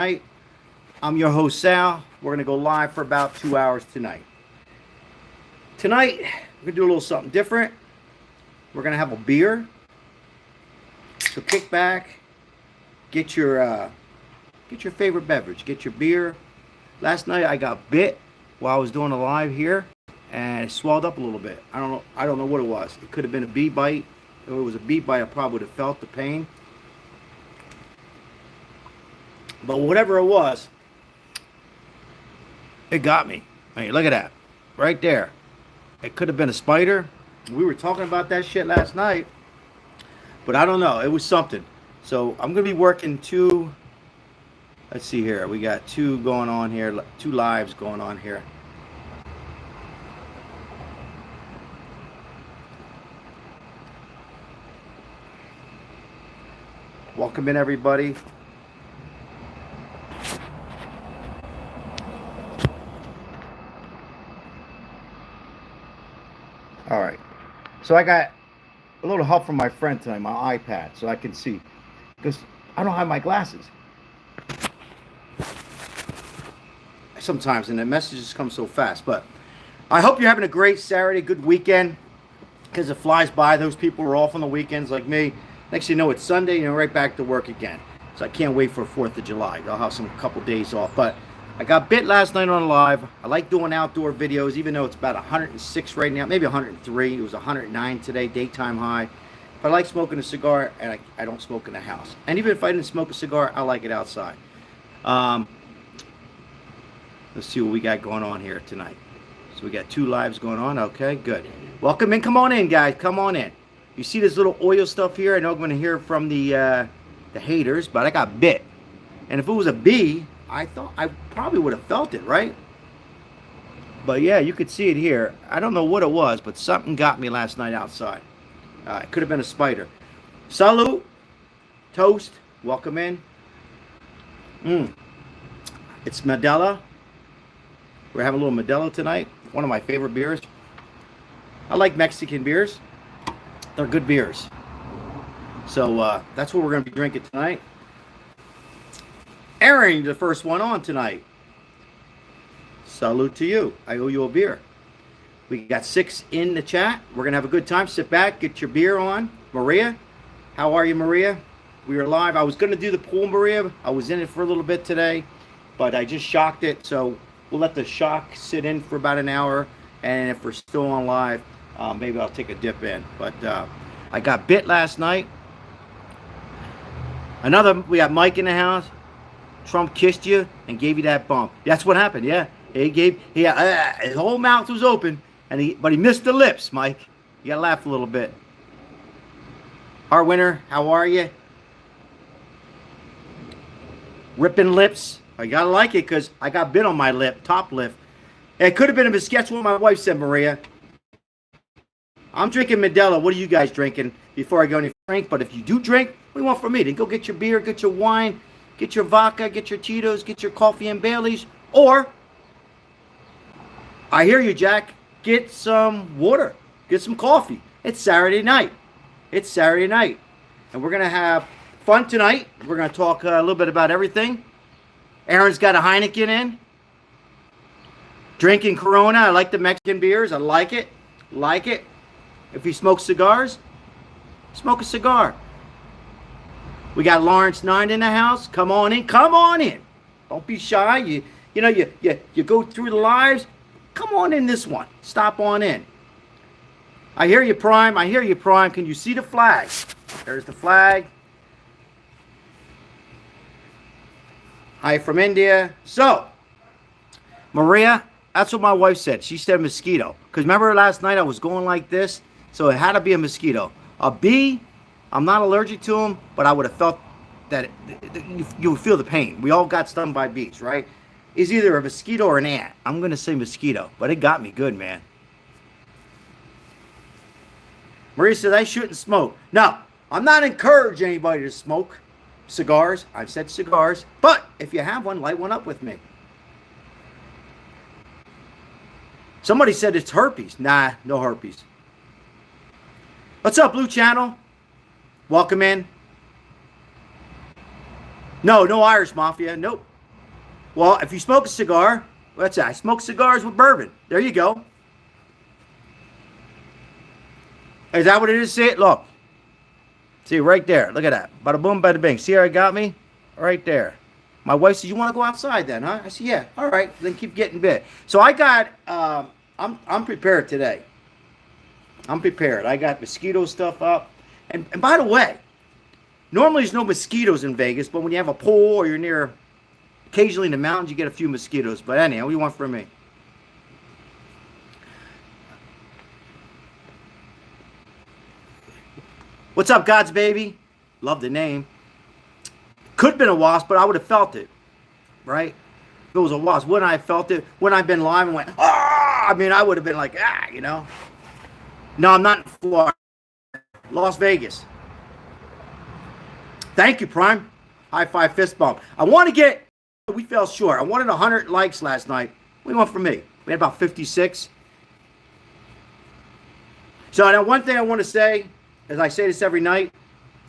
I'm your host, Sal. We're going to go live for about 2 hours tonight. Tonight, we're going to do a little something different. We're going to have a beer. So kick back, get your favorite beverage, get your beer. Last night I got bit while I was doing a live here, and it swelled up a little bit. I don't know what it was. It could have been a bee bite. If it was a bee bite, I probably would have felt the pain. But whatever it was, it got me. I mean, look at that, right there. It could have been a spider. We were talking about that shit last night, but I don't know. It was something. So I'm gonna be working two. Let's see here. We got two going on here, two lives going on here. Welcome in, everybody. All right. So I got a little help from my friend tonight, my iPad, so I can see, because I don't have my glasses. Sometimes, and the messages come so fast. But I hope you're having a great Saturday, good weekend, because it flies by. Those people are off on the weekends like me. Next thing you know, it's Sunday, and you're right back to work again. So I can't wait for 4th of July. I'll have some couple days off. But I got bit last night on live. I like doing outdoor videos, even though it's about 106 right now, maybe 103. It was 109 today, daytime high. But I like smoking a cigar, and I don't smoke in the house. And even if I didn't smoke a cigar, I like it outside. Let's see what we got going on here tonight. So we got two lives going on. Okay, good. Welcome in. Come on in, guys. Come on in. You see this little oil stuff here? I know I'm going to hear from the haters, but I got bit. And if it was a bee, I thought I probably would have felt it, right? But yeah, you could see it here. I don't know what it was, but something got me last night outside. It could have been a spider. Salute. Toast. Welcome in. It's Modelo. We're having a little Modelo tonight. One of my favorite beers. I like Mexican beers. They're good beers. So that's what we're going to be drinking tonight. Aaron, the first one on tonight. Salute to you. I owe you a beer. We got 6 in the chat. We're going to have a good time. Sit back, get your beer on. Maria, how are you, Maria? We are live. I was going to do the pool, Maria. I was in it for a little bit today, but I just shocked it. So we'll let the shock sit in for about an hour. And if we're still on live, maybe I'll take a dip in. But I got bit last night. We got Mike in the house. Trump kissed you and gave you that bump. That's what happened, yeah. His whole mouth was open, but he missed the lips, Mike. You gotta laugh a little bit. Our winner, how are you? Ripping lips. I gotta like it because I got bit on my lip, top lip. It could have been a biscuit. That's what my wife said, Maria. I'm drinking Modelo. What are you guys drinking before I go any drink? But if you do drink, what do you want from me? Then go get your beer, get your wine, get your vodka, get your Cheetos, get your coffee and Baileys. Or, I hear you, Jack, get some water, get some coffee. It's Saturday night. It's Saturday night. And we're going to have fun tonight. We're going to talk a little bit about everything. Aaron's got a Heineken in. Drinking Corona. I like the Mexican beers. I like it. Like it. If he smokes cigars, smoke a cigar. We got Lawrence 9 in the house. Come on in. Come on in. Don't be shy. You go through the lives. Come on in this one. Stop on in. I hear you, Prime. I hear you, Prime. Can you see the flag? There's the flag. Hi from India. So, Maria, that's what my wife said. She said mosquito. Because remember last night I was going like this? So it had to be a mosquito. A bee, I'm not allergic to them, but I would have felt that you would feel the pain. We all got stung by bees, right? It's either a mosquito or an ant. I'm going to say mosquito, but it got me good, man. Maria said I shouldn't smoke. No, I'm not encouraging anybody to smoke cigars. I've said cigars, but if you have one, light one up with me. Somebody said it's herpes. Nah, no herpes. What's up, Blue Channel? Welcome in. No Irish Mafia. Nope. Well, if you smoke a cigar, what's that? I smoke cigars with bourbon. There you go. Is that what it is? See it? Look. See, right there. Look at that. Bada boom, bada bing. See how it got me? Right there. My wife says, you want to go outside then, huh? I said, yeah. All right. Then keep getting bit. So I got, I'm prepared today. I'm prepared. I got mosquito stuff up. And by the way, normally there's no mosquitoes in Vegas, but when you have a pool or you're near, occasionally in the mountains, you get a few mosquitoes. But anyhow, what do you want from me? What's up, God's baby? Love the name. Could have been a wasp, but I would have felt it, right? If it was a wasp, wouldn't I have felt it? Wouldn't I have been live and went, ah? I mean, I would have been like, ah, you know? No, I'm not in Florida. Las Vegas. Thank you, Prime. High five, fist bump. I want to get, we fell short. I wanted 100 likes last night. What do you want from me? We had about 56. So now one thing I want to say, as I say this every night,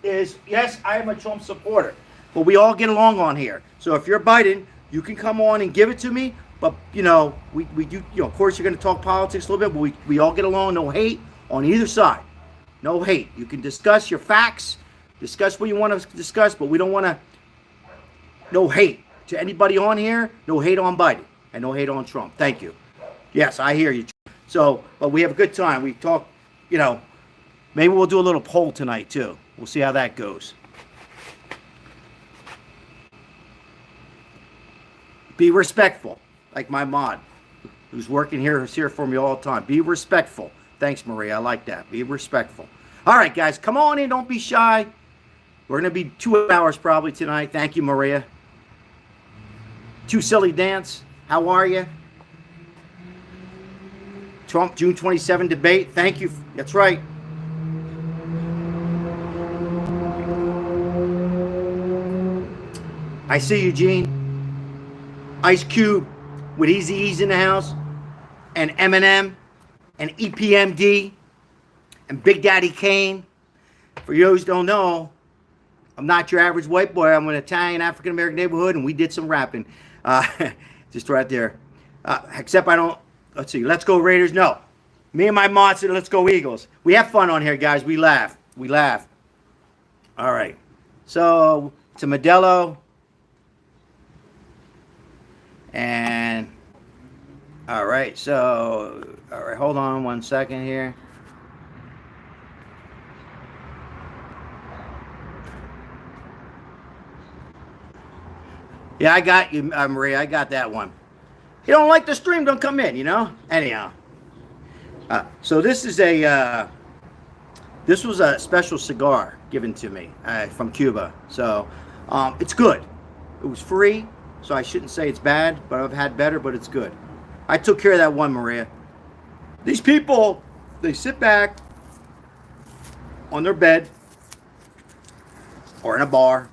is yes, I am a Trump supporter, but we all get along on here. So if you're Biden, you can come on and give it to me. But we do, of course you're going to talk politics a little bit, but we all get along. No hate on either side. No hate. You can discuss your facts, discuss what you want to discuss, but we don't want to. No hate to anybody on here. No hate on Biden and no hate on Trump. Thank you. Yes, I hear you. So, but we have a good time. We talk. Maybe we'll do a little poll tonight, too. We'll see how that goes. Be respectful, like my mod, who's working here, who's here for me all the time. Be respectful. Thanks, Maria. I like that. Be respectful. All right, guys, come on in. Don't be shy. We're going to be 2 hours probably tonight. Thank you, Maria. Too Silly Dance. How are you? Trump, June 27 debate. Thank you. That's right. I see you, Gene. Ice Cube with Easy E's in the house, and Eminem, and EPMD, and Big Daddy Kane. For those who don't know, I'm not your average white boy. I'm an Italian, African-American neighborhood, and we did some rapping. Just right there. Except I don't, let's see, let's go Raiders. No. Me and my mod said, let's go Eagles. We have fun on here, guys. We laugh. We laugh. All right. So, to Modelo. And all right, so hold on 1 second here. Yeah, I got you, Maria. I got that one. You don't like the stream, don't come in, Anyhow. So this is this was a special cigar given to me from Cuba. So it's good. It was free. So I shouldn't say it's bad, but I've had better, but it's good. I took care of that one, Maria. These people, they sit back on their bed or in a bar,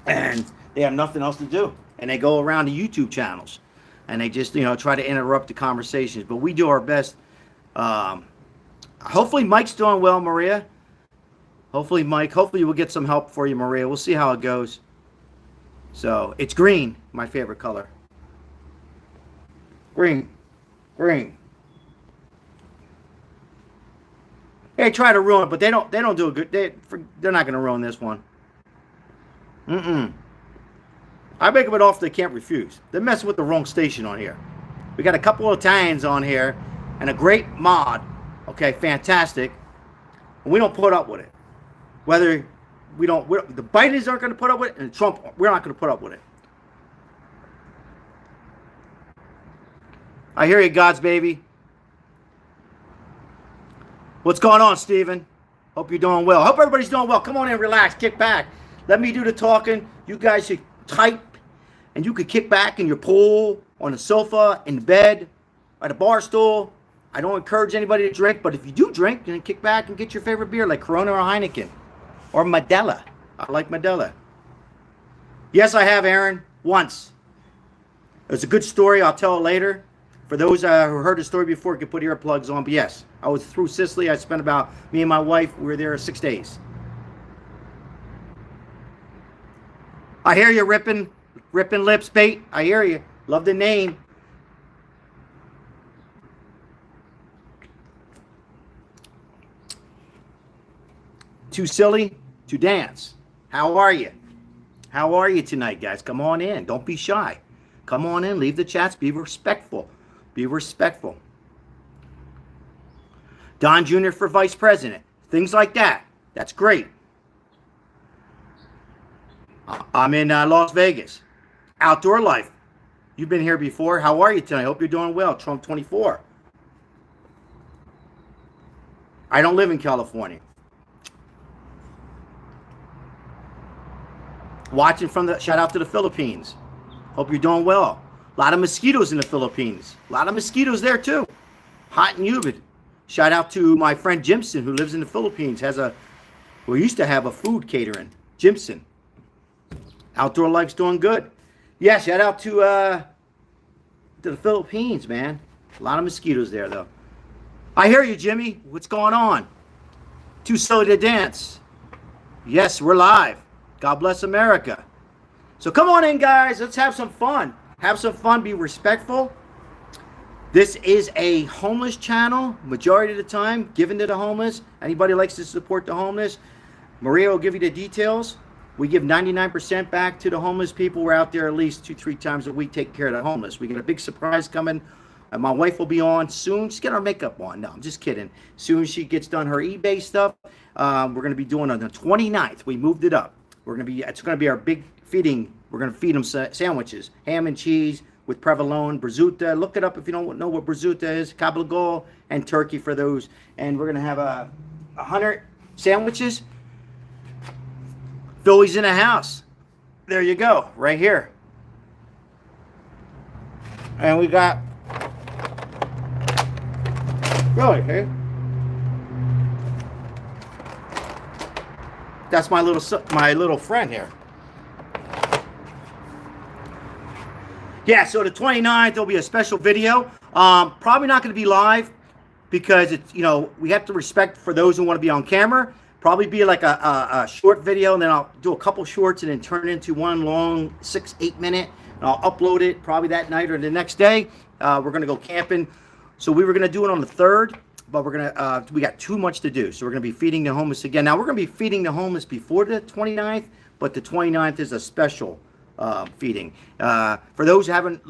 and they have nothing else to do. And they go around the YouTube channels, and they just, try to interrupt the conversations. But we do our best. Hopefully Mike's doing well, Maria. Hopefully we'll get some help for you, Maria. We'll see how it goes. So, it's green, my favorite color. Green. They try to ruin it, but they don't do a good. They're not going to ruin this one. I make them it off they can't refuse. They're messing with the wrong station on here. We got a couple of Italians on here and a great mod. Okay, fantastic. And we don't put up with it. Whether the Bidens aren't going to put up with it, and Trump, we're not going to put up with it. I hear you, God's baby. What's going on, Steven? Hope you're doing well. Hope everybody's doing well. Come on in, relax, kick back. Let me do the talking. You guys should type, and you could kick back in your pool, on the sofa, in the bed, at a bar stool. I don't encourage anybody to drink, but if you do drink, then kick back and get your favorite beer, like Corona or Heineken. Or Modelo. I like Modelo. Yes, I have, Aaron. Once. It's a good story. I'll tell it later. For those who heard the story before, can put earplugs on. But yes, I was through Sicily. I spent me and my wife, we were there 6 days. I hear you ripping. Ripping Lips Bait. I hear you. Love the name. Too silly to dance. How are you? How are you tonight, guys? Come on in. Don't be shy. Come on in. Leave the chats. Be respectful. Be respectful. Don Jr. for vice president. Things like that. That's great. I'm in Las Vegas. Outdoor life. You've been here before. How are you tonight? Hope you're doing well. Trump 24. I don't live in California. Watching from the, shout out to the Philippines. Hope you're doing well. A lot of mosquitoes in the Philippines. A lot of mosquitoes there too. Hot and humid. Shout out to my friend Jimson who lives in the Philippines. We used to have a food catering. Jimson. Outdoor life's doing good. Yeah, shout out to the Philippines, man. A lot of mosquitoes there though. I hear you, Jimmy. What's going on? Too silly to dance. Yes, we're live. God bless America. So come on in, guys. Let's have some fun. Have some fun. Be respectful. This is a homeless channel. Majority of the time, given to the homeless. Anybody likes to support the homeless, Maria will give you the details. We give 99% back to the homeless people. We're out there at least 2-3 times a week taking care of the homeless. We got a big surprise coming. My wife will be on soon. She's getting her makeup on. No, I'm just kidding. Soon she gets done her eBay stuff. We're going to be doing on the 29th. We moved it up. It's going to be our big feeding. We're going to feed them sandwiches, ham and cheese with provolone, brazuta. Look it up if you don't know what brazuta is. Cabligol and turkey for those. And we're going to have 100 sandwiches. Philly's in the house. There you go, right here. And we got, really, hey? That's my little friend here. Yeah, so the 29th, there'll be a special video. Probably not going to be live because it's, we have to respect for those who want to be on camera. Probably be like a short video, and then I'll do a couple shorts and then turn it into one long 6-8 minute. And I'll upload it probably that night or the next day. We're going to go camping. So we were going to do it on the 3rd. But we got too much to do. So we're going to be feeding the homeless again. Now, we're going to be feeding the homeless before the 29th, but the 29th is a special feeding. For those who haven't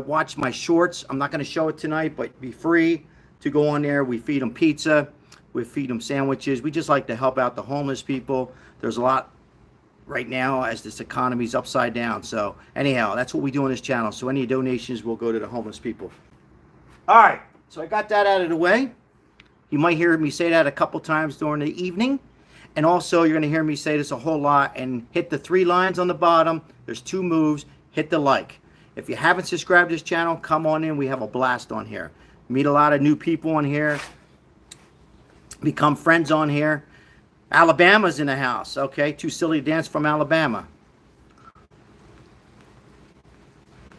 watched my shorts, I'm not going to show it tonight, but be free to go on there. We feed them pizza. We feed them sandwiches. We just like to help out the homeless people. There's a lot right now as this economy's upside down. So anyhow, that's what we do on this channel. So any donations will go to the homeless people. All right. So I got that out of the way. You might hear me say that a couple times during the evening. And also, you're going to hear me say this a whole lot. And hit the 3 lines on the bottom. There's 2 moves. Hit the like. If you haven't subscribed to this channel, come on in. We have a blast on here. Meet a lot of new people on here. Become friends on here. Alabama's in the house. Okay, Too Silly to Dance from Alabama.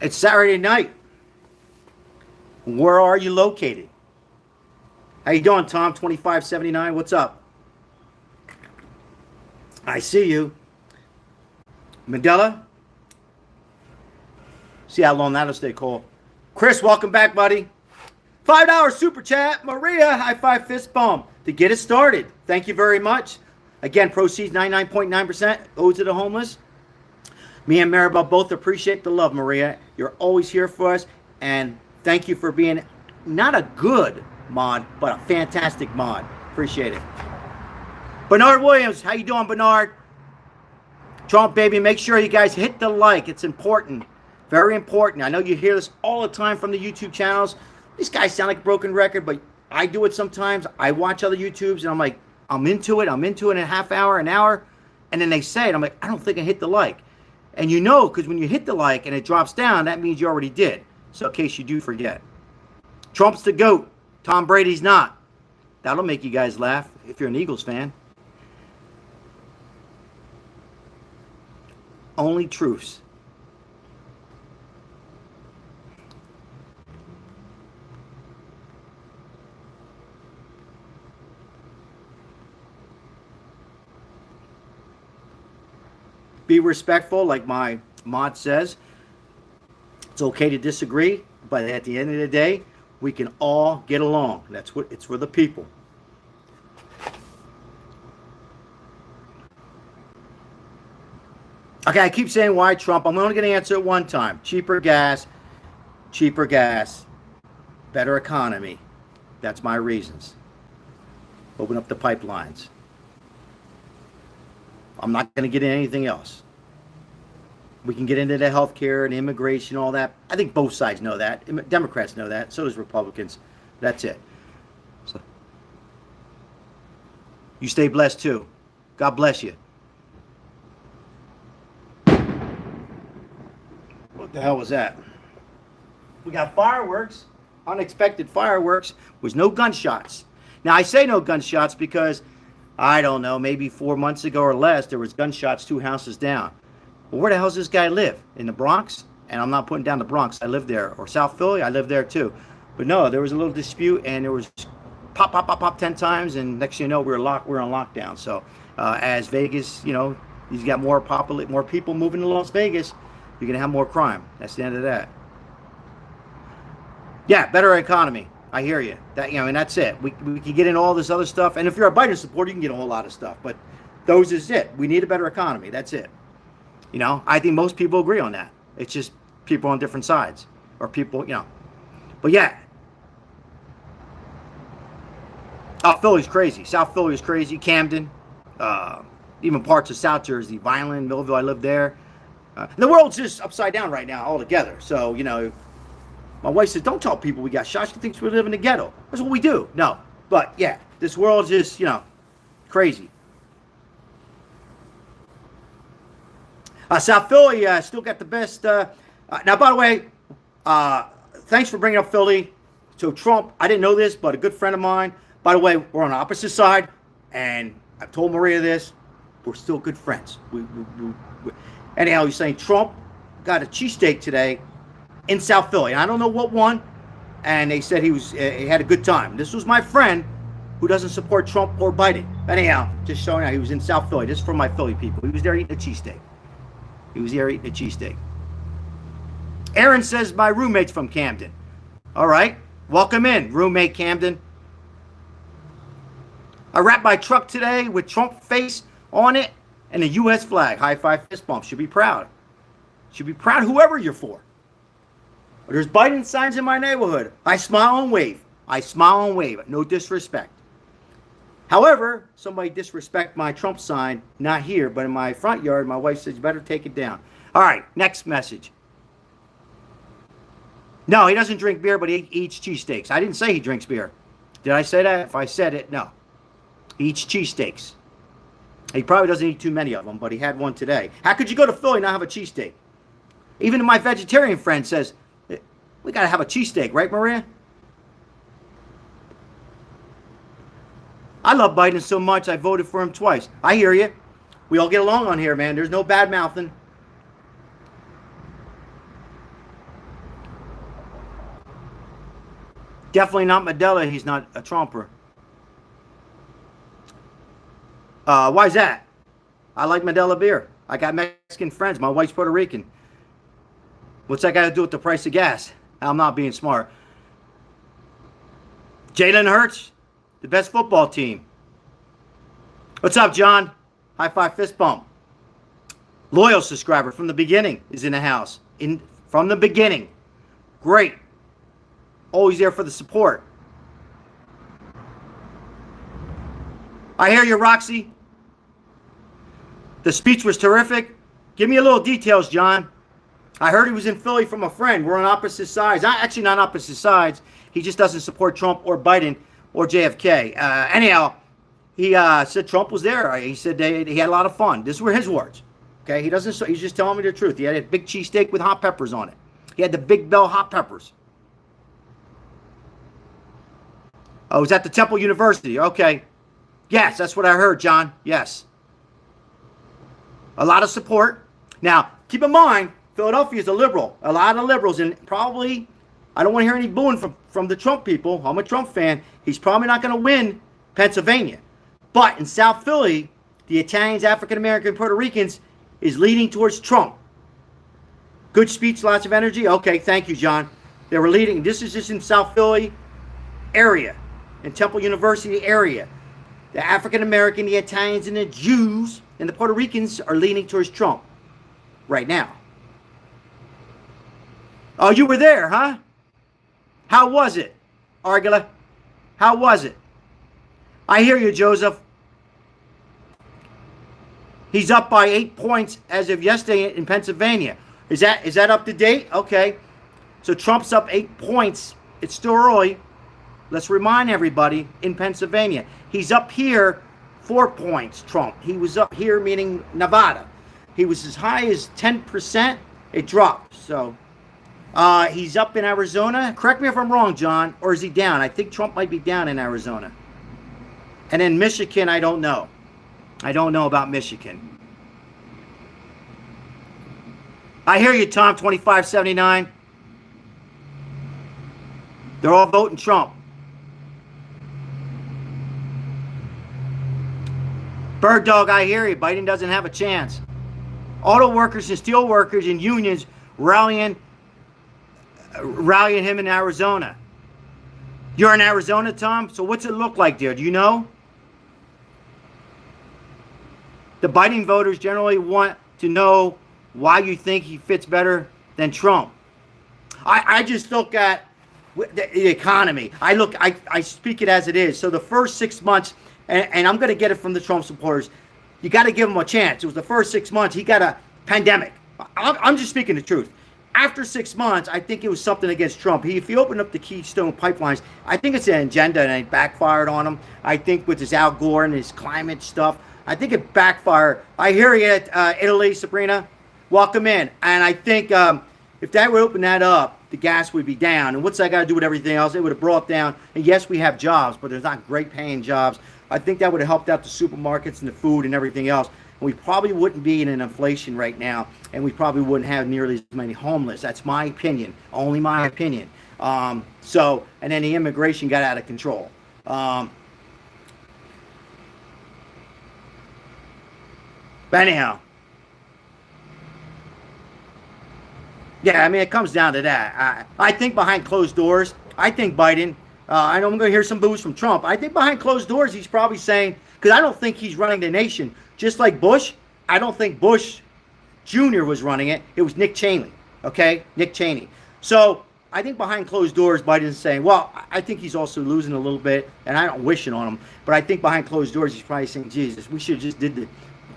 It's Saturday night. Where are you located? How you doing, Tom? 2579. What's up? I see you. Mandela. See how long that'll stay cold. Chris, welcome back, buddy. $5 super chat. Maria, high five, fist bump to get it started. Thank you very much. Again, proceeds 99.9% owed to the homeless. Me and Maribel both appreciate the love, Maria. You're always here for us, and thank you for being not a good mod, but a fantastic mod. Appreciate it. Bernard Williams, how you doing, Bernard? Trump, baby, make sure you guys hit the like. It's important. Very important. I know you hear this all the time from the YouTube channels. These guys sound like a broken record, but I do it sometimes. I watch other YouTubes, and I'm like, I'm into it in a half hour, an hour, and then they say it. I'm like, I don't think I hit the like. And because when you hit the like and it drops down, that means you already did. So in case you do forget. Trump's the GOAT. Tom Brady's not. That'll make you guys laugh if you're an Eagles fan. Only truths. Be respectful, like my Mod says it's okay to disagree, but at the end of the day, we can all get along. That's what it's for, the people. Okay, I keep saying why Trump. I'm only going to answer it one time. Cheaper gas, better economy. That's my reasons. Open up the pipelines. I'm not going to get into anything else. We can get into the healthcare and immigration, all that. I think both sides know that. Democrats know that. So does Republicans. That's it. So, you stay blessed too. God bless you. What the hell was that? We got fireworks. Unexpected fireworks. Was no gunshots. Now, I say no gunshots because, I don't know, maybe 4 months ago or less, there was gunshots 2 houses down. Well, where the hell does this guy live? In the Bronx? And I'm not putting down the Bronx. I live there. Or South Philly? I live there too. But no, there was a little dispute, and there was pop, pop, pop, pop 10 times, and next thing you know, we're on lockdown. So as Vegas, he's got more people moving to Las Vegas, you're going to have more crime. That's the end of that. Yeah, better economy. I hear you. And that's it. We can get into all this other stuff. And if you're a Biden supporter, you can get a whole lot of stuff. But those is it. We need a better economy. That's it. I think most people agree on that. It's just people on different sides. Or people, But yeah. Philly's crazy. South Philly is crazy. Camden. Even parts of South Jersey. Vineland, Millville, I live there. The world's just upside down right now altogether. So, my wife said, don't tell people we got shot. She thinks we live in the ghetto. That's what we do. No. But, yeah, this world's just, crazy. South Philly still got the best. Now, by the way, thanks for bringing up Philly. So, Trump, I didn't know this, but a good friend of mine. By the way, we're on the opposite side. And I've told Maria this. We're still good friends. Anyhow, he's saying Trump got a cheesesteak today in South Philly. And I don't know what one. And they said he had a good time. This was my friend who doesn't support Trump or Biden. Anyhow, just showing out he was in South Philly. This is for my Philly people. He was there eating a cheesesteak. Aaron says my roommate's from Camden. All right. Welcome in, roommate Camden. I wrapped my truck today with Trump face on it and a U.S. flag. High five, fist bump. Should be proud. Whoever you're for. There's Biden signs in my neighborhood. I smile and wave. No disrespect. However, somebody disrespect my Trump sign, not here, but in my front yard. My wife says, you better take it down. All right, next message. No, he doesn't drink beer, but he eats cheesesteaks. I didn't say he drinks beer. Did I say that? If I said it, no. He eats cheesesteaks. He probably doesn't eat too many of them, but he had one today. How could you go to Philly and not have a cheesesteak? Even my vegetarian friend says, we got to have a cheesesteak, right, Maria? I love Biden so much, I voted for him twice. I hear you. We all get along on here, man. There's no bad mouthing. Definitely not Medela. He's not a Trumper. Why is that? I like Medela beer. I got Mexican friends. My wife's Puerto Rican. What's that got to do with the price of gas? I'm not being smart. Jalen Hurts, the best football team. What's up, John? High five, fist bump. Loyal subscriber from the beginning is in the house. From the beginning. Great. Always there for the support. I hear you, Roxy. The speech was terrific. Give me a little details, John. I heard he was in Philly from a friend. We're on opposite sides. Actually, not opposite sides. He just doesn't support Trump or Biden or JFK. Anyhow, he said Trump was there. He said he had a lot of fun. These were his words. Okay, he's just telling me the truth. He had a big cheesesteak with hot peppers on it. He had the Big Bell hot peppers. Oh, it was at the Temple University. Okay. Yes, that's what I heard, John. Yes. A lot of support. Now, keep in mind, Philadelphia is a liberal. A lot of liberals, and probably, I don't want to hear any booing from the Trump people. I'm a Trump fan. He's probably not going to win Pennsylvania. But in South Philly, the Italians, African American, Puerto Ricans is leading towards Trump. Good speech, lots of energy. Okay, thank you, John. They were leading. This is just in South Philly area, in Temple University area. The African American, the Italians, and the Jews and the Puerto Ricans are leaning towards Trump right now. Oh, you were there, huh? How was it, Argula? How was it? I hear you, Joseph. He's up by 8 points as of yesterday in Pennsylvania. Is that up to date? Okay. So Trump's up 8 points. It's still early. Let's remind everybody in Pennsylvania. He's up here 4 points, Trump. He was up here, meaning Nevada. He was as high as 10%. It dropped. So he's up in Arizona. Correct me if I'm wrong, John. Or is he down? I think Trump might be down in Arizona. And then Michigan, I don't know. I don't know about Michigan. I hear you, Tom, 2579. They're all voting Trump. Bird Dog, I hear you. Biden doesn't have a chance. Auto workers and steel workers and unions rallying him in Arizona. You're in Arizona, Tom? So what's it look like there? Do you know? The Biden voters generally want to know why you think he fits better than Trump. I just look at the economy. I speak it as it is. So the first 6 months, and I'm going to get it from the Trump supporters, you got to give him a chance. It was the first 6 months. He got a pandemic. I'm just speaking the truth. After 6 months, I think it was something against Trump. If he opened up the Keystone pipelines, I think it's an agenda and it backfired on him. I think with his Al Gore and his climate stuff, I think it backfired. I hear you at Italy, Sabrina. Welcome in. And I think if that would open that up, the gas would be down. And what's that got to do with everything else? It would have brought down. And yes, we have jobs, but there's not great paying jobs. I think that would have helped out the supermarkets and the food and everything else. And we probably wouldn't be in an inflation right now. And we probably wouldn't have nearly as many homeless. That's my opinion. Only my opinion. And then the immigration got out of control. But anyhow, yeah, I mean, it comes down to that. I think behind closed doors, I think Biden, I know I'm going to hear some boos from Trump. I think behind closed doors, he's probably saying, because I don't think he's running the nation. Just like Bush, I don't think Bush Jr. was running it. It was Nick Cheney, okay? Nick Cheney. So I think behind closed doors, Biden's saying, well, I think he's also losing a little bit, and I don't wish it on him. But I think behind closed doors, he's probably saying, Jesus, we should have just did the...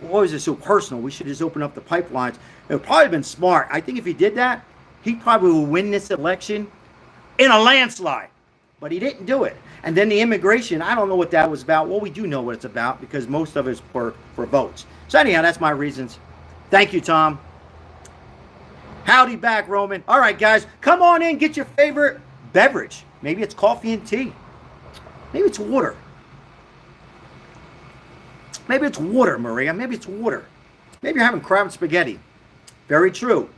Why was it so personal? We should just open up the pipelines. It would probably have been smart. I think if he did that, he probably would win this election in a landslide. But he didn't do it. And then the immigration, I don't know what that was about. Well, we do know what it's about because most of it's for votes. So anyhow, that's my reasons. Thank you, Tom. Howdy back, Roman. All right, guys, come on in. Get your favorite beverage. Maybe it's coffee and tea. Maybe it's water. Maybe it's water, Maria. Maybe it's water. Maybe you're having crab spaghetti. Very true.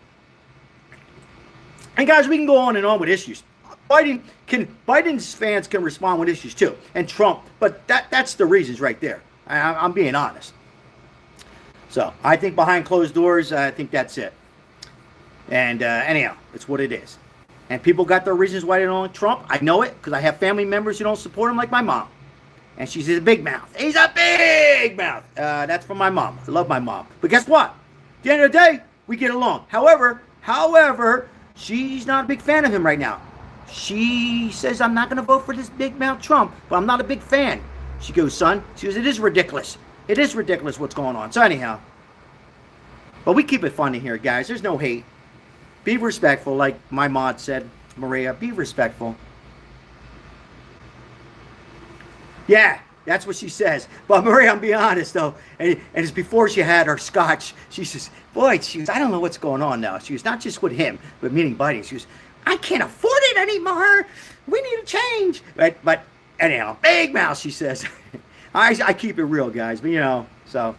And guys, we can go on and on with issues. Biden's fans can respond with issues too, and Trump. But that's the reasons right there. I'm being honest. So I think behind closed doors, I think that's it. And anyhow, it's what it is. And people got their reasons why they don't like Trump. I know it because I have family members who don't support him, like my mom. And she's a big mouth. He's a big mouth. That's from my mom. I love my mom. But guess what? At the end of the day, we get along. However, she's not a big fan of him right now. She says, I'm not going to vote for this big mouth Trump, but I'm not a big fan. She goes, son, she goes, it is ridiculous. It is ridiculous what's going on. So anyhow, but we keep it funny here, guys. There's no hate. Be respectful, like my mod said, Maria. Be respectful. Yeah, that's what she says. But Maria, I'm being honest though, and it's before she had her scotch. She says, boy, she goes, I don't know what's going on now. She was not just with him, but meeting Biden. She goes, I can't afford it anymore. We need a change. But anyhow, big mouth, she says. I keep it real, guys. But you know, so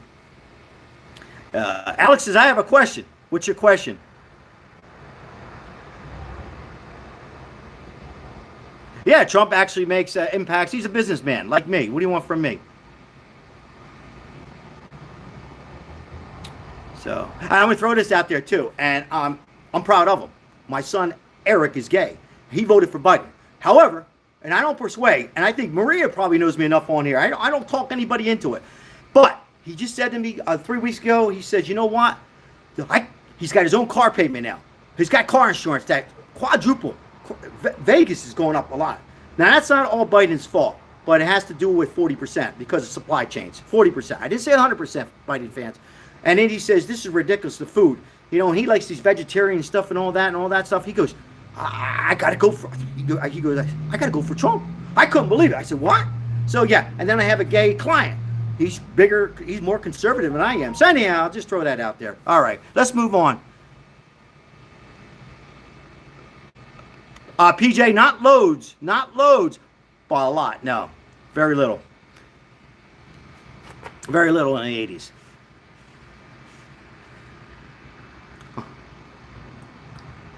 Alex says, I have a question. What's your question? Yeah, Trump actually makes impacts. He's a businessman like me. What do you want from me? So I'm going to throw this out there too. And on I'm proud of him. My son, Eric, is gay. He voted for Biden. However, and I don't persuade, and I think Maria probably knows me enough on here. I don't talk anybody into it. But he just said to me 3 weeks ago, he says, you know what? He's got his own car payment now. He's got car insurance that quadruple. Vegas is going up a lot. Now, that's not all Biden's fault, but it has to do with 40% because of supply chains. 40%. I didn't say 100% Biden fans. And then he says, this is ridiculous, the food. You know, and he likes these vegetarian stuff and all that stuff. He goes, I got to go for, he goes, I got to go for Trump. I couldn't believe it. I said, what? So, yeah. And then I have a gay client. He's bigger, he's more conservative than I am. So anyhow, I'll just throw that out there. All right, let's move on. PJ, not loads, but a lot. No, very little. Very little in the 80s.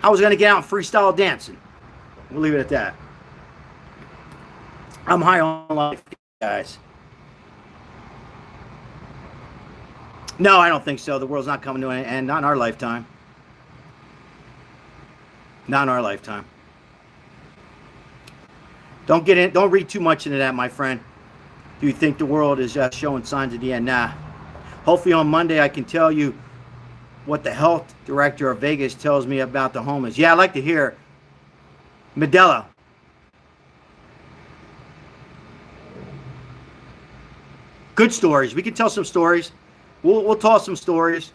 I was going to get out and freestyle dancing. We'll leave it at that. I'm high on life, guys. No, I don't think so. The world's not coming to an end. Not in our lifetime. Not in our lifetime. Don't get in. Don't read too much into that, my friend. Do you think the world is showing signs of the end? Nah. Hopefully on Monday I can tell you what the health director of Vegas tells me about the homeless. Yeah, I'd like to hear. Medela. Good stories. We can tell some stories. We'll tell some stories.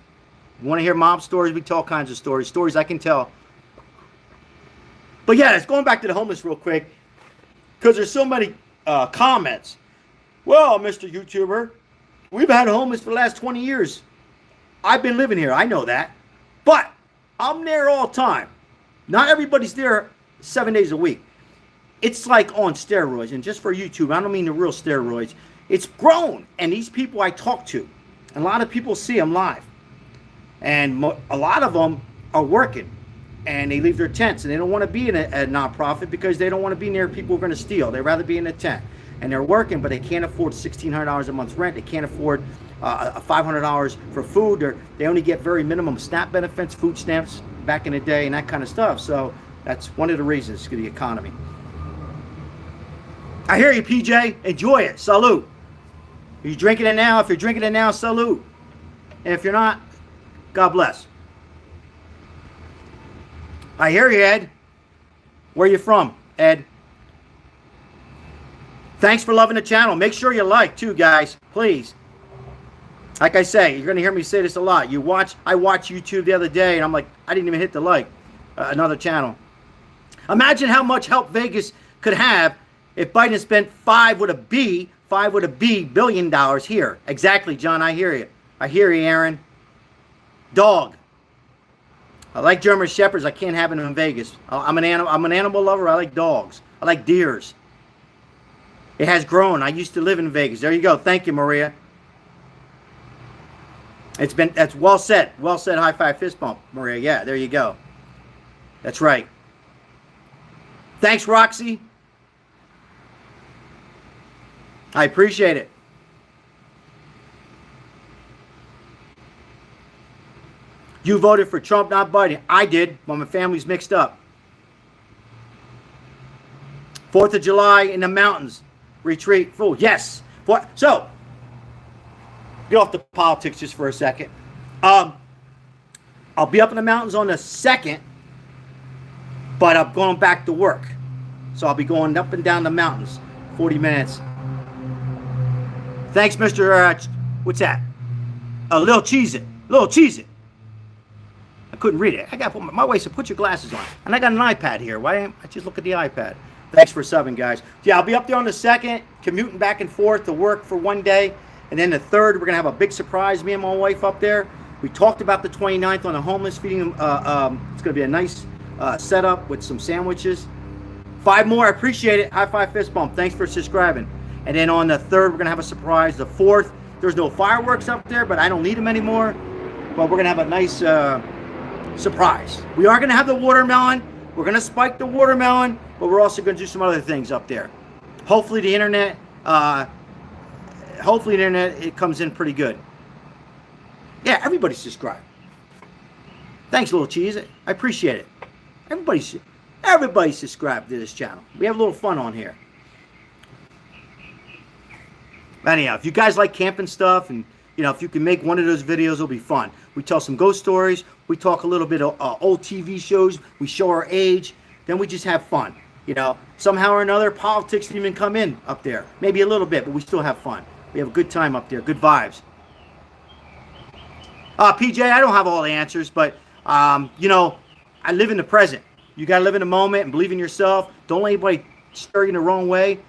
You want to hear mob stories? We tell all kinds of stories. Stories I can tell. But yeah, let's going back to the homeless real quick. Because there's so many comments. Well, Mr. YouTuber, we've had homeless for the last 20 years. I've been living here. I know that. But I'm there all the time. Not everybody's there 7 days a week. It's like on steroids. And just for YouTube, I don't mean the real steroids. It's grown. And these people I talk to, a lot of people see them live. And a lot of them are working. And they leave their tents. And they don't want to be in a nonprofit because they don't want to be near people who are going to steal. They'd rather be in a tent. And they're working, but they can't afford $1,600 a month rent. They can't afford $500 for food. They only get very minimum SNAP benefits, food stamps back in the day, and that kind of stuff. So that's one of the reasons for the economy. I hear you, PJ. Enjoy it. Salute. Are you drinking it now? If you're drinking it now, salute. And if you're not, God bless. I hear you, Ed. Where you from, Ed? Thanks for loving the channel. Make sure you like, too, guys. Please. Like I say, you're going to hear me say this a lot. I watched YouTube the other day, and I'm like, I didn't even hit the like. Another channel. Imagine how much help Vegas could have if Biden spent $5 with a B billion here. Exactly, John. I hear you. I hear you, Aaron. Dog. I like German Shepherds. I can't have them in Vegas. I'm an animal lover. I like dogs. I like deers. It has grown. I used to live in Vegas. There you go. Thank you, Maria. That's well said. Well said. High five, fist bump, Maria. Yeah, there you go. That's right. Thanks, Roxy. I appreciate it. You voted for Trump, not Biden. I did, but my family's mixed up. 4th of July in the mountains. Retreat. Full. Yes. So, get off the politics just for a second. I'll be up in the mountains on the 2nd, but I'm going back to work. So I'll be going up and down the mountains. 40 minutes. Thanks, Mr. What's that? A little Cheez-It. Little Cheez-It. I couldn't read it. I got to put my wife said, put your glasses on. And I got an iPad here. Why don't I just look at the iPad? Thanks for subbing, guys. Yeah, I'll be up there on the 2nd, commuting back and forth to work for one day. And then the 3rd, we're going to have a big surprise, me and my wife up there. We talked about the 29th on the homeless feeding them. It's going to be a nice setup with some sandwiches. 5 more. I appreciate it. High five, fist bump. Thanks for subscribing. And then on the 3rd, we're going to have a surprise. The 4th, there's no fireworks up there, but I don't need them anymore. But we're going to have a nice surprise. We are going to have the watermelon. We're going to spike the watermelon, but we're also going to do some other things up there. Hopefully the internet, it comes in pretty good. Yeah, everybody subscribe. Thanks, little cheese. I appreciate it. Everybody subscribe to this channel. We have a little fun on here. Anyhow, if you guys like camping stuff, and if you can make one of those videos, it'll be fun. We tell some ghost stories. We talk a little bit of old TV shows. We show our age. Then we just have fun. Somehow or another, politics didn't even come in up there. Maybe a little bit, but we still have fun. We have a good time up there. Good vibes. PJ, I don't have all the answers, but, I live in the present. You got to live in the moment and believe in yourself. Don't let anybody stir you in the wrong way.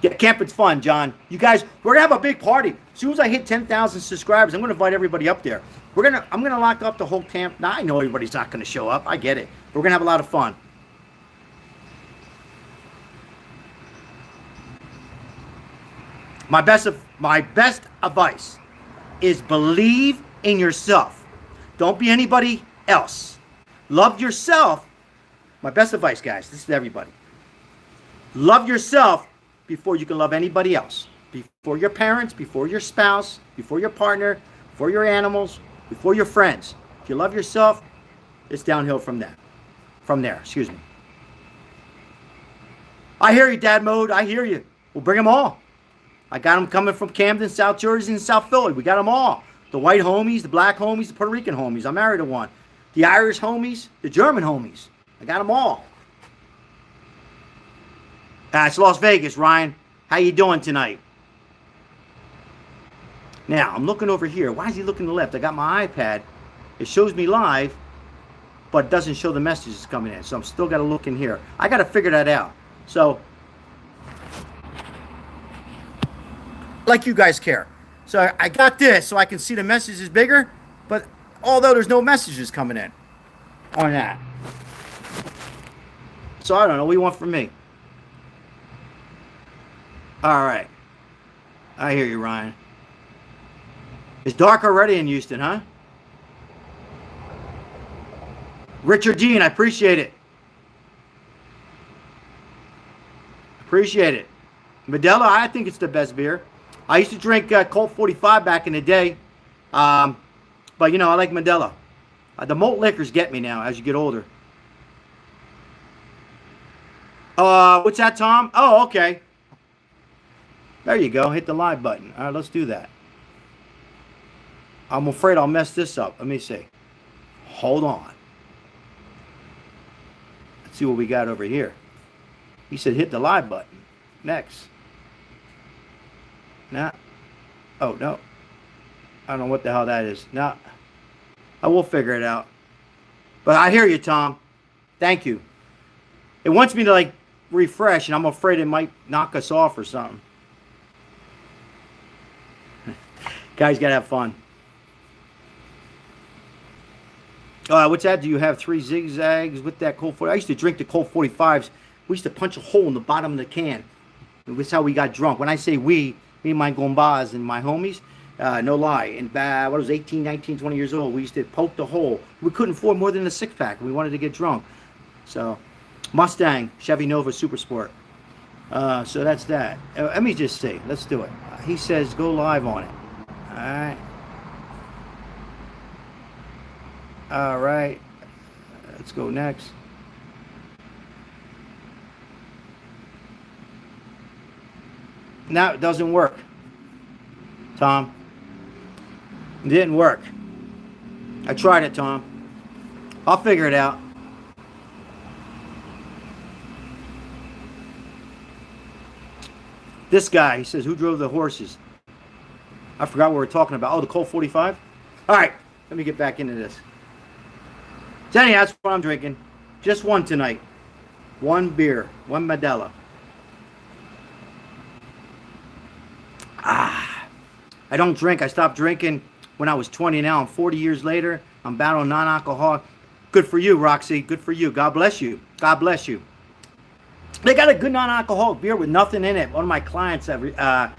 Yeah, camping's fun, John. You guys, we're going to have a big party. As soon as I hit 10,000 subscribers, I'm going to invite everybody up there. I'm going to lock up the whole camp. Now, I know everybody's not going to show up. I get it. We're going to have a lot of fun. My best advice is believe in yourself. Don't be anybody else. Love yourself. My best advice, guys, this is to everybody. Love yourself before you can love anybody else. Before your parents, before your spouse, before your partner, before your animals, before your friends. If you love yourself, it's downhill from there. Excuse me. I hear you, Dad Mode. I hear you. We'll bring them all. I got them coming from Camden, South Jersey, and South Philly. We got them all. The white homies, the black homies, the Puerto Rican homies. I'm married to one. The Irish homies, the German homies. I got them all. It's Las Vegas, Ryan. How you doing tonight? Now, I'm looking over here. Why is he looking to the left? I got my iPad. It shows me live, but it doesn't show the messages coming in. So I'm still got to look in here. I got to figure that out. So, like you guys care. So I got this so I can see the messages bigger, but although there's no messages coming in on that. So I don't know. What do you want from me? All right. I hear you, Ryan. It's dark already in Houston, huh? Richard Dean, I appreciate it. Appreciate it. Modelo, I think it's the best beer. I used to drink Colt 45 back in the day. But, I like Modelo. The malt liquors get me now as you get older. What's that, Tom? Oh, okay. There you go. Hit the live button. All right, let's do that. I'm afraid I'll mess this up. Let me see. Hold on. Let's see what we got over here. He said hit the live button. Next. Nah. Oh, no. I don't know what the hell that is. Nah. I will figure it out. But I hear you, Tom. Thank you. It wants me to, refresh, and I'm afraid it might knock us off or something. Guys, got to have fun. What's that? Do you have 3 zigzags with that Colt 40? I used to drink the Colt 45s. We used to punch a hole in the bottom of the can. That's how we got drunk. When I say we, me and my gombas and my homies, no lie. And what was 18, 19, 20 years old, we used to poke the hole. We couldn't afford more than a 6-pack. We wanted to get drunk. So, Mustang, Chevy Nova Super Sport. So that's that. Let me just see. Let's do it. He says go live on it. Alright. Alright. Let's go next. Now it doesn't work. Tom. It didn't work. I tried it, Tom. I'll figure it out. This guy, he says, who drove the horses? I forgot what we were talking about. Oh, the Colt 45? All right, let me get back into this. So anyhow, that's what I'm drinking. Just one tonight. One beer. One Modelo. I don't drink. I stopped drinking when I was 20. Now I'm 40 years later. I'm battling non-alcoholic. Good for you, Roxy. Good for you. God bless you. God bless you. They got a good non-alcoholic beer with nothing in it. One of my clients, I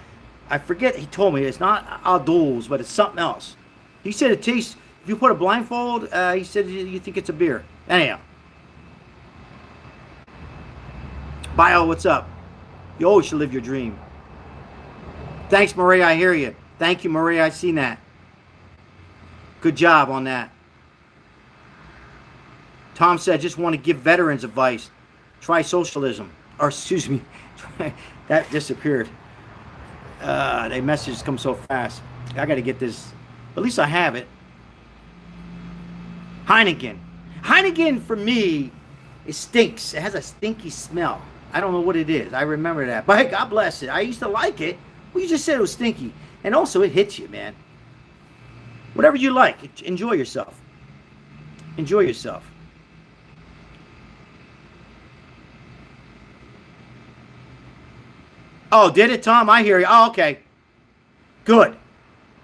forget, he told me it's not Aldous, but it's something else. He said it tastes, if you put a blindfold, he said you think it's a beer. Anyhow. Bio, what's up? You always should live your dream. Thanks, Maria. I hear you. Thank you, Maria. I seen that. Good job on that. Tom said, just want to give veterans advice. Try socialism. Or, excuse me, that disappeared. The messages come so fast. I got to get this. At least I have it. Heineken. Heineken, for me, it stinks. It has a stinky smell. I don't know what it is. I remember that. But hey, God bless it. I used to like it. Well, you just said it was stinky. And also, it hits you, man. Whatever you like, enjoy yourself. Enjoy yourself. Oh, did it, Tom? I hear you. Oh, okay. Good.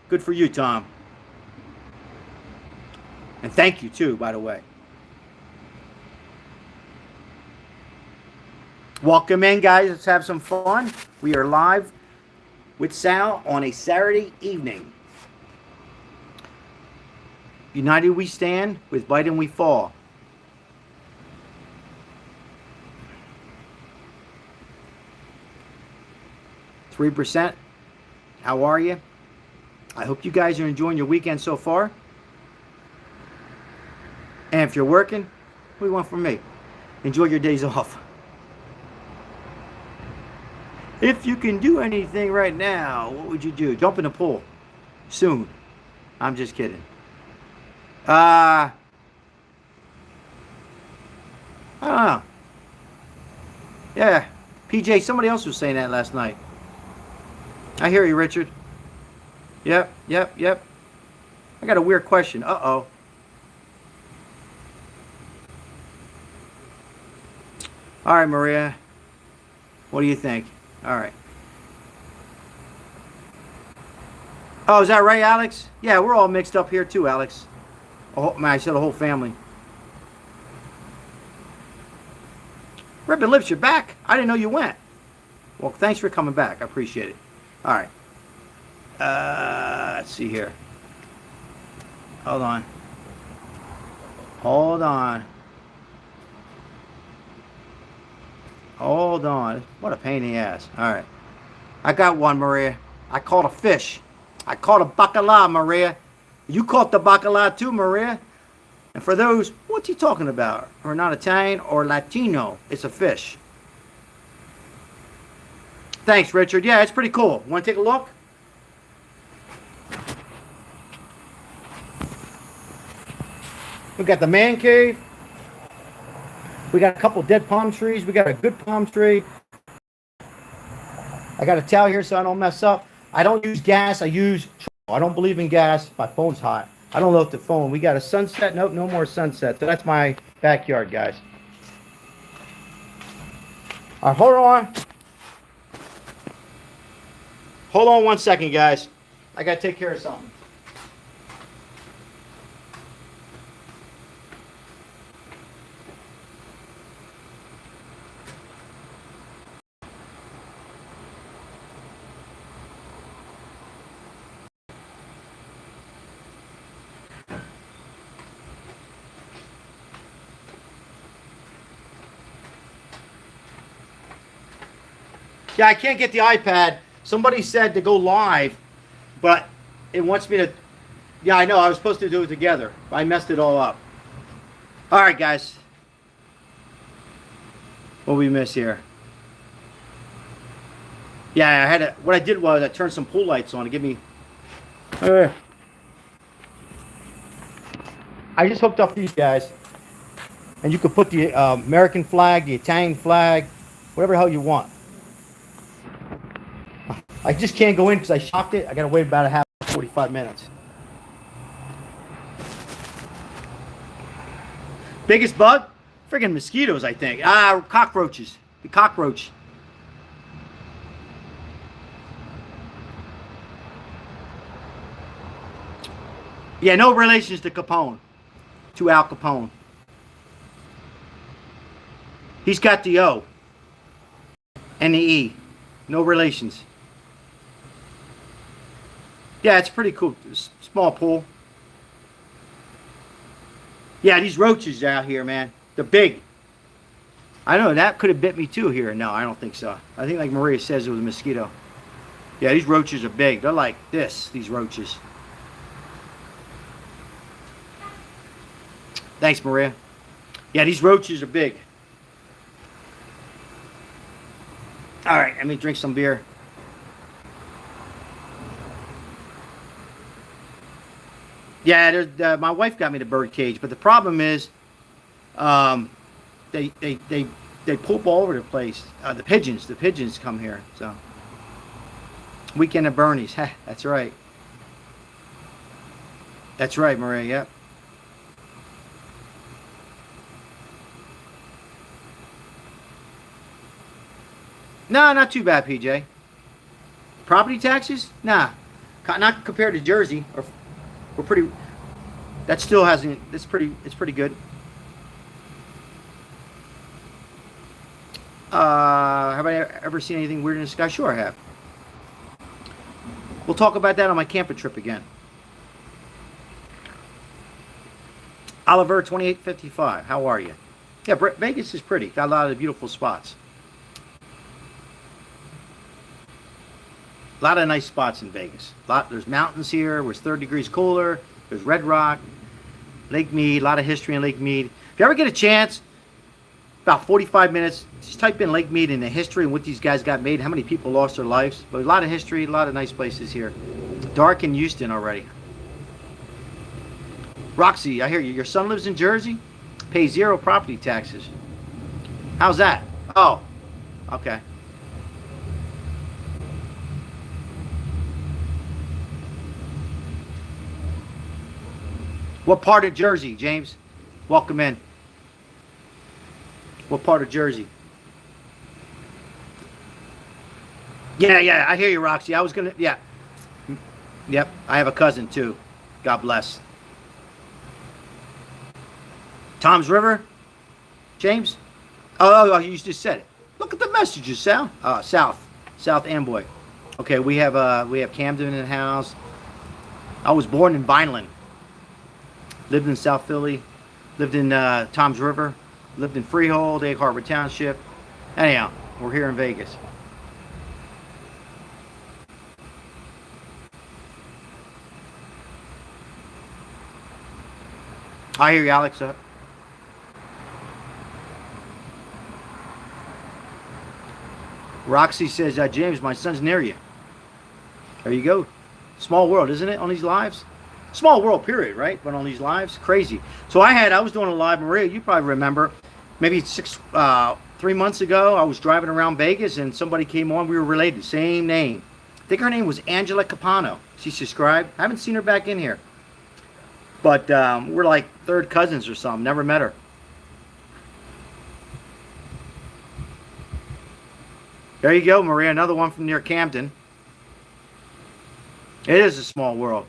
Good for you, Tom. And thank you, too, by the way. Welcome in, guys. Let's have some fun. We are live with Sal on a Saturday evening. United we stand, with Biden we fall. %. How are you? I hope you guys are enjoying your weekend so far. And if you're working, what do you want from me? Enjoy your days off. If you can do anything right now, what would you do? Jump in the pool. Soon. I'm just kidding. I don't know. Yeah. PJ, somebody else was saying that last night. I hear you, Richard. Yep. I got a weird question. Uh-oh. All right, Maria. What do you think? All right. Oh, is that right, Alex? Yeah, we're all mixed up here too, Alex. Oh, man, I said the whole family. Ribbon Lips, you're back. I didn't know you went. Well, thanks for coming back. I appreciate it. All right. Let's see here. Hold on. Hold on. Hold on. What a pain in the ass. All right. I got one, Maria. I caught a fish. I caught a bacala, Maria. You caught the bacala too, Maria. And for those, what's he talking about? Or not Italian or Latino. It's a fish. Thanks, Richard. Yeah, it's pretty cool. Want to take a look? We got the man cave. We got a couple dead palm trees. We got a good palm tree. I got a towel here so I don't mess up. I don't use gas. I don't believe in gas. My phone's hot. I don't know if the phone. We got a sunset. Nope, no more sunset. So that's my backyard, guys. All right, hold on. Hold on 1 second, guys. I got to take care of something. Yeah, I can't get the iPad. Somebody said to go live, but it wants me to... Yeah, I know. I was supposed to do it together. I messed it all up. All right, guys. What we miss here? Yeah, I had to... What I did was I turned some pool lights on to give me... I just hooked up these guys. And you could put the American flag, the Italian flag, whatever the hell you want. I just can't go in because I shocked it. I got to wait about a half 45 minutes. Biggest bug? Friggin' mosquitoes, I think. Cockroaches. The cockroach. Yeah, no relations to Capone. To Al Capone. He's got the O. And the E. No relations. Yeah, it's pretty cool. Small pool. Yeah, these roaches out here, man. They're big. I know, that could have bit me too here. No, I don't think so. I think like Maria says, it was a mosquito. Yeah, these roaches are big. They're like this, these roaches. Thanks, Maria. Yeah, these roaches are big. All right, let me drink some beer. Yeah, my wife got me the bird cage, but the problem is, um, they they they they poop all over the place. The pigeons come here. So weekend at Bernie's. That's right. That's right, Maria. Yep. No, not too bad, PJ. Property taxes? Nah, not compared to Jersey. Or we're pretty. That still hasn't. It's pretty. It's pretty good. Have I ever seen anything weird in the sky? Sure, I have. We'll talk about that on my camping trip again. Oliver 2855. How are you? Yeah, Vegas is pretty. Got a lot of beautiful spots. A lot of nice spots in Vegas. There's mountains here where it's 30 degrees cooler. There's Red Rock, Lake Mead, a lot of history in Lake Mead. If you ever get a chance, about 45 minutes, just type in Lake Mead and the history and what these guys got made, how many people lost their lives. But a lot of history, a lot of nice places here. Dark in Houston already. Roxy, I hear you. Your son lives in Jersey? Pays 0 property taxes. How's that? Oh, okay. What part of Jersey, James? Welcome in. What part of Jersey? Yeah, I hear you, Roxy. I was gonna, yeah. Yep, I have a cousin too. God bless. Tom's River, James? Oh, you just said it. Look at the messages, Sal. South Amboy. Okay, we have Camden in the house. I was born in Vineland. Lived in South Philly, lived in Tom's River, lived in Freehold, Egg Harbor Township. Anyhow, we're here in Vegas. I hear you, Alex. Roxy says, James, my son's near you. There you go. Small world, isn't it, on these lives? Small world, period, right? But on these lives, crazy. So I was doing a live, Maria, you probably remember, maybe 3 months ago, I was driving around Vegas and somebody came on, we were related, same name. I think her name was Angela Capano. She subscribed. I haven't seen her back in here. But we're like third cousins or something, never met her. There you go, Maria, another one from near Camden. It is a small world.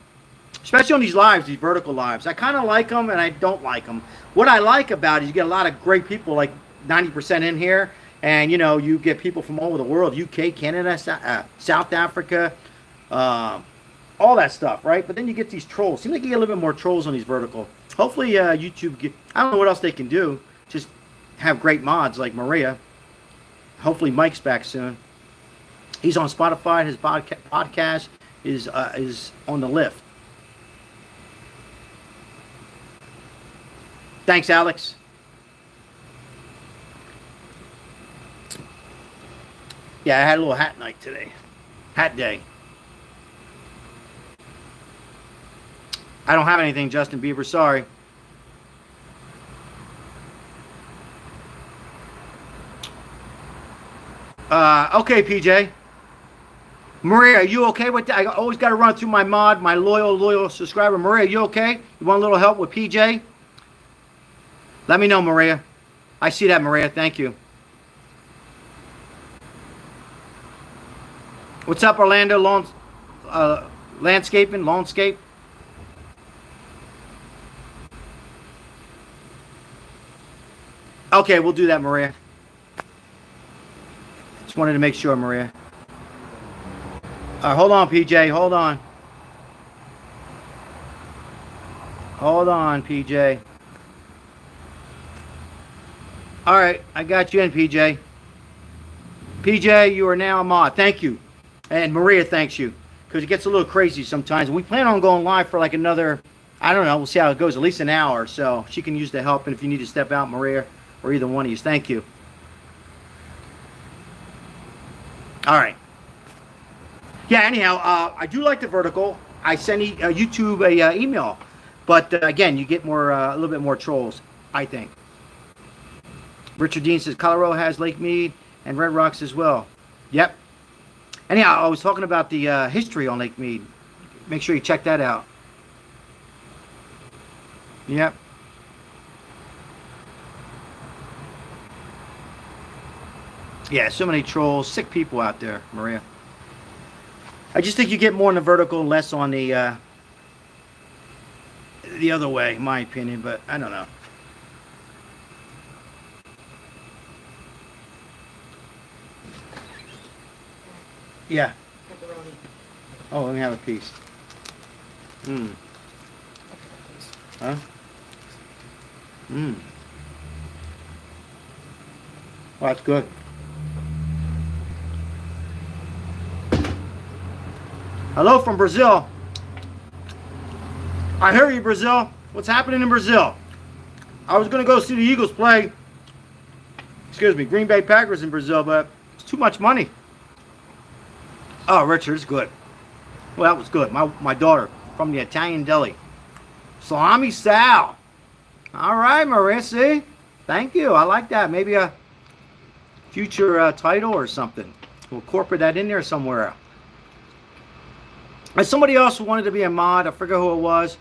Especially on these lives, these vertical lives. I kind of like them and I don't like them. What I like about it is you get a lot of great people, like 90% in here. And, you know, you get people from all over the world. UK, Canada, South Africa, all that stuff, right? But then you get these trolls. Seems like you get a little bit more trolls on these vertical. Hopefully YouTube, I don't know what else they can do. Just have great mods like Maria. Hopefully Mike's back soon. He's on Spotify. His podcast is on the lift. Thanks, Alex. Yeah, I had a little hat night today. Hat day. I don't have anything, Justin Bieber. Sorry. Okay, PJ. Maria, are you okay with that? I always got to run through my mod, my loyal subscriber. Maria, you okay? You want a little help with PJ? Let me know, Maria. I see that, Maria. Thank you. What's up, Orlando? Landscape? Okay, we'll do that, Maria. Just wanted to make sure, Maria. Hold on, PJ. Hold on. Hold on, PJ. All right, I got you in, PJ. PJ, you are now a mod. Thank you. And Maria thanks you. Because it gets a little crazy sometimes. We plan on going live for like another I don't know. We'll see how it goes. At least an hour, so she can use the help. And if you need to step out, Maria, or either one of you, thank you. All right. Yeah. Anyhow, I do like the vertical. I send YouTube a email, but again, you get more a little bit more trolls, I think. Richard Dean says Colorado has Lake Mead and Red Rocks as well. Yep. Anyhow, I was talking about the history on Lake Mead. Make sure you check that out. Yep. Yeah, so many trolls, sick people out there, Maria. I just think you get more on the vertical and less on the other way, in my opinion, but I don't know. Yeah. Pepperoni. Oh, let me have a piece. Mmm. Huh? Mmm. Well, that's good. Hello from Brazil. I hear you, Brazil. What's happening in Brazil? I was going to go see the Eagles play. Excuse me, Green Bay Packers in Brazil, but it's too much money. Oh, Richard, it's good. Well, that was good. My daughter from the Italian deli. Salami Sal. All right, Maria, see? Thank you. I like that. Maybe a future title or something. We'll incorporate that in there somewhere. And somebody else wanted to be a mod. I forget who it was.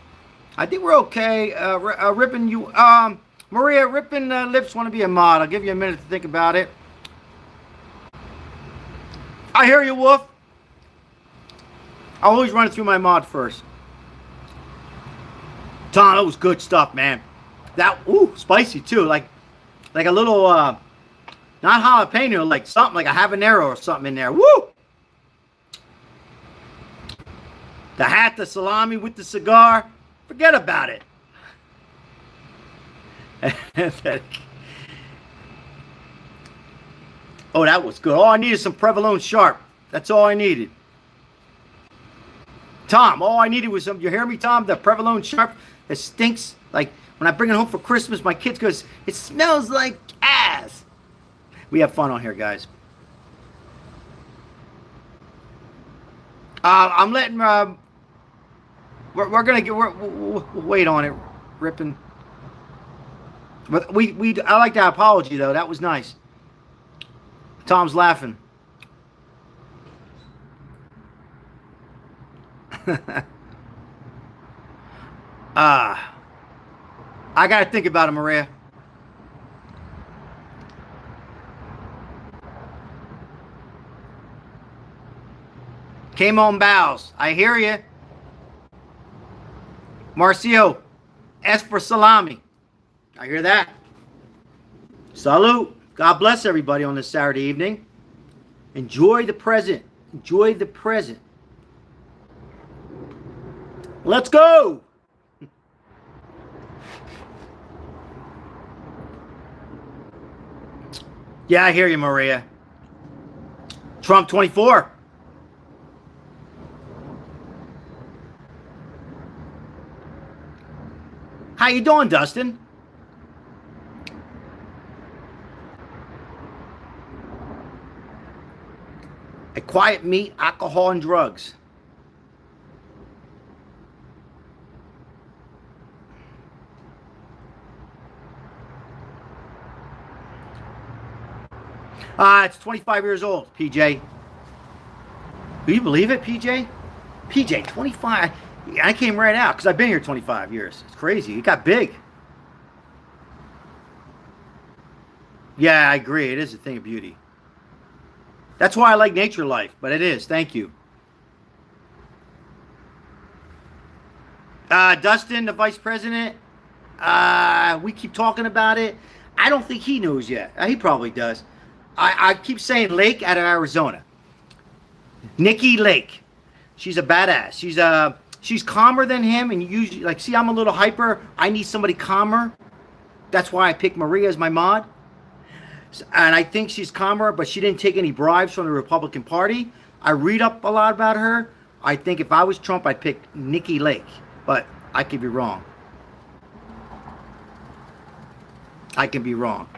I think we're okay. Rippin' you, Maria, Rippin' Lips want to be a mod. I'll give you a minute to think about it. I hear you, Wolf. I always run it through my mod first. Tom, that was good stuff, man. That, ooh, spicy too. Like a little, not jalapeno, like something, like a habanero or something in there. Woo! The hat, the salami with the cigar. Forget about it. Oh, that was good. All I needed is some Provolone Sharp. That's all I needed. Tom, all I needed was some, you hear me, Tom? The Provolone Sharp that stinks. Like, when I bring it home for Christmas, my kids goes, it smells like ass. We have fun on here, guys. I'm letting, we're going to get, we'll wait on it, Rippin'. But I like that apology, though. That was nice. Tom's laughing. I got to think about it, Maria. Came on bows. I hear you. Marcio, ask for salami. I hear that. Salute. God bless everybody on this Saturday evening. Enjoy the present. Enjoy the present. Let's go. Yeah, I hear you, Maria. Trump 24. How you doing, Dustin? A quiet meat, alcohol, and drugs. It's 25 years old, PJ. Do you believe it, PJ? PJ, 25. I came right out because I've been here 25 years. It's crazy. It got big. Yeah, I agree. It is a thing of beauty. That's why I like nature life, but it is. Thank you. Dustin, the vice president, we keep talking about it. I don't think he knows yet. He probably does. I keep saying Lake out of Arizona. Nikki Lake. She's a badass. She's calmer than him, and usually, like, see, I'm a little hyper. I need somebody calmer. That's why I picked Maria as my mod. And I think she's calmer, but she didn't take any bribes from the Republican Party. I read up a lot about her. I think if I was Trump, I'd pick Nikki Lake. But I could be wrong. I can be wrong.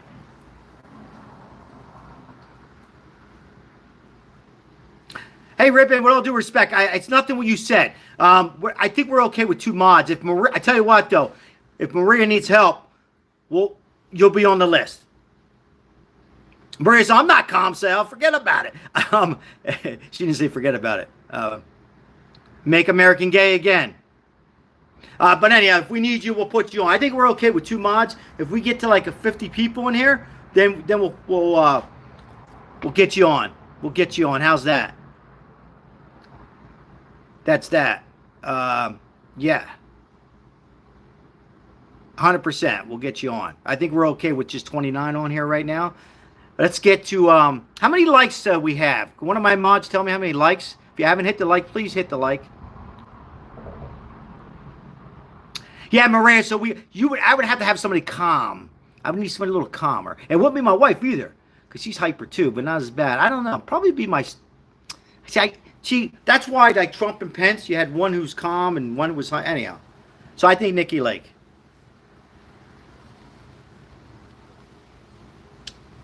Hey, Ribbon, with all due respect, it's nothing what you said. I think we're okay with 2 mods. If Maria, I tell you what, though, if Maria needs help, well, you'll be on the list. Maria said, I'm not calm, Sal. Forget about it. She didn't say forget about it. Make American gay again. But anyhow, if we need you, we'll put you on. I think we're okay with 2 mods. If we get to like 50 people in here, then we'll get you on. We'll get you on. How's that? That's that. Yeah. 100%. We'll get you on. I think we're okay with just 29 on here right now. Let's get to how many likes we have. One of my mods tell me how many likes. If you haven't hit the like, please hit the like. Yeah, Maria. So I would have to have somebody calm. I would need somebody a little calmer. It wouldn't be my wife either, because she's hyper too, but not as bad. I don't know. Probably be my. See, that's why like Trump and Pence, you had one who's calm and one was high. Anyhow, so I think Nikki Lake.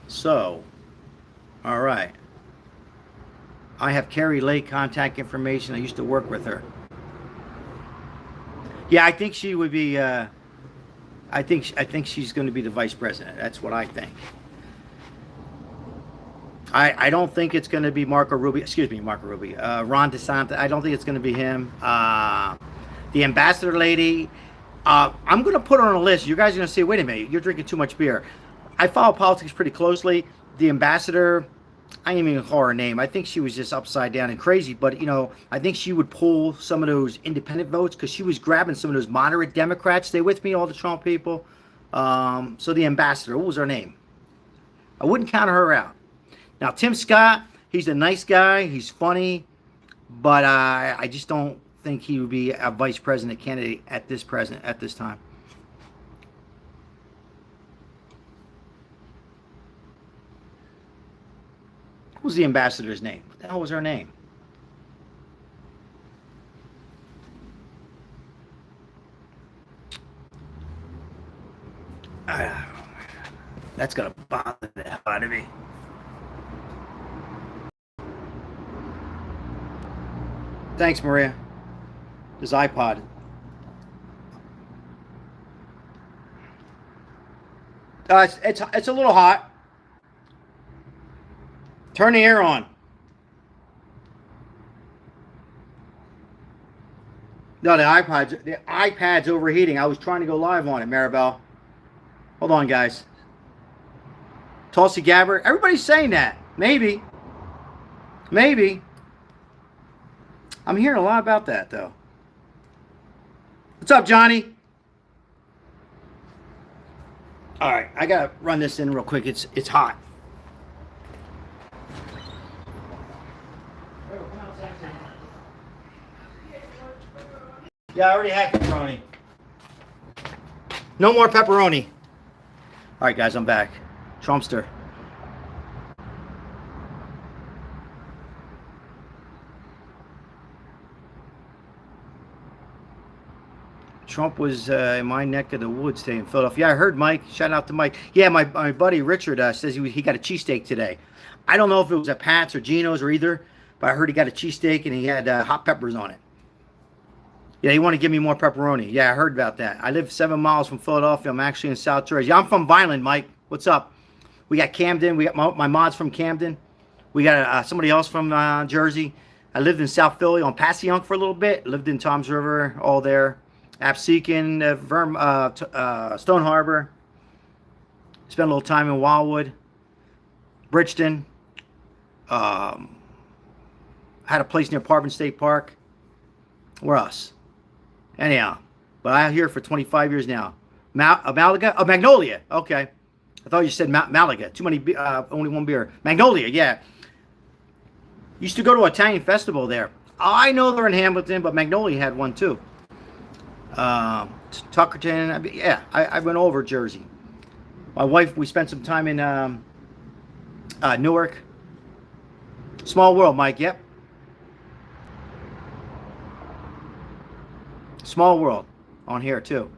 So, all right. I have Carrie Lake contact information. I used to work with her. Yeah, I think she would be. I think she's going to be the vice president. That's what I think. I don't think it's going to be Marco Rubio. Excuse me, Marco Rubio. Ron DeSantis. I don't think it's going to be him. The ambassador lady. I'm going to put her on a list. You guys are going to say, wait a minute, you're drinking too much beer. I follow politics pretty closely. The ambassador, I ain't even going to call her name. I think she was just upside down and crazy. But, you know, I think she would pull some of those independent votes because she was grabbing some of those moderate Democrats. Stay with me, all the Trump people. So the ambassador, what was her name? I wouldn't count her out. Now, Tim Scott, he's a nice guy. He's funny. But I just don't think he would be a vice president candidate at this time. What was the ambassador's name? What the hell was her name? That's going to bother the hell out of me. Thanks, Maria. This iPod. It's a little hot. Turn the air on. No, the iPad's overheating. I was trying to go live on it, Maribel. Hold on, guys. Tulsi Gabbard. Everybody's saying that. Maybe. I'm hearing a lot about that, though. What's up, Johnny? All right, I gotta run this in real quick. It's hot. Yeah, I already had pepperoni. No more pepperoni. All right, guys, I'm back. Trumpster. Trump was in my neck of the woods today in Philadelphia. Yeah, I heard Mike. Shout out to Mike. Yeah, my buddy Richard says he got a cheesesteak today. I don't know if it was at Pat's or Geno's or either, but I heard he got a cheesesteak and he had hot peppers on it. Yeah, he wanted to give me more pepperoni. Yeah, I heard about that. I live 7 miles from Philadelphia. I'm actually in South Jersey. I'm from Vineland, Mike. What's up? We got Camden. We got my mods from Camden. We got somebody else from Jersey. I lived in South Philly on Passyunk for a little bit. Lived in Toms River, all there. Absecon, Stone Harbor. Spent a little time in Wildwood. Bridgeton. Had a place near Parvin State Park. We're us. Anyhow, but I'm here for 25 years now. Malaga? Oh, Magnolia. Okay. I thought you said Malaga. Too many, only one beer. Magnolia, yeah. Used to go to an Italian festival there. I know they're in Hamilton, but Magnolia had one too. Tuckerton. Yeah, I went over Jersey. My wife, we spent some time in Newark. Small world, Mike. Yep. Small world. on here too.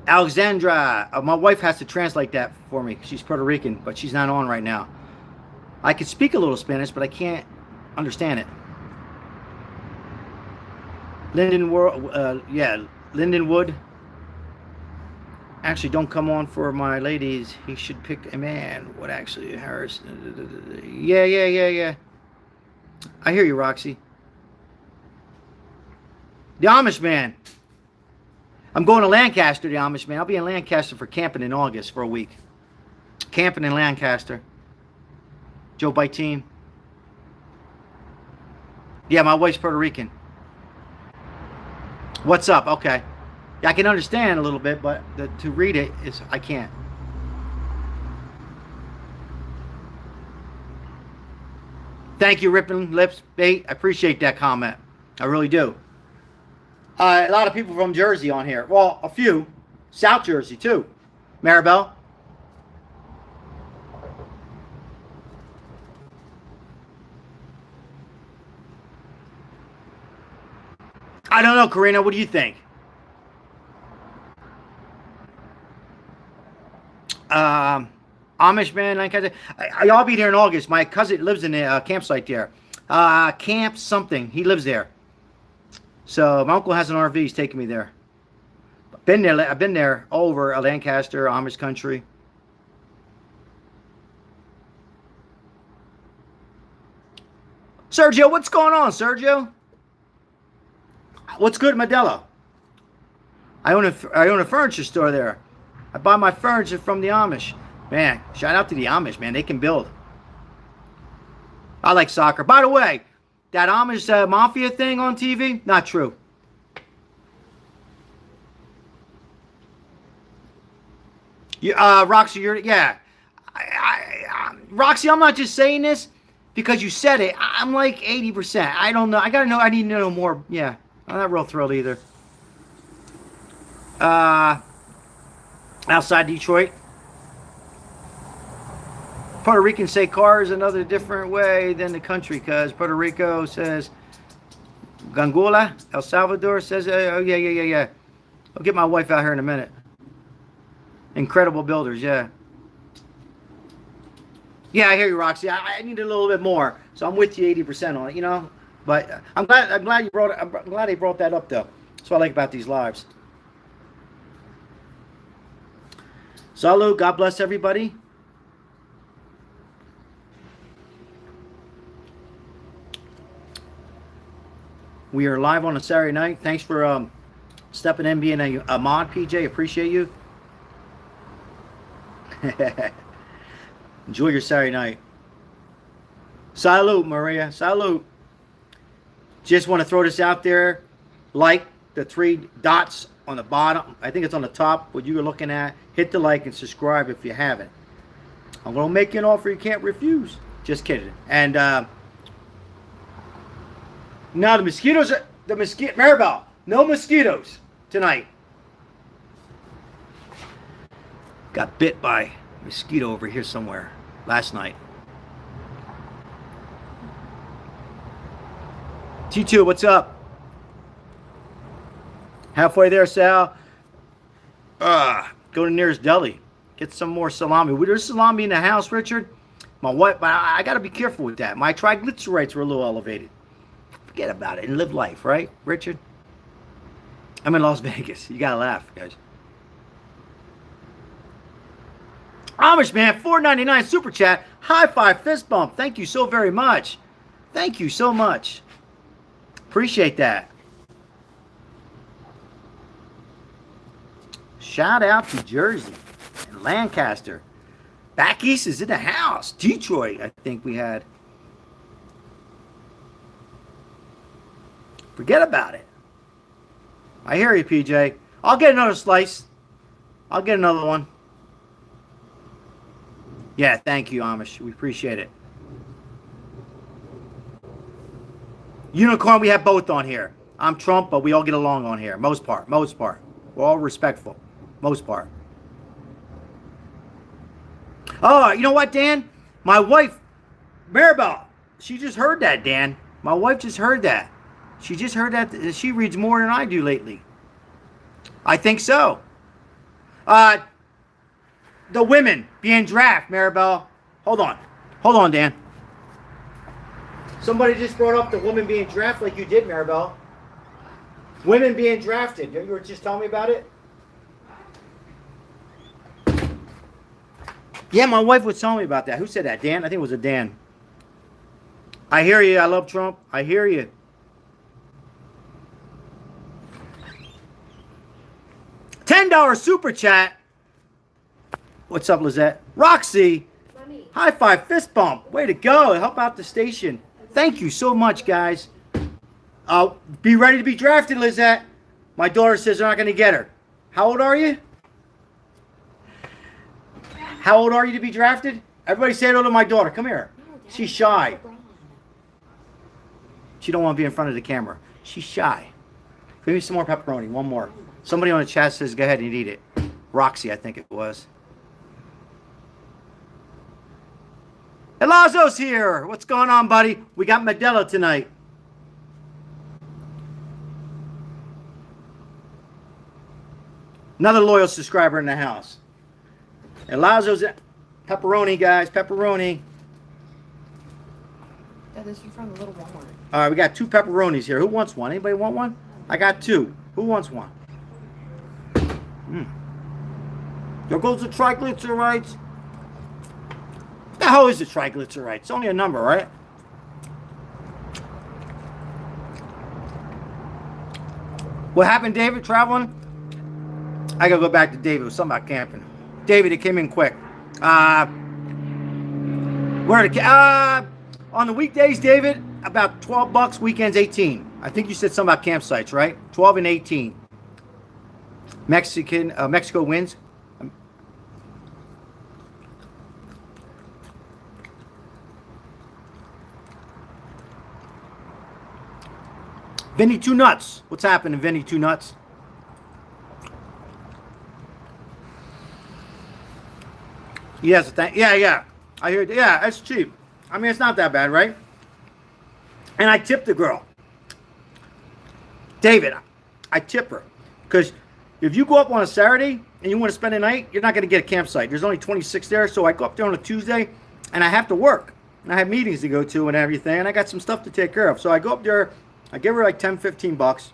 Alexandra, my wife has to translate that for me. She's Puerto Rican, but she's not on right now. I can speak a little Spanish, but I can't understand it. Lindenwood. Actually, don't come on for my ladies. He should pick a man. What actually, Harris? Yeah. I hear you, Roxy. The Amish man. I'm going to Lancaster, the Amish man. I'll be in Lancaster for camping in August for a week. Camping in Lancaster. Joe by team. Yeah, my wife's Puerto Rican. What's up? Okay. Yeah, I can understand a little bit, but to read it is I can't. Thank you, Ripping Lips Bait. I appreciate that comment. I really do. A lot of people from Jersey on here. Well, a few. South Jersey, too. Maribel. I don't know, Karina. What do you think? Amish man, I'll be there in August. My cousin lives in a campsite there. Camp something. He lives there. So my uncle has an RV. He's taking me there. I've been there all over Lancaster, Amish country. Sergio, what's going on, Sergio? What's good, Modelo? I own a furniture store there. I buy my furniture from the Amish. Man, shout out to the Amish, man. They can build. I like soccer. By the way, that Amish mafia thing on TV, not true. Roxy, yeah. Roxy, I'm not just saying this because you said it. I'm like 80%. I don't know. I need to know more. Yeah, I'm not real thrilled either. Outside Detroit. Puerto Ricans say car is another different way than the country because Puerto Rico says Gangula. El Salvador says, oh, yeah. I'll get my wife out here in a minute. Incredible builders, yeah. Yeah, I hear you, Roxy. I need a little bit more, so I'm with you 80% on it, you know. But I'm glad you brought it. I'm glad they brought that up, though. That's what I like about these lives. Salud. God bless everybody. We are live on a Saturday night. Thanks for stepping in, being a mod, PJ. Appreciate you. Enjoy your Saturday night. Salud, Maria. Salud. Just want to throw this out there. Like the 3 dots on the bottom. I think it's on the top. What you were looking at. Hit the like and subscribe if you haven't. I'm going to make you an offer you can't refuse. Just kidding. And now the mosquitoes are... Maribel, no mosquitoes tonight. Got bit by a mosquito over here somewhere last night. T2, what's up? Halfway there, Sal. Go to the nearest deli. Get some more salami. There's salami in the house, Richard. My wife, I got to be careful with that. My triglycerides were a little elevated. Forget about it and live life, right, Richard? I'm in Las Vegas. You got to laugh, guys. Amish man, $4.99 super chat. High five, fist bump. Thank you so very much. Thank you so much. Appreciate that. Shout out to Jersey and Lancaster. Back East is in the house. Detroit, I think we had. Forget about it. I hear you, PJ. I'll get another slice. I'll get another one. Yeah, thank you, Amish. We appreciate it. Unicorn, we have both on here. I'm Trump, but we all get along on here. Most part. We're all respectful. Most part. Oh, you know what, Dan? My wife, Maribel, she just heard that, Dan. My wife just heard that. She just heard that she reads more than I do lately. I think so. Uh, the women being drafted, Maribel. Hold on. Hold on, Dan. Somebody just brought up the women being drafted like you did, Maribel. Women being drafted. You were just telling me about it? Yeah, my wife was telling me about that. Who said that? Dan? I think it was a Dan. I hear you. I love Trump. I hear you. $10 super chat. What's up, Lizette? Roxy. Money. High five, fist bump. Way to go. Help out the station. Thank you so much, guys. Be ready to be drafted, Lizette. My daughter says they're not going to get her. How old are you? How old are you to be drafted? Everybody say hello to my daughter. Come here. She's shy. She don't want to be in front of the camera. She's shy. Give me some more pepperoni. One more. Somebody on the chat says, go ahead and eat it. Roxy, I think it was. Elazo's here. What's going on, buddy? We got Medela tonight. Another loyal subscriber in the house. Elazo's pepperoni, guys. Pepperoni. Yeah, this is from the little Walmart. All right, we got 2 pepperonis here. Who wants one? Anybody want one? I got 2. Who wants one? There goes the triglycerides. What the hell is the triglyceride? It's only a number, right? What happened, David, traveling? I gotta go back to David. It was something about camping. David, it came in quick. On the weekdays, David, about $12. Weekends, 18. I think you said something about campsites, right? 12 and 18. Mexico wins. Vinny Two Nuts. What's happening, Vinny Two Nuts? Yes, yeah. I hear. Yeah, it's cheap. I mean, it's not that bad, right? And I tipped the girl. David, I tip her. Because if you go up on a Saturday and you want to spend a night, you're not going to get a campsite. There's only 26 there, so I go up there on a Tuesday, and I have to work. And I have meetings to go to and everything, and I got some stuff to take care of. So I go up there, I give her like $10, $15.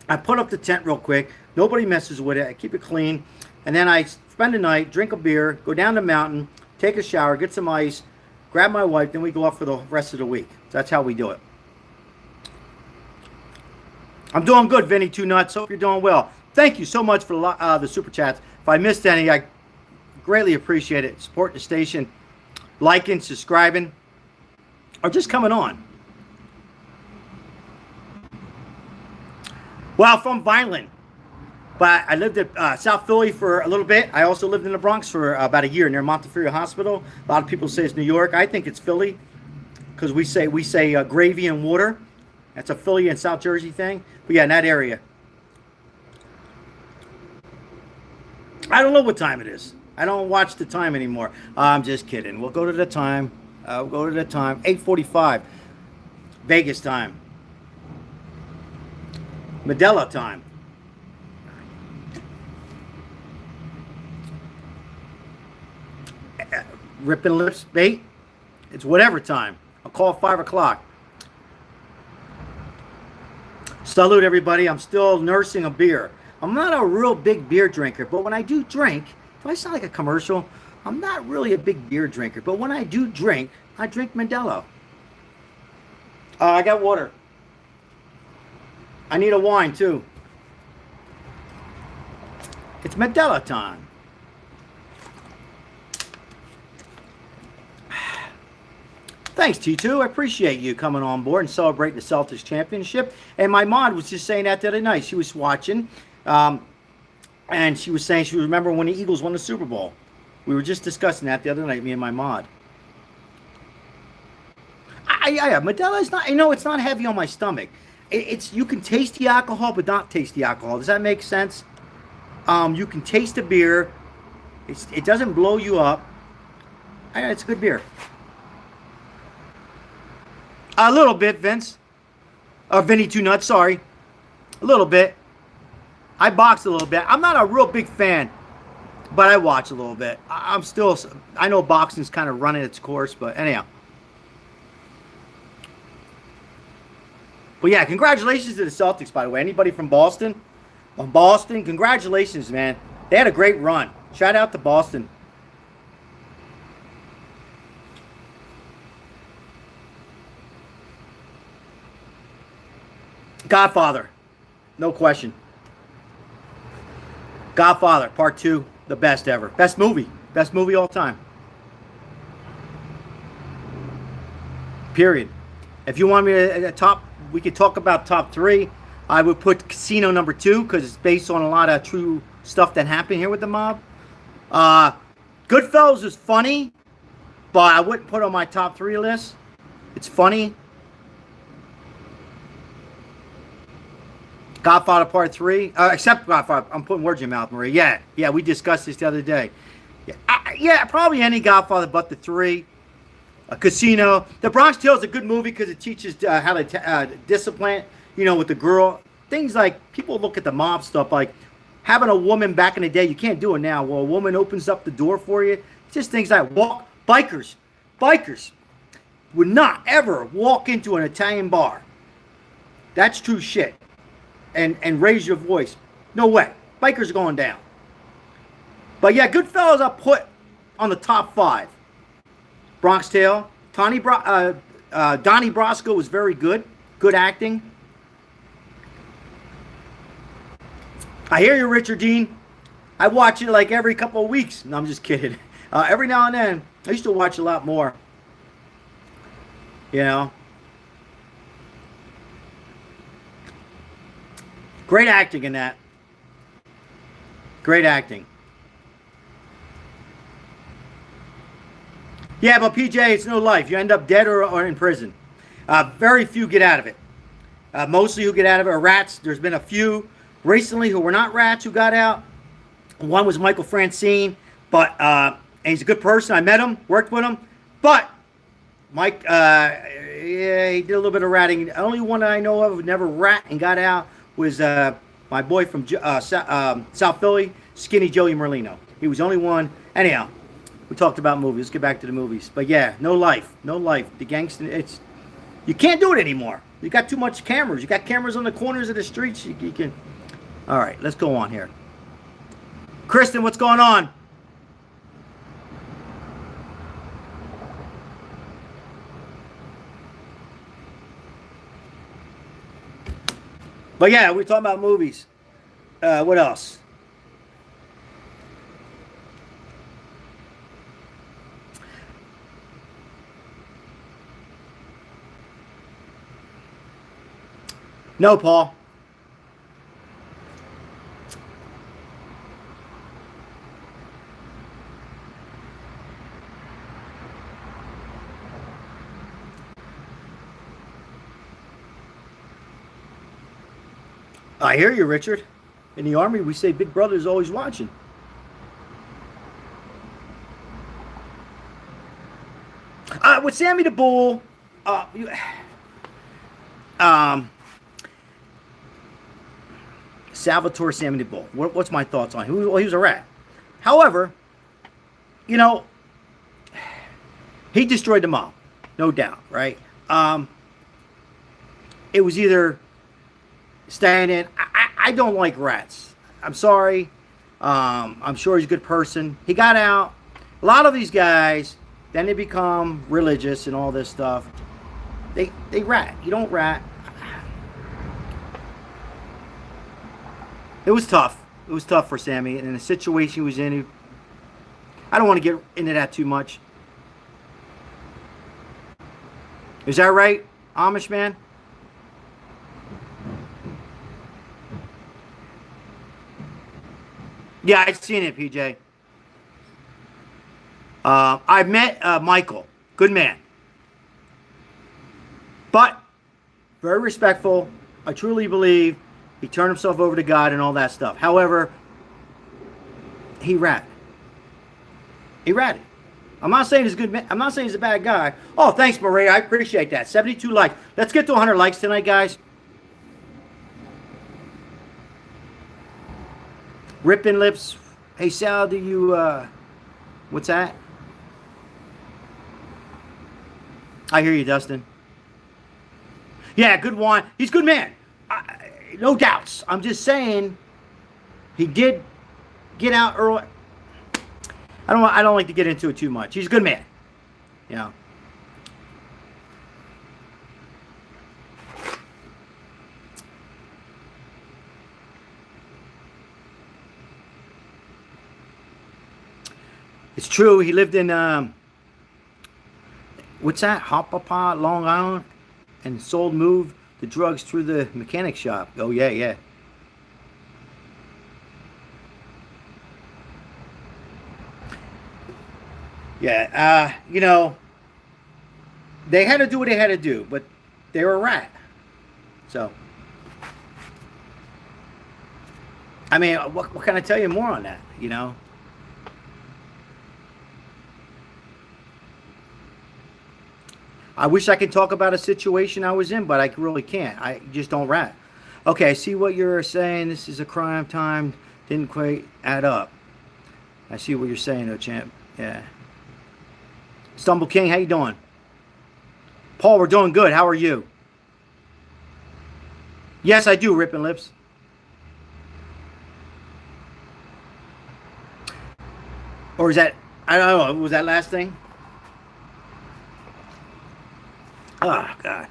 I put up the tent real quick. Nobody messes with it. I keep it clean. And then I spend the night, drink a beer, go down the mountain, take a shower, get some ice, grab my wife, then we go off for the rest of the week. That's how we do it. I'm doing good, Vinny Two Nuts. Hope you're doing well. Thank you so much for the super chats. If I missed any, I greatly appreciate it. Support the station, liking, subscribing, or just coming on. Well, from Vineland, but I lived at South Philly for a little bit. I also lived in the Bronx for about a year near Montefiore Hospital. A lot of people say it's New York. I think it's Philly because we say gravy and water. That's a Philly and South Jersey thing. But yeah, in that area. I don't know what time it is. I don't watch the time anymore. I'm just kidding. We'll go to the time. 8:45. Vegas time. Medela time. Ripping lips bait. It's whatever time. I'll call 5 o'clock. Salute everybody. I'm still nursing a beer. I'm not a real big beer drinker, but when I do drink, do I sound like a commercial? I'm not really a big beer drinker, but when I do drink, I drink Modelo. I got water. I need a wine too. It's Medela time. Thanks, T2. I appreciate you coming on board and celebrating the Celtics championship. And my mod was just saying that the other night. She was watching, and she was saying she remember when the Eagles won the Super Bowl. We were just discussing that the other night, me and my mod. Modelo is not, it's not heavy on my stomach. It's you can taste the alcohol, but not taste the alcohol. Does that make sense? You can taste the beer. It doesn't blow you up. It's a good beer. A little bit, Vince. Vinny Two Nuts, sorry. A little bit. I box a little bit. I'm not a real big fan, but I watch a little bit. I'm still, I know boxing's kind of running its course, but anyhow. But yeah, congratulations to the Celtics, by the way. Anybody from Boston? From Boston, congratulations, man. They had a great run. Shout out to Boston. Godfather. No question. Godfather, Part 2, the best ever. Best movie. Best movie all time. Period. If you want me to top, we could talk about top 3. I would put Casino number 2 because it's based on a lot of true stuff that happened here with the mob. Goodfellas is funny, but I wouldn't put it on my top 3 list. It's funny. Godfather Part 3, except Godfather. I'm putting words in your mouth, Marie. Yeah, we discussed this the other day. Yeah, probably any Godfather but the 3. Casino. The Bronx Tale is a good movie because it teaches how to discipline, with the girl. Things like, people look at the mob stuff like having a woman back in the day. You can't do it now. Well, a woman opens up the door for you. Just things like bikers would not ever walk into an Italian bar. That's true shit. And raise your voice. No way. Bikers are going down. But yeah, Goodfellas I'll put on the top 5. Bronx Tale. Donnie Brasco was very good. Good acting. I hear you, Richard Dean. I watch it like every couple of weeks. No, I'm just kidding. Every now and then. I used to watch a lot more. Great acting in that. Great acting. Yeah, but PJ, it's no life. You end up dead or in prison. Very few get out of it. Mostly who get out of it are rats. There's been a few recently who were not rats who got out. One was Michael Francine, but and he's a good person. I met him, worked with him. But Mike, yeah, he did a little bit of ratting. The only one I know of who never rat and got out was my boy from South Philly, Skinny Joey Merlino. He was the only one. Anyhow, we talked about movies. Let's get back to the movies. But yeah, no life. The gangster, you can't do it anymore. You got too much cameras. You got cameras on the corners of the streets. You can. All right, let's go on here. Kristen, what's going on? But yeah, we're talking about movies. What else? No, Paul. I hear you, Richard. In the Army, we say Big Brother is always watching. With Sammy the Bull, Salvatore Sammy the Bull. What's my thoughts on him? Well, he was a rat. However, he destroyed the mob, no doubt, right? It was either staying in. I don't like rats. I'm sorry. I'm sure he's a good person. He got out. A lot of these guys, then they become religious and all this stuff. They rat. You don't rat. It was tough. It was tough for Sammy. And in the situation he was in, I don't want to get into that too much. Is that right, Amish man? Yeah, I've seen it, PJ. I met Michael. Good man. But very respectful. I truly believe he turned himself over to God and all that stuff. However, he ratted. He ratted. I'm not saying he's a good man. I'm not saying he's a bad guy. Oh, thanks, Maria. I appreciate that. 72 likes. Let's get to 100 likes tonight, guys. Ripping Lips. Hey, Sal, do you, what's that? I hear you, Dustin. Yeah, good wine. He's a good man. No doubts. I'm just saying he did get out early. I don't like to get into it too much. He's a good man. You know. It's true. He lived in what's that? Hopapa, Long Island, and moved the drugs through the mechanic shop. Oh yeah, yeah. Yeah, you know, they had to do what they had to do, but they were a rat. So, I mean, what can I tell you more on that? You know, I wish I could talk about a situation I was in, but I really can't. I just don't rat. Okay, I see what you're saying. This is a crime time. Didn't quite add up. I see what you're saying, though, champ. Yeah. Stumble King, how you doing? Paul, we're doing good. How are you? Yes, I do, Ripping Lips. Or is that, I don't know, was that last thing? Oh, God.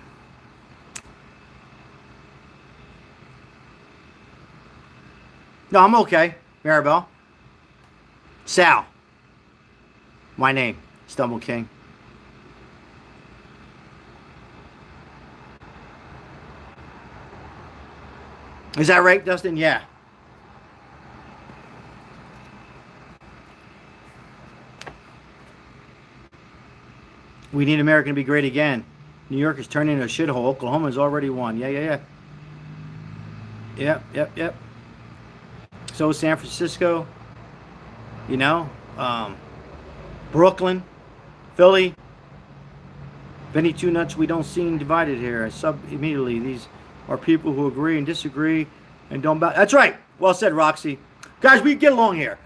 No, I'm okay, Maribel. Sal. My name, Stumble King. Is that right, Dustin? Yeah. We need America to be great again. New York is turning into a shithole. Oklahoma's already won. Yeah, yeah, yeah. Yep, yep, yep. So San Francisco, you know, Brooklyn, Philly. Benny Two Nuts, we don't seem divided here. I sub immediately. These are people who agree and disagree and don't bow. That's right. Well said, Roxy. Guys, we get along here.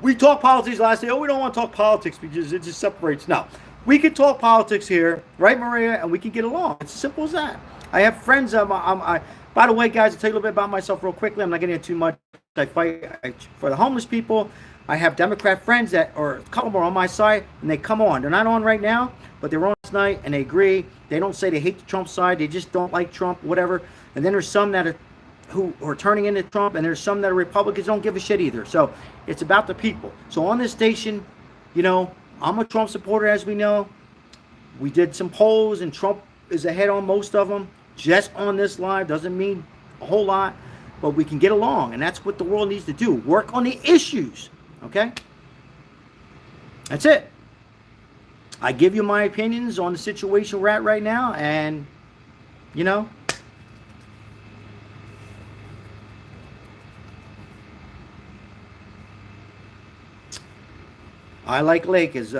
We talk politics last day. Oh, we don't want to talk politics because it just separates. No. We can talk politics here, right, Maria? And we can get along. It's as simple as that. I have friends. By the way, guys, I'll tell you a little bit about myself real quickly. I'm not getting into too much. I fight for the homeless people. I have Democrat friends that are a couple more on my side, and they come on. They're not on right now, but they were on last night, and they agree. They don't say they hate the Trump side. They just don't like Trump, whatever. And then there's some that are who are turning into Trump, and there's some that are Republicans, don't give a shit either. So it's about the people. So on this station, you know, I'm a Trump supporter, as we know. We did some polls, and Trump is ahead on most of them. Just on this live doesn't mean a whole lot, but we can get along, and that's what the world needs to do. Work on the issues, okay? That's it. I give you my opinions on the situation we're at right now, and, you know, I like Lake as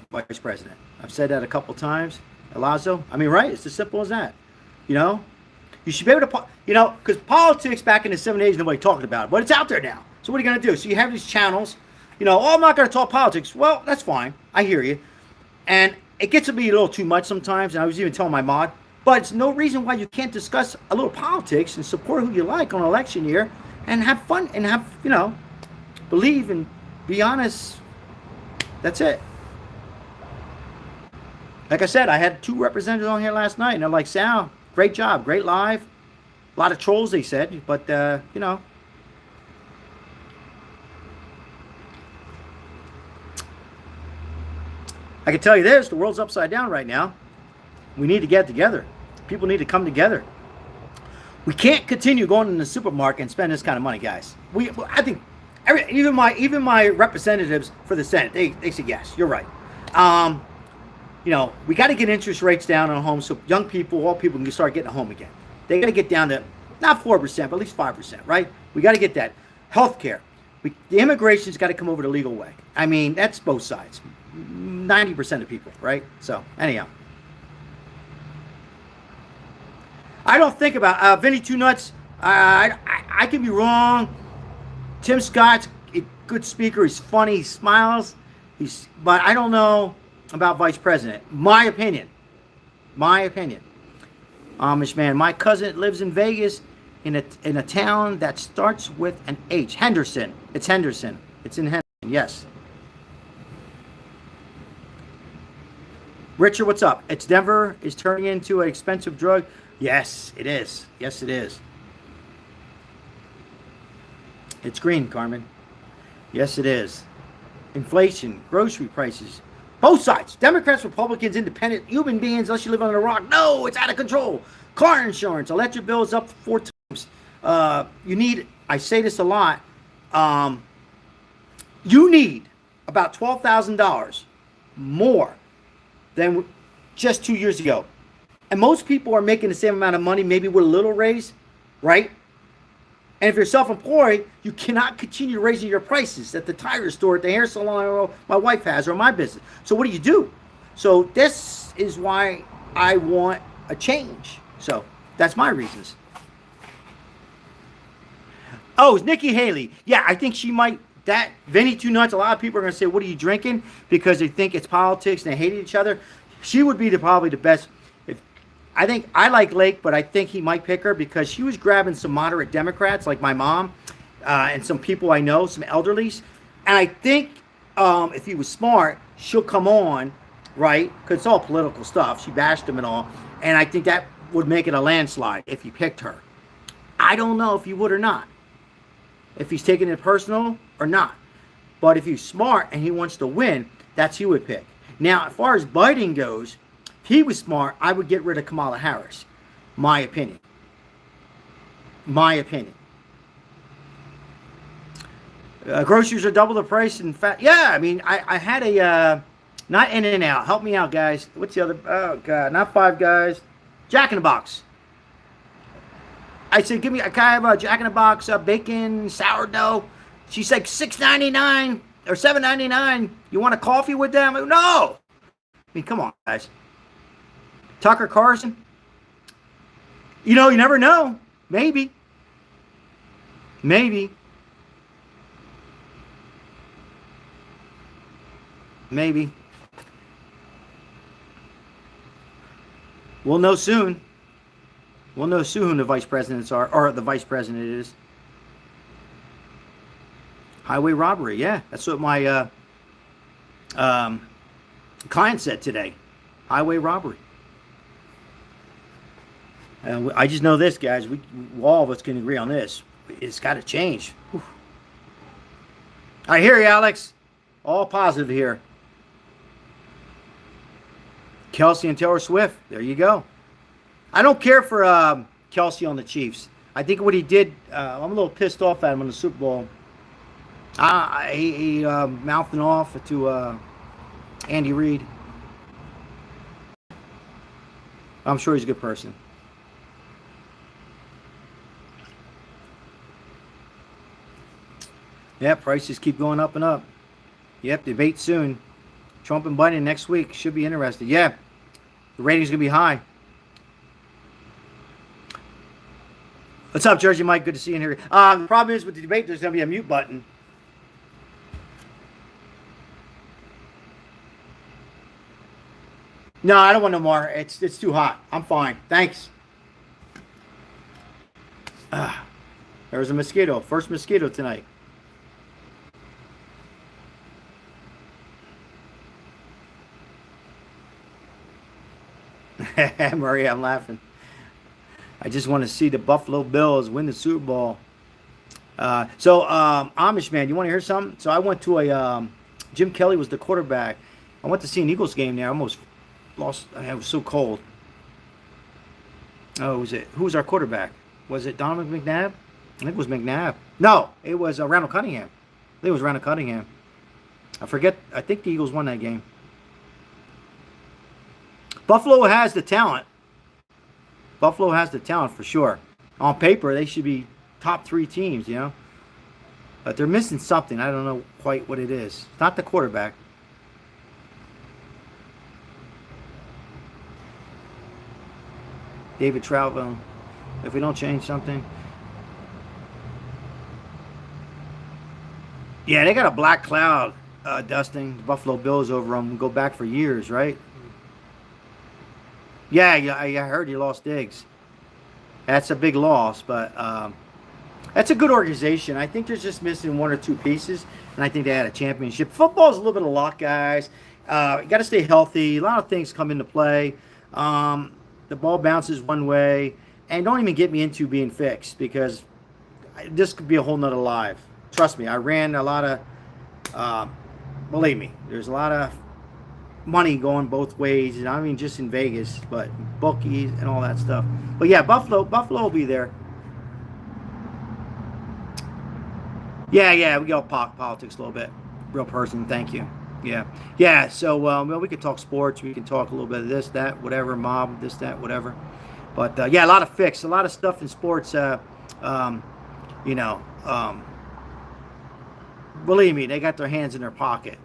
vice president. I've said that a couple times. Elazo. I mean, right? It's as simple as that. You know? You should be able to, you know, because politics back in the 70s, nobody talked about it, but it's out there now. So what are you going to do? So you have these channels, you know, oh, I'm not going to talk politics. Well, that's fine. I hear you. And it gets to be a little too much sometimes, and I was even telling my mod, but it's no reason why you can't discuss a little politics and support who you like on election year and have fun and have, you know, believe and be honest. That's it. Like I said, I had 2 representatives on here last night, and they're like, Sal, great job, great live. A lot of trolls, they said, but, you know. I can tell you this, the world's upside down right now. We need to get together. People need to come together. We can't continue going in the supermarket and spend this kind of money, guys. I think, even my representatives for the Senate, they said, yes, you're right. You know, we got to get interest rates down on homes so young people, all people can start getting a home again. They got to get down to not 4%, but at least 5%, right? We got to get that. Healthcare. The immigration's got to come over the legal way. I mean, that's both sides. 90% of people, right? So, anyhow. I don't think about Vinny Two Nuts. I can be wrong. Tim Scott's a good speaker. He's funny. He smiles. But I don't know about vice president. My opinion. My opinion. Amish man. My cousin lives in Vegas in a town that starts with an H. Henderson. It's Henderson. It's in Henderson. Yes. Richard, what's up? It's Denver is turning into an expensive drug. Yes, it is. Yes, it is. It's green, Carmen. Yes, it is. Inflation, grocery prices, both sides. Democrats, Republicans, independent, human beings, unless you live under a rock. No, it's out of control. Car insurance, electric bills up 4 times. You need, I say this a lot, you need about $12,000 more than just 2 years ago. And most people are making the same amount of money, maybe with a little raise, right? And if you're self-employed, you cannot continue raising your prices at the tire store, at the hair salon my wife has, or my business. So what do? So this is why I want a change. So that's my reasons. Oh, it's Nikki Haley. Yeah, I think she might. That Vinny Two Nuts, a lot of people are going to say, what are you drinking? Because they think it's politics and they hate each other. She would be probably the best. I think I like Lake, but I think he might pick her because she was grabbing some moderate Democrats like my mom and some people I know, some elderlies. And I think if he was smart, she'll come on, right? Because it's all political stuff. She bashed him and all. And I think that would make it a landslide if he picked her. I don't know if he would or not. If he's taking it personal or not. But if he's smart and he wants to win, that's who he would pick. Now, as far as Biden goes, if he was smart, I would get rid of Kamala Harris. My opinion. My opinion. Groceries are double the price. In fact, yeah, I mean, I had a, not In-N-Out. Help me out, guys. What's the other? Oh, God, not Five Guys. Jack in the Box. I said, give me a kind of a Jack in the Box, bacon, sourdough. She's like $6.99 or $7.99. You want a coffee with them? No. I mean, come on, guys. Tucker Carlson. You know, you never know. Maybe. Maybe. Maybe. We'll know soon. We'll know soon who the vice presidents are, or the vice president is. Highway robbery, yeah. That's what my client said today. Highway robbery. I just know this, guys. All of us can agree on this. It's got to change. Whew. I hear you, Alex. All positive here. Kelsey and Taylor Swift. There you go. I don't care for Kelsey on the Chiefs. I think what he did, I'm a little pissed off at him in the Super Bowl. He mouthing off to Andy Reid. I'm sure he's a good person. Yeah, prices keep going up and up. Yep, debate soon. Trump and Biden next week. Should be interesting. Yeah, the ratings going to be high. What's up, Jersey Mike? Good to see you in here. The problem is with the debate, there's going to be a mute button. No, I don't want no more. It's too hot. I'm fine. Thanks. There's a mosquito. First mosquito tonight. Murray, I'm laughing. I just want to see the Buffalo Bills win the Super Bowl. Amish man, you want to hear something? So I went to a Jim Kelly was the quarterback. I went to see an Eagles game there. I almost lost. It was so cold. Oh, who was our quarterback? Was it Donovan McNabb? I think it was McNabb. No, it was Randall Cunningham. I think it was Randall Cunningham. I forget. I think the Eagles won that game. Buffalo has the talent. Buffalo has the talent for sure. On paper, they should be top 3 teams, you know. But they're missing something. I don't know quite what it is. It's not the quarterback. David Troutman. If we don't change something. Yeah, they got a black cloud, Dustin. The Buffalo Bills over them. Go back for years, right? Yeah, yeah, I heard you lost Diggs. That's a big loss, but that's a good organization. I think they're just missing one or two pieces, and I think they had a championship. Football is a little bit of luck, guys. You got to stay healthy. A lot of things come into play. The ball bounces one way, and don't even get me into being fixed because this could be a whole nother live. Trust me, I ran a lot of. Uh, Believe me, there's a lot of money going both ways, and I mean just in Vegas, but bookies and all that stuff. But yeah, Buffalo will be there. Yeah, yeah, we got politics a little bit. Real person, thank you. Yeah, yeah. So, well, we can talk sports. We can talk a little bit of this, that, whatever, mob, this, that, whatever. But yeah, a lot of fix, a lot of stuff in sports. Um, you know, believe me, they got their hands in their pocket.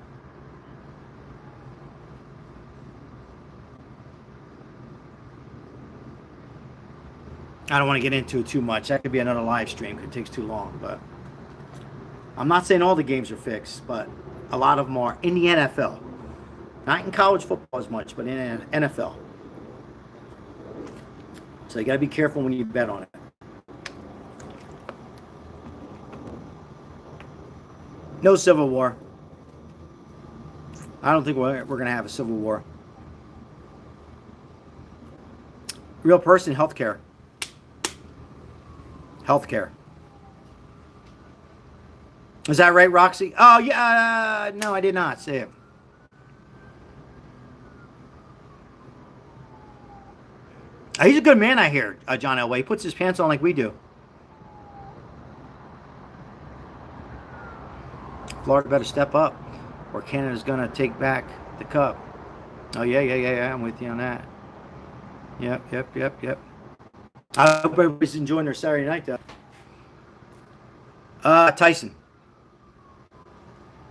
I don't want to get into it too much. That could be another live stream. It takes too long, but I'm not saying all the games are fixed, but a lot of them are in the NFL. Not in college football as much, but in NFL. So you got to be careful when you bet on it. No civil war. I don't think we're going to have a civil war. Real person, healthcare. Healthcare. Is that right, Roxy? Oh, yeah. No, I did not say it. He's a good man, I hear, John Elway. He puts his pants on like we do. Florida better step up, or Canada's going to take back the cup. Oh, yeah. I'm with you on that. Yep. I hope everybody's enjoying their Saturday night, though. Tyson.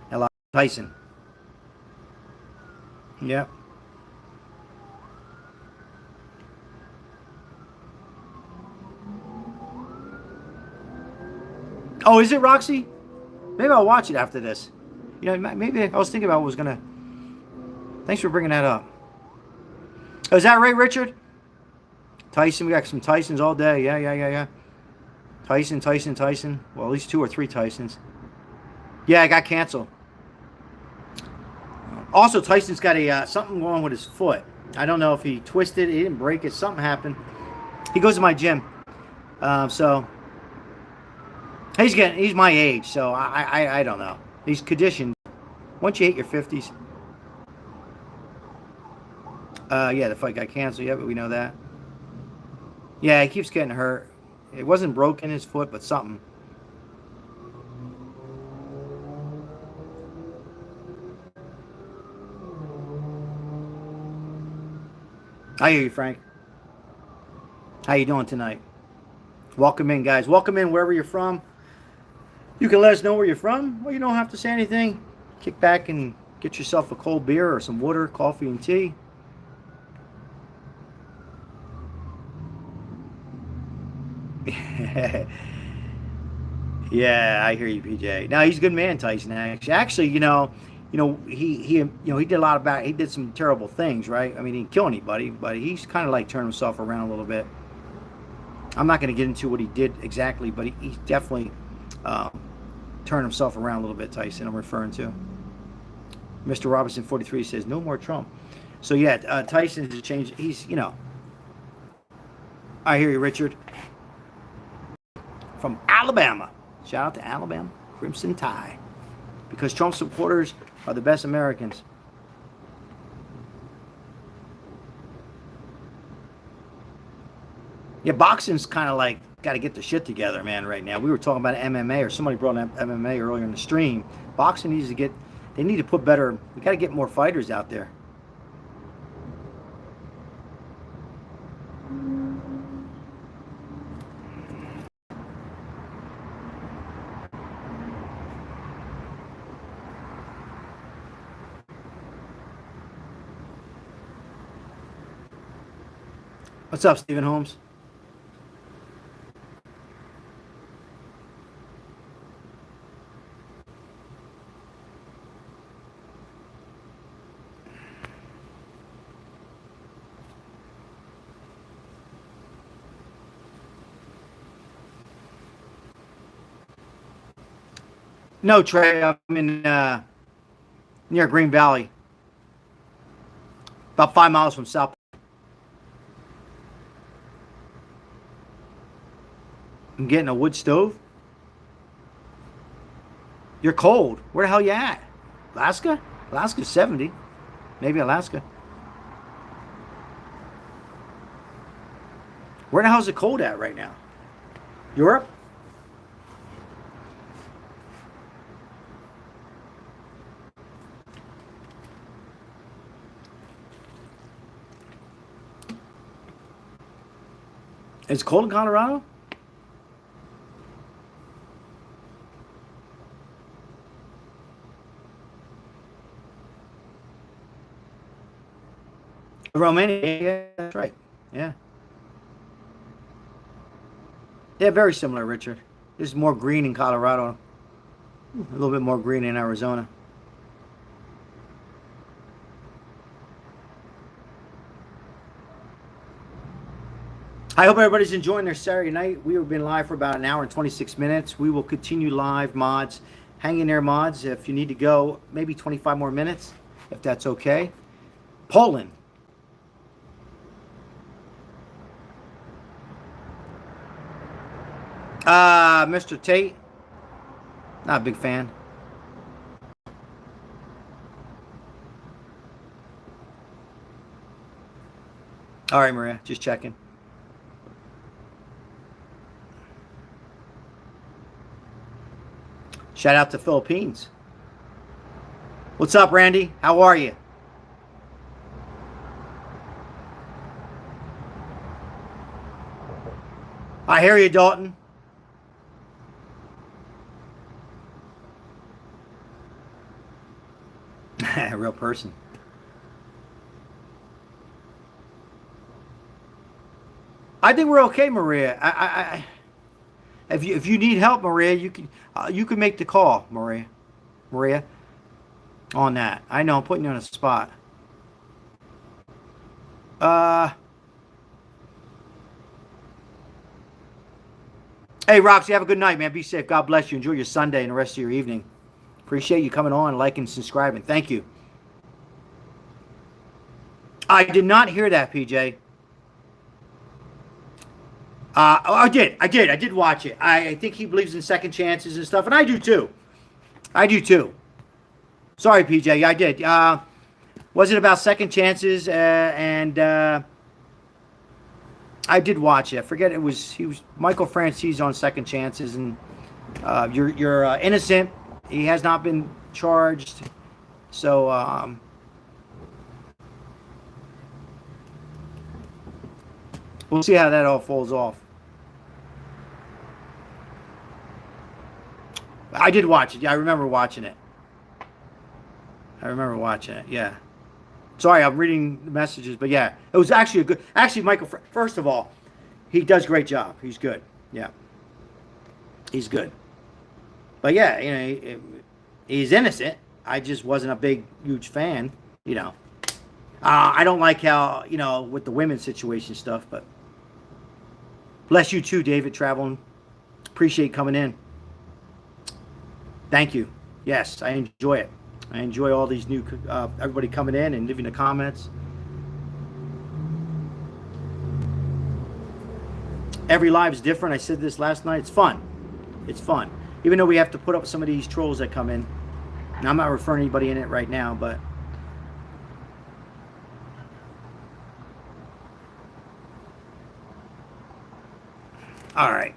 Hello, Tyson. Yep. Oh, is it Roxy? Maybe I'll watch it after this. You know, maybe I was thinking about what was gonna. Thanks for bringing that up. Oh, is that right, Richard? Tyson, we got some Tysons all day. Yeah. Tyson. Well, at least 2 or 3 Tysons. Yeah, I got canceled. Also, Tyson's got a something wrong with his foot. I don't know if he twisted it, he didn't break it, something happened. He goes to my gym, so he's my age, so I don't know. He's conditioned. Once you hit your 50s, yeah, the fight got canceled. Yeah, but we know that. Yeah, he keeps getting hurt. It wasn't broken his foot, but something. I hear you, Frank. How you doing tonight? Welcome in, guys. Welcome in wherever you're from. You can let us know where you're from. Well, you don't have to say anything. Kick back and get yourself a cold beer or some water, coffee, and tea. Yeah, I hear you, PJ. Now he's a good man, Tyson. Actually, he did a lot of he did some terrible things, right? I mean, he didn't kill anybody, but he's kind of like turned himself around a little bit. I'm not going to get into what he did exactly, but he's definitely turned himself around a little bit. Tyson, I'm referring to. Mr. Robinson 43 says no more Trump. So yeah, Tyson has changed. He's I hear you, Richard. From Alabama. Shout out to Alabama. Crimson Tide. Because Trump supporters are the best Americans. Yeah, boxing's kind of like got to get the shit together, man, right now. We were talking about MMA, or somebody brought up MMA earlier in the stream. Boxing needs to they need to put better, we got to get more fighters out there. What's up, Stephen Holmes? No, Trey, I'm in near Green Valley, about 5 miles from South. I'm getting a wood stove. You're cold. Where the hell you at? Alaska? Alaska's 70. Maybe Alaska. Where the hell's it cold at right now? Europe? It's cold in Colorado? Romania, yeah, that's right. Yeah. Yeah, very similar, Richard. There's more green in Colorado. A little bit more green in Arizona. I hope everybody's enjoying their Saturday night. We have been live for about an hour and 26 minutes. We will continue live, mods. Hang in there, mods. If you need to go, maybe 25 more minutes, if that's okay. Poland. Mr. Tate. Not a big fan. All right, Maria, just checking. Shout out to Philippines. What's up, Randy? How are you? I hear you, Dalton. A real person. I think we're okay, Maria. If you need help, Maria, you can make the call, Maria. Maria, on that. I know I'm putting you on a spot. Hey, Roxy, have a good night, man. Be safe. God bless you. Enjoy your Sunday and the rest of your evening. Appreciate you coming on, liking, subscribing. Thank you. I did not hear that, PJ. I did watch it. I think he believes in second chances and stuff, and I do too. Sorry, PJ. I did. Was it about second chances? I did watch it. I forget he was Michael Francis on second chances, and you're innocent. He has not been charged, so we'll see how that all falls off. I did watch it. Yeah, I remember watching it. Yeah. Sorry, I'm reading the messages, but yeah, it was actually a good. Actually, Michael. First of all, he does a great job. He's good. Yeah, he's good. But yeah, he's innocent. I just wasn't a big, huge fan. I don't like how with the women's situation stuff. But bless you too, David, traveling. Appreciate coming in. Thank you. Yes, I enjoy it. I enjoy all these new everybody coming in and leaving the comments. Every live is different. I said this last night. It's fun. Even though we have to put up with some of these trolls that come in. Now, I'm not referring to anybody in it right now, but all right.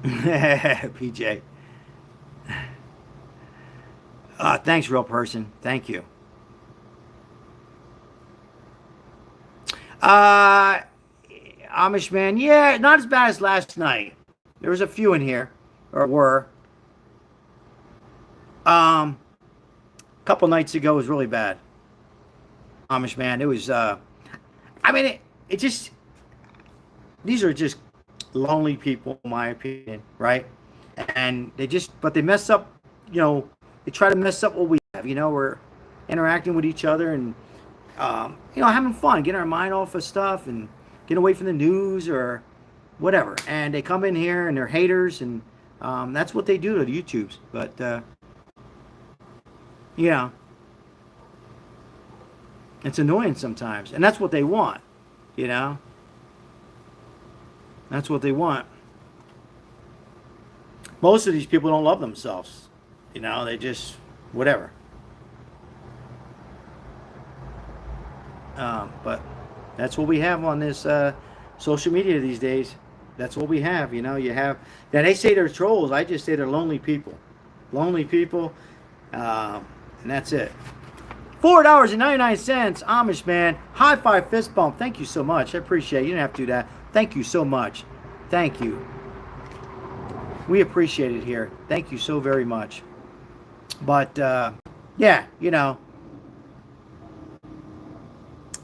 PJ. Thanks, real person. Thank you. Amish man, yeah, not as bad as last night. There was a few in here, or were. A couple nights ago was really bad. Amish man, it was. It just. These are just lonely people, in my opinion, right? And they mess up they try to mess up what we have. We're interacting with each other and having fun, getting our mind off of stuff and getting away from the news or whatever. And they come in here and they're haters, and that's what they do to the YouTubes. But it's annoying sometimes, and that's what they want. That's what they want. Most of these people don't love themselves. They just whatever. But that's what we have on this social media these days. That's what we have. You have. Now they say they're trolls. I just say they're lonely people. Lonely people. And that's it. $4.99, Amish man. High five, fist bump. Thank you so much. I appreciate it. You didn't have to do that. Thank you so much. Thank you. We appreciate it here. Thank you so very much. But yeah,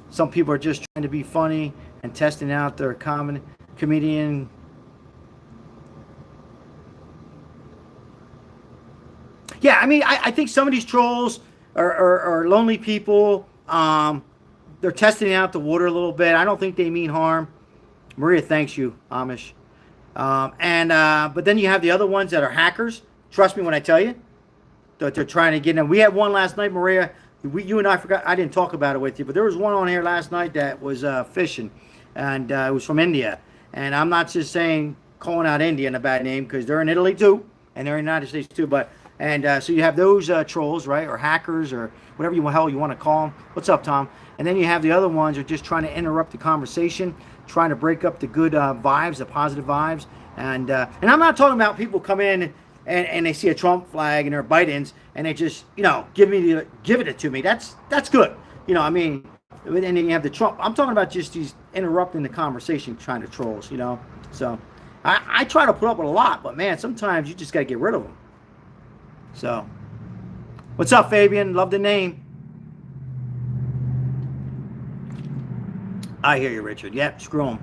some people are just trying to be funny and testing out their comedian. Yeah, I mean, I think some of these trolls are lonely people. They're testing out the water a little bit. I don't think they mean harm. Maria thanks you, Amish. But then you have the other ones that are hackers. Trust me when I tell you that they're trying to get in. We had one last night, Maria. You and I forgot. I didn't talk about it with you, but there was one on here last night that was fishing, and it was from India. And I'm not just calling out India in a bad name, because they're in Italy too, and they're in the United States too. But so you have those trolls, right, or hackers, or whatever you want to call them. What's up, Tom? And then you have the other ones who are just trying to interrupt the conversation, trying to break up the good vibes, the positive vibes. And I'm not talking about people come in and they see a Trump flag and they're Biden's and they just give it to me. That's good. I mean, and then you have the Trump. I'm talking about just these interrupting the conversation, trying to trolls. So I try to put up with a lot, but man, sometimes you just got to get rid of them. So, what's up, Fabian? Love the name. I hear you, Richard. Yep, screw them.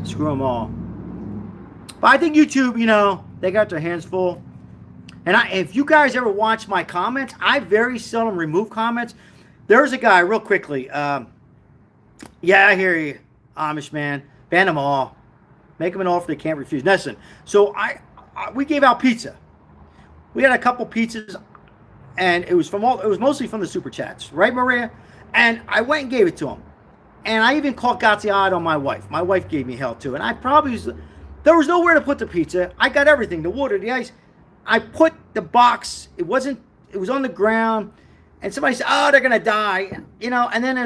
Screw them all. But I think YouTube, they got their hands full. And if you guys ever watch my comments, I very seldom remove comments. There's a guy, real quickly. Yeah, I hear you, Amish man. Ban them all. Make them an offer they can't refuse. Listen, so we gave out pizza. We had a couple pizzas, and it was mostly from the super chats, right, Maria? And I went and gave it to him. And I even called Gaziad on my wife. My wife gave me hell too. And there was nowhere to put the pizza. I got everything, the water, the ice. I put the box, it was on the ground. And somebody said, oh, they're going to die. And then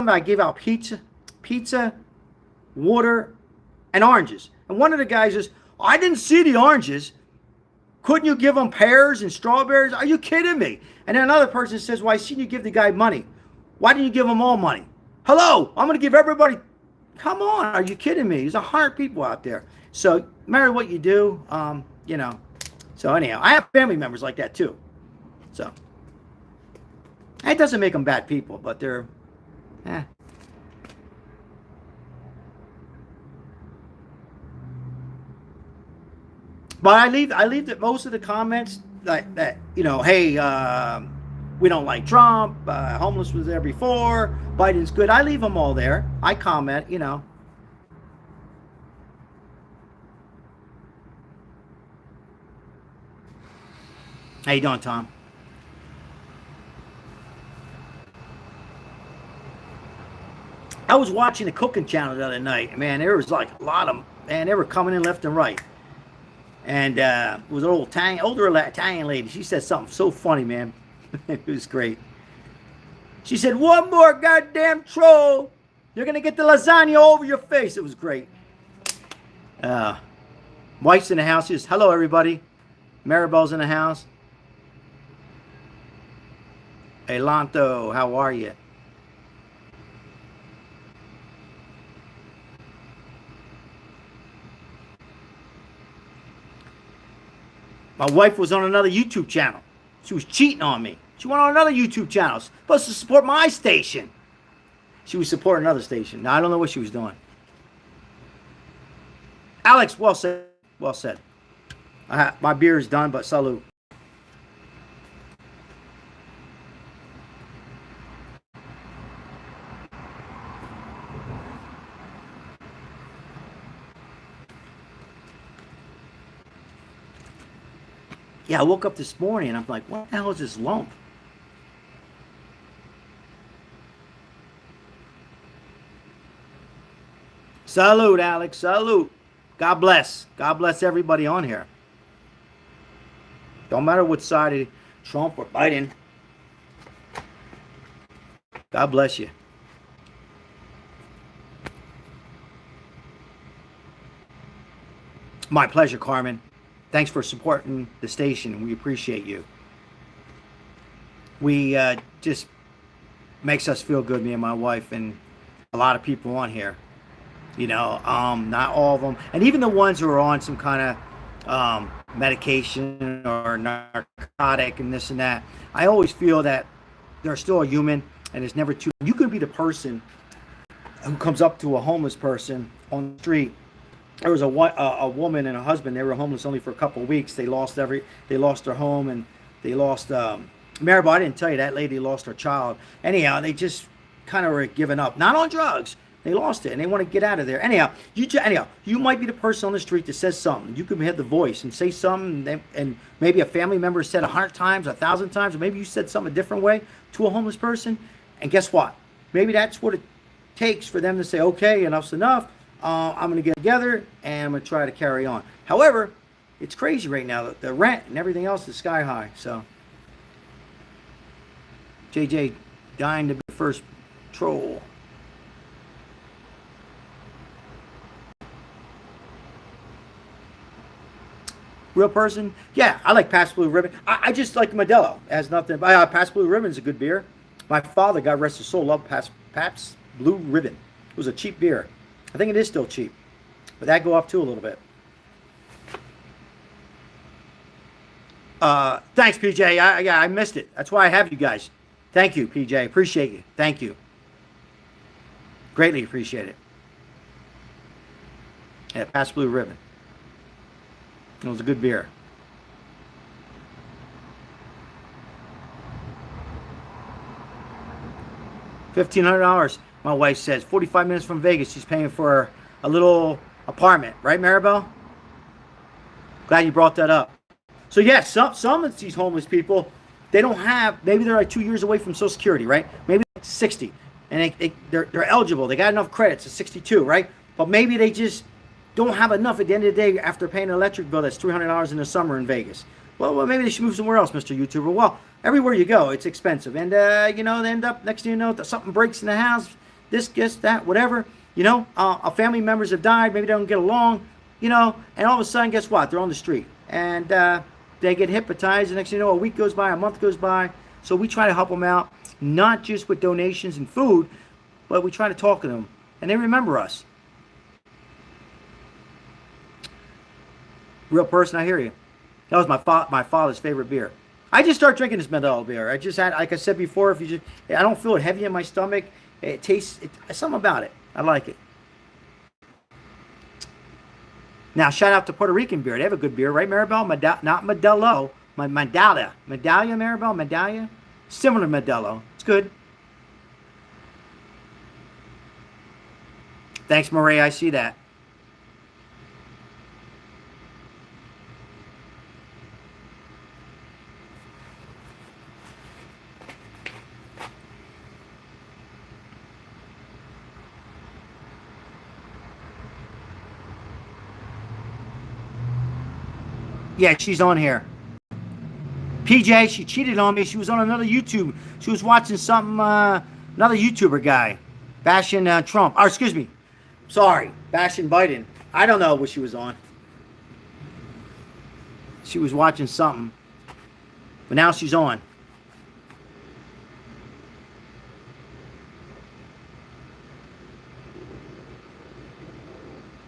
I gave out pizza, water, and oranges. And one of the guys says, I didn't see the oranges. Couldn't you give them pears and strawberries? Are you kidding me? And then another person says, well, I seen you give the guy money. Why didn't you give them all money? Hello, I'm going to give everybody. Come on, are you kidding me? There's 100 people out there. So, no matter what you do, So anyhow, I have family members like that too. So, it doesn't make them bad people, but they're, But I leave most of the comments that hey, we don't like Trump. Homeless was there before. Biden's good. I leave them all there. I comment, How you doing, Tom? I was watching the cooking channel the other night. Man, there was like a lot of they were coming in left and right. And it was an older Italian lady. She said something so funny, man. It was great. She said, one more goddamn troll. You're going to get the lasagna over your face. It was great. Wife's in the house. She says, hello, everybody. Maribel's in the house. Hey, Lanto, how are you? My wife was on another YouTube channel. She was cheating on me. She went on another YouTube channel. Supposed to support my station. She was supporting another station. Now, I don't know what she was doing. Alex, well said. Well said. My beer is done, but salute. Yeah, I woke up this morning and I'm like, what the hell is this lump? Salute, Alex. Salute. God bless. God bless everybody on here. Don't matter what side of Trump or Biden. God bless you. My pleasure, Carmen. Thanks for supporting the station. We appreciate you. We just makes us feel good, me and my wife, and a lot of people on here. Not all of them, and even the ones who are on some kind of medication or narcotic and this and that. I always feel that they're still a human, and it's never too. You could be the person who comes up to a homeless person on the street. There was a woman and a husband. They were homeless only for a couple of weeks. They lost their home, and they lost. Maribel, I didn't tell you that lady lost her child. Anyhow, they just kind of were giving up. Not on drugs. They lost it, and they want to get out of there. Anyhow, you might be the person on the street that says something. You could have the voice and say something, and maybe a family member said 100 times, 1,000 times, or maybe you said something a different way to a homeless person. And guess what? Maybe that's what it takes for them to say, okay, enough's enough. I'm going to get together, and I'm going to try to carry on. However, it's crazy right now. The rent and everything else is sky high. So, JJ dying to be the first troll. Real person? Yeah, I like Pabst Blue Ribbon. I just like Modelo. It has nothing. Pabst Blue Ribbon is a good beer. My father, God rest his soul, loved Pabst Blue Ribbon. It was a cheap beer. I think it is still cheap, but that go up too a little bit. Thanks, PJ. I missed it. That's why I have you guys. Thank you, PJ. Appreciate you. Thank you. Greatly appreciate it. Yeah, Pabst Blue Ribbon. It was a good beer. $1,500. My wife says 45 minutes from Vegas. She's paying for a little apartment, right, Maribel? Glad you brought that up. So yes, some of these homeless people, they don't have. Maybe they're like 2 years away from Social Security, right? Maybe like 60, and they're eligible. They got enough credits at 62, right? But maybe they just don't have enough at the end of the day after paying an electric bill that's $300 in the summer in Vegas. Well, maybe they should move somewhere else, Mr. YouTuber. Well, everywhere you go, it's expensive. And, they end up, next thing you know, something breaks in the house, this, that, whatever. Family members have died. Maybe they don't get along, and all of a sudden, guess what? They're on the street. And they get hypnotized. And next thing you know, a week goes by, a month goes by. So we try to help them out, not just with donations and food, but we try to talk to them. And they remember us. Real person, I hear you. That was my father's favorite beer. I just started drinking this Modelo beer. I just had, like I said before, I don't feel it heavy in my stomach. It tastes, something about it. I like it. Now, shout out to Puerto Rican beer. They have a good beer, right, Maribel? Not Modelo. Medalla, Maribel? Medalla? Similar to Modelo. It's good. Thanks, Marie. I see that. Yeah, she's on here. PJ, she cheated on me. She was on another YouTube. She was watching something, another YouTuber guy, bashing Trump. Or, excuse me. Sorry, bashing Biden. I don't know what she was on. She was watching something. But now she's on.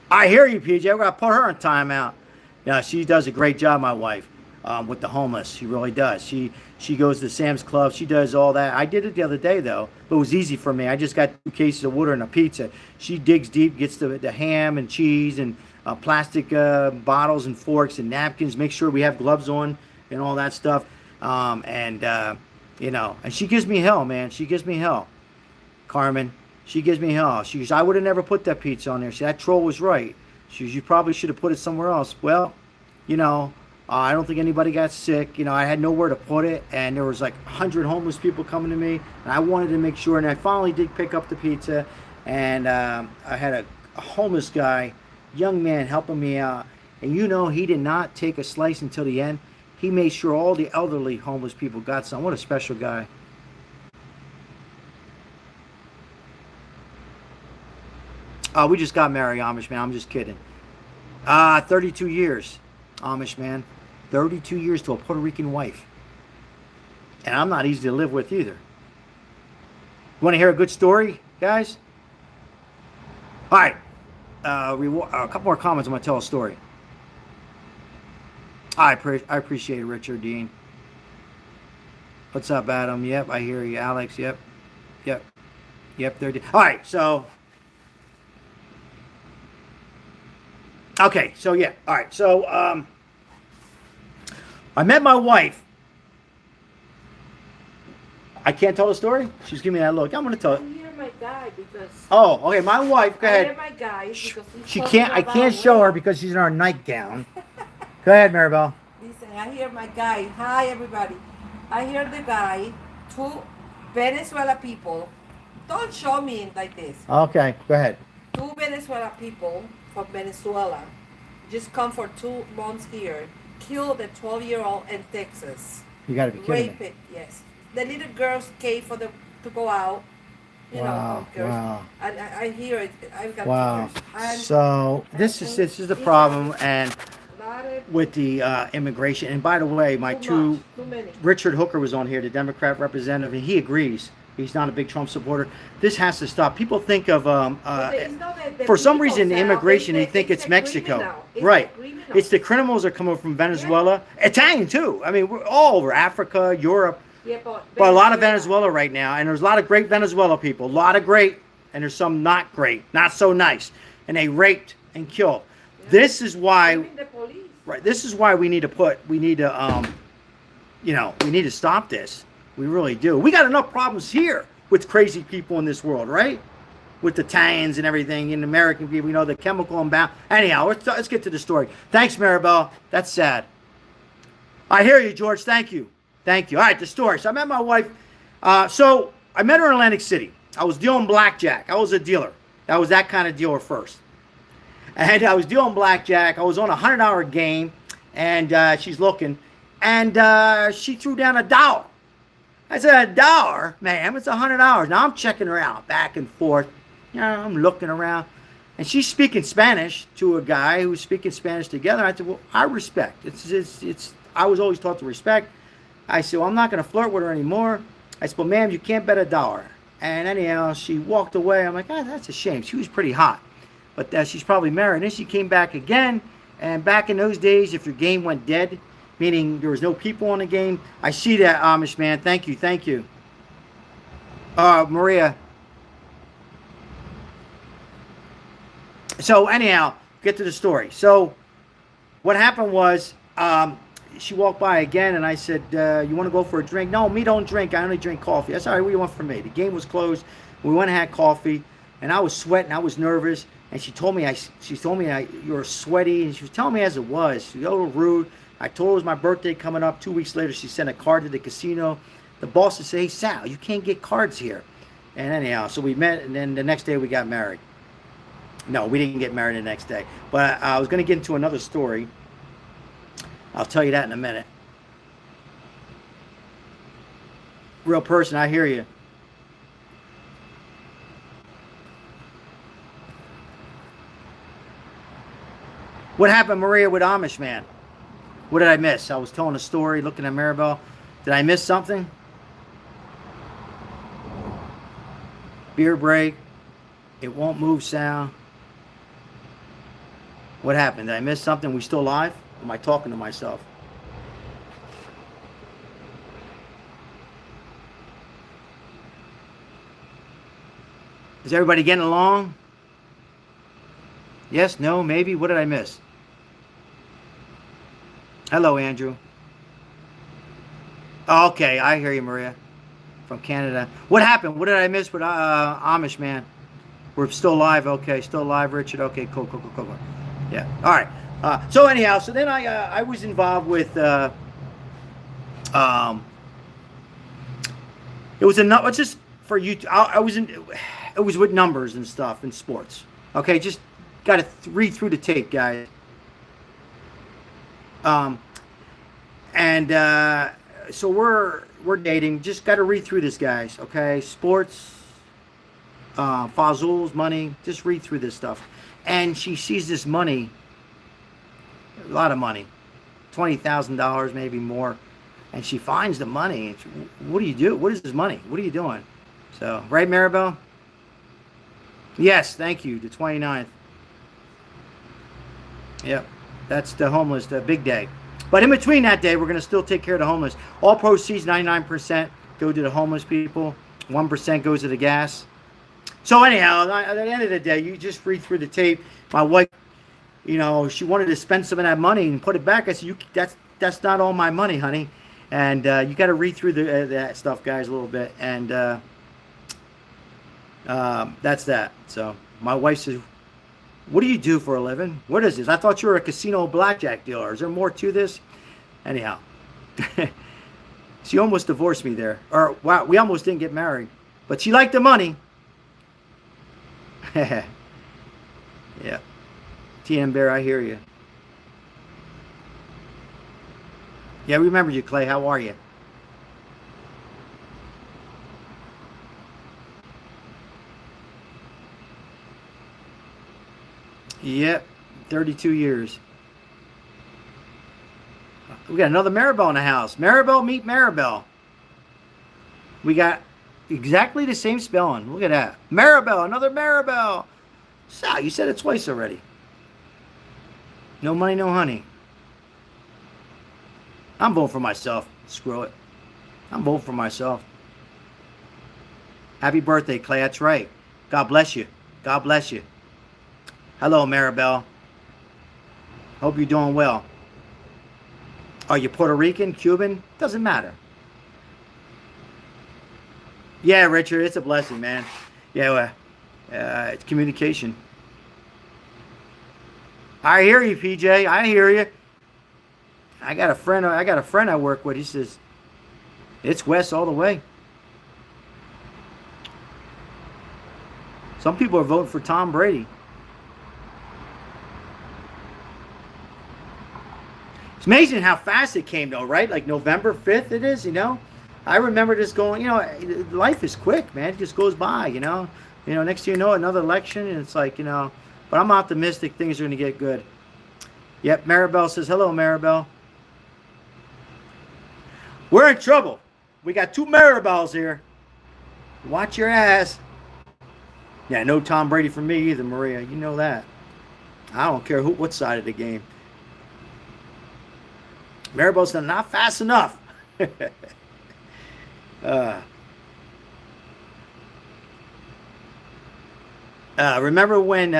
I hear you, PJ. We're going to put her on timeout. Yeah, she does a great job, my wife, with the homeless. She really does. She goes to Sam's Club. She does all that. I did it the other day, though. But it was easy for me. I just got 2 cases of water and a pizza. She digs deep, gets the ham and cheese and plastic bottles and forks and napkins. Make sure we have gloves on and all that stuff. And she gives me hell, man. She gives me hell. Carmen, she gives me hell. She goes, I would have never put that pizza on there. See, that troll was right. She goes, you probably should have put it somewhere else. Well, I don't think anybody got sick. I had nowhere to put it, and there was like 100 homeless people coming to me, and I wanted to make sure, and I finally did pick up the pizza, and I had a homeless guy, young man, helping me out, and he did not take a slice until the end. He made sure all the elderly homeless people got some. What a special guy. We just got married, Amish man. I'm just kidding. 32 years, Amish man. 32 years to a Puerto Rican wife. And I'm not easy to live with either. You want to hear a good story, guys? All right. A couple more comments. I'm going to tell a story. I appreciate it, Richard Dean. What's up, Adam? Yep, I hear you. Alex, yep. There. All right, so... Okay, so yeah, all right. So I met my wife. I can't tell the story? She's giving me that look. I'm going to tell it. I hear my guy because... Oh, okay, my wife, go ahead. I hear my guy because I can't show her because she's in our nightgown. Go ahead, Maribel. Listen, I hear my guy. Hi, everybody. I hear the guy, 2 Venezuela people. Don't show me like this. Okay, go ahead. 2 Venezuela people from Venezuela just come for 2 months here, killed a 12-year-old in Texas. You got to be kidding Rape me. it, yes. The little girls came for them to go out. Wow. I hear it. I've got Wow. pictures. So this is the problem, and with the immigration. And by the way, Too many. Richard Hooker was on here, the Democrat representative, and he agrees. He's not a big Trump supporter. This has to stop. People think of, for some reason, the immigration, they think it's Mexico. Right. It's the criminals that come over from Venezuela. Yeah. Italian, too. I mean, we're all over Africa, Europe. Yeah, but a lot of Venezuela right now. And there's a lot of great Venezuela people. A lot of great. And there's some not great. Not so nice. And they raped and killed. Yeah. This is why... Right. This is why we need to we need to stop this. We really do. We got enough problems here with crazy people in this world, right? With the Italians and everything, and American people, the chemical imbalance. Anyhow, let's get to the story. Thanks, Maribel. That's sad. I hear you, George. Thank you. All right, the story. So I met my wife. So I met her in Atlantic City. I was dealing blackjack. I was a dealer. I was that kind of dealer first. And I was dealing blackjack. I was on a $100 game, and she's looking, and she threw down $1. I said, $1, ma'am, it's $100. Now I'm checking her out, back and forth. I'm looking around. And she's speaking Spanish to a guy who's speaking Spanish together. I said, well, I respect. I was always taught to respect. I said, well, I'm not going to flirt with her anymore. I said, well, ma'am, you can't bet $1. And anyhow, she walked away. I'm like, that's a shame. She was pretty hot. But she's probably married. And then she came back again. And back in those days, if your game went dead, meaning there was no people on the game. I see that, Amish man. Thank you. Maria. So anyhow, get to the story. So what happened was she walked by again, and I said, you want to go for a drink? No, me don't drink. I only drink coffee. I said, all right, what do you want from me? The game was closed. We went and had coffee, and I was sweating. I was nervous. And she told me, you were sweaty. And she was telling me as it was. She was a little rude. I told her it was my birthday coming up. 2 weeks later, she sent a card to the casino. The boss would say, hey, Sal, you can't get cards here. And anyhow, so we met, and then the next day we got married. No, we didn't get married the next day. But I was going to get into another story. I'll tell you that in a minute. Real person, I hear you. What happened, Maria, with Amish man? What did I miss? I was telling a story, looking at Maribel. Did I miss something? Beer break. It won't move, Sal. What happened? Did I miss something? We still live? Am I talking to myself? Is everybody getting along? Yes, no, maybe. What did I miss? Hello, Andrew. Oh, okay, I hear you, Maria, from Canada. What happened? What did I miss with Amish man? We're still live. Okay, still live, Richard. Okay, cool, cool, cool, cool. Cool. Yeah. All right. So anyhow, so then I was involved with um it was a it's just for you. I was in. It was with numbers and stuff and sports. Okay, just got to read through the tape, guys. Um, and so we're dating. Just got to read through this, guys. Okay, sports, Fazul's money. Just read through this stuff. And she sees this money, a lot of money, $20,000, maybe more. And she finds the money. And she, what do you do? What is this money? What are you doing? So, right, Maribel? Yes, thank you. The 29th. Yep, that's the homeless, the big day. But in between that day, we're going to still take care of the homeless. All proceeds, 99%, go to the homeless people. 1% goes to the gas. So anyhow, at the end of the day, you just read through the tape. My wife, you know, she wanted to spend some of that money and put it back. I said, that's not all my money, honey. And you got to read through that stuff, guys, a little bit. And that's that. So my wife says, what do you do for a living? What is this? I thought you were a casino blackjack dealer. Is there more to this? Anyhow, she almost divorced me there. Or, wow, we almost didn't get married. But she liked the money. Yeah. TM Bear, I hear you. Yeah, we remember you, Clay. How are you? Yep, 32 years. We got another Maribel in the house. Maribel, meet Maribel. We got exactly the same spelling. Look at that. Maribel, another Maribel. Sal, you said it twice already. No money, no honey. I'm voting for myself. Screw it. I'm voting for myself. Happy birthday, Clay. That's right. God bless you. God bless you. Hello, Maribel. Hope you're doing well. Are you Puerto Rican, Cuban? Doesn't matter. Yeah, Richard, it's a blessing, man. Yeah, it's communication. I hear you, PJ. I hear you. I got a friend I work with. He says it's West all the way. Some people are voting for Tom Brady. It's amazing how fast it came, though, right? Like November 5th it is, you know? I remember just going, you know, life is quick, man. It just goes by, you know? You know, next thing you know, another election, and it's like, you know, but I'm optimistic things are going to get good. Yep, Maribel says, hello, Maribel. We're in trouble. We got two Maribels here. Watch your ass. Yeah, no Tom Brady for me either, Maria. You know that. I don't care what side of the game. Maribel's not fast enough. Remember when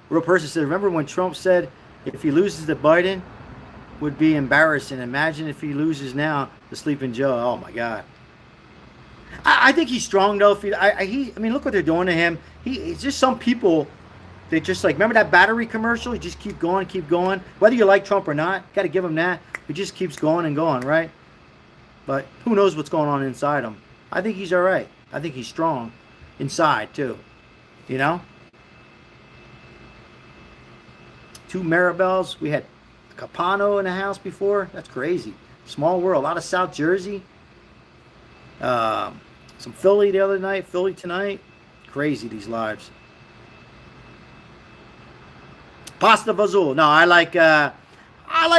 real person said, remember when Trump said if he loses to Biden would be embarrassing. Imagine if he loses now to Sleeping Joe. Oh my God. I think he's strong though. I mean, look what they're doing to him. It's just some people. They just like, remember that battery commercial? You just keep going, keep going. Whether you like Trump or not, got to give him that. He just keeps going and going, right? But who knows what's going on inside him? I think he's all right. I think he's strong inside too. You know? Two Maribels. We had Capano in the house before. That's crazy. Small world. A lot of South Jersey. Some Philly the other night. Philly tonight. Crazy, these lives. Pasta Vazul. No, I like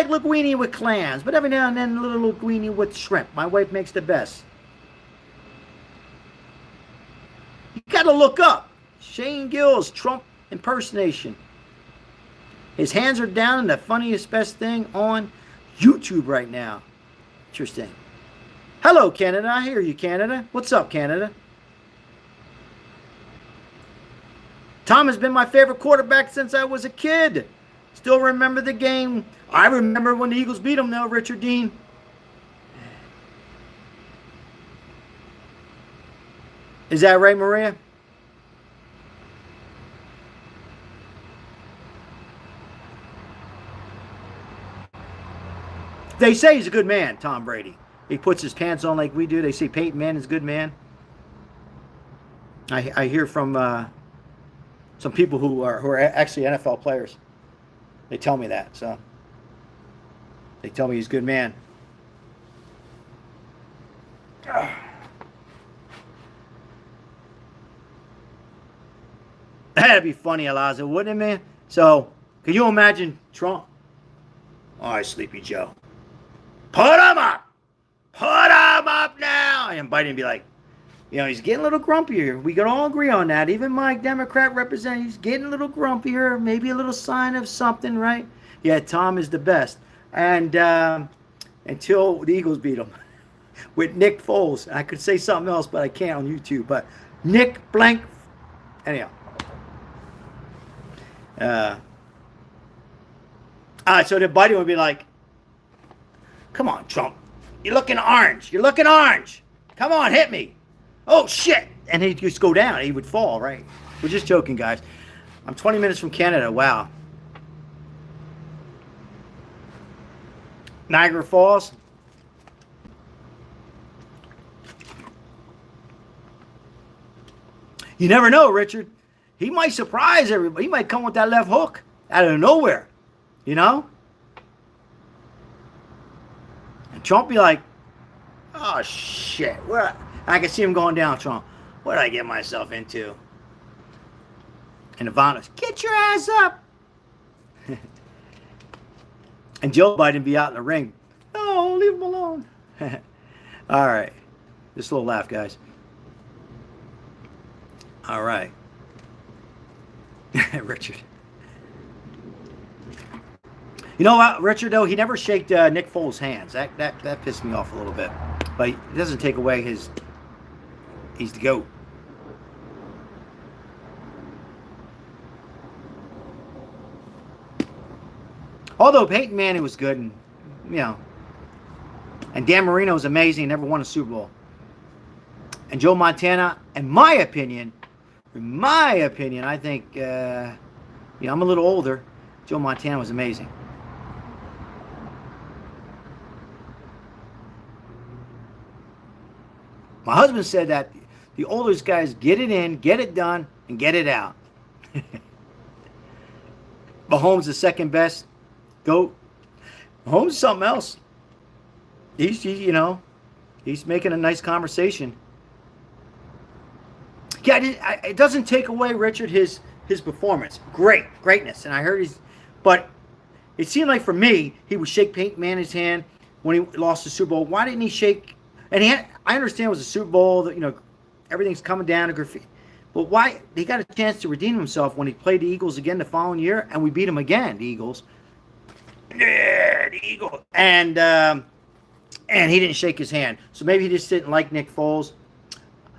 linguine with clams, but every now and then a little linguine with shrimp. My wife makes the best. You gotta look up Shane Gill's Trump impersonation. His hands are down in the funniest, best thing on YouTube right now. Interesting. Hello, Canada. I hear you, Canada. What's up, Canada? Tom has been my favorite quarterback since I was a kid. Still remember the game. I remember when the Eagles beat him, though, Richard Dean. Is that right, Maria? They say he's a good man, Tom Brady. He puts his pants on like we do. They say Peyton Manning's a good man. I hear from some people who are actually NFL players. They tell me that. So they tell me he's a good man. That'd be funny, Eliza, wouldn't it, man? So, can you imagine Trump? All right, Sleepy Joe. Put him up! Put him up now! And Biden would be like, you know, he's getting a little grumpier. We can all agree on that. Even my Democrat representative, he's getting a little grumpier. Maybe a little sign of something, right? Yeah, Tom is the best. And until the Eagles beat him with Nick Foles. I could say something else, but I can't on YouTube. But Nick blank. Anyhow. So the Biden would be like, come on, Trump. You're looking orange. You're looking orange. Come on, hit me. Oh, shit. And he'd just go down. He would fall, right? We're just joking, guys. I'm 20 minutes from Canada. Wow. Niagara Falls. You never know, Richard. He might surprise everybody. He might come with that left hook out of nowhere. You know? And Trump be like, oh, shit. I can see him going down, Trump. What did I get myself into? And Ivana's, get your ass up. And Joe Biden be out in the ring. Oh, leave him alone. All right. Just a little laugh, guys. All right. Richard. You know what, Richard, though, he never shaked Nick Foles' hands. That pissed me off a little bit. But it doesn't take away he's the GOAT. Although Peyton Manning was good, and you know, and Dan Marino was amazing, he never won a Super Bowl. And Joe Montana, in my opinion, I think, you know, I'm a little older. Joe Montana was amazing. My husband said that the oldest guys get it in, get it done, and get it out. Mahomes the second best. GOAT. Mahomes is something else. You know, he's making a nice conversation. Yeah, it doesn't take away, Richard, his performance. Greatness. And I heard but it seemed like for me, he would shake Peyton Manning's hand when he lost the Super Bowl. Why didn't he shake? And I understand it was a Super Bowl, that, you know, everything's coming down to graffiti. But why? He got a chance to redeem himself when he played the Eagles again the following year, and we beat him again, the Eagles. Yeah, the Eagles. And he didn't shake his hand. So maybe he just didn't like Nick Foles.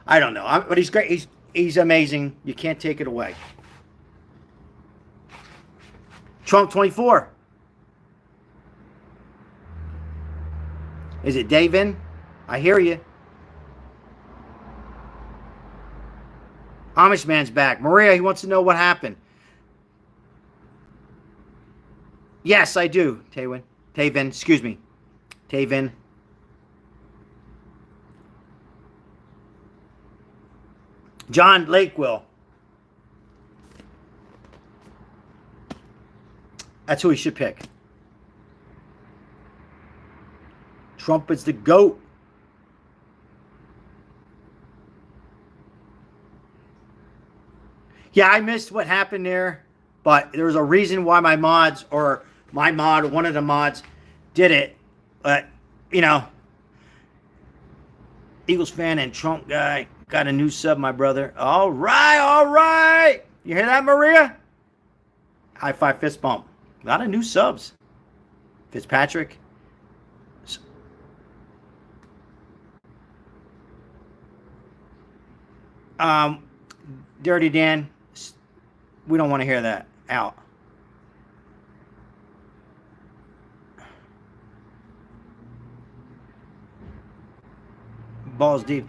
I don't know. But he's great. He's amazing. You can't take it away. Trump 24. Is it Davin? I hear you. Amish man's back. Maria, he wants to know what happened. Yes, I do, Tavin. Excuse me. Tavin. John Lakewell. That's who he should pick. Trump is the GOAT. Yeah, I missed what happened there, but there was a reason why my mods, or my mod, or one of the mods, did it. But, you know, Eagles fan and Trump guy got a new sub, my brother. All right. You hear that, Maria? High five, fist bump. A lot of new subs. Fitzpatrick. Dirty Dan. We don't want to hear that. Out. Balls deep.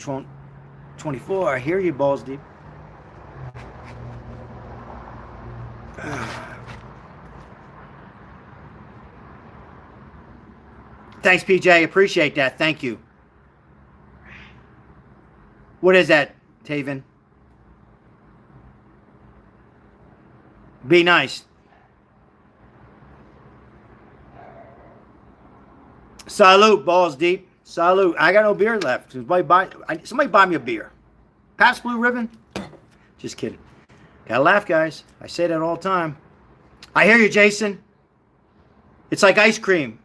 24. I hear you, balls deep. Thanks, PJ. Appreciate that. Thank you. What is that, Taven? Be nice. Salute, balls deep. Salute. I got no beer left. Somebody buy me a beer. Pabst Blue Ribbon? Just kidding. Gotta laugh, guys. I say that all the time. I hear you, Jason. It's like ice cream.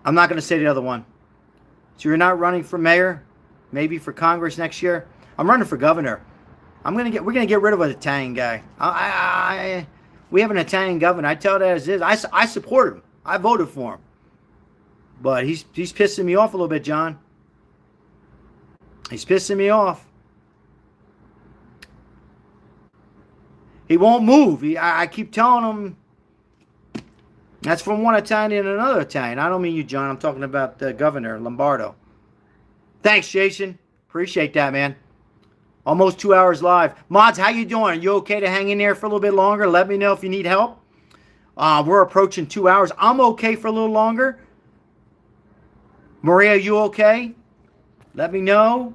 I'm not going to say the other one. So you're not running for mayor? Maybe for Congress next year? I'm running for governor. We're gonna get rid of an Italian guy. We have an Italian governor. I tell that as is. I support him. I voted for him. But he's pissing me off a little bit, John. He's pissing me off. He won't move. I keep telling him. That's from one Italian and another Italian. I don't mean you, John. I'm talking about the governor, Lombardo. Thanks, Jason. Appreciate that, man. Almost 2 hours live. Mods, how you doing? Are you okay to hang in there for a little bit longer? Let me know if you need help. We're approaching 2 hours. I'm okay for a little longer. Maria, you okay? Let me know.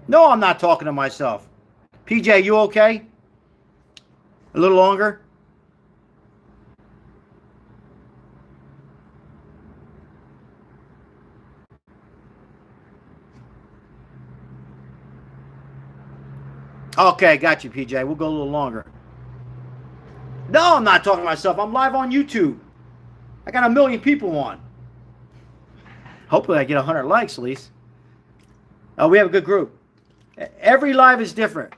No, I'm not talking to myself. PJ, you okay? A little longer? Okay, got you, PJ. We'll go a little longer. No, I'm not talking to myself. I'm live on YouTube. I got 1 million people on. Hopefully I get 100 likes at least. We have a good group. Every live is different.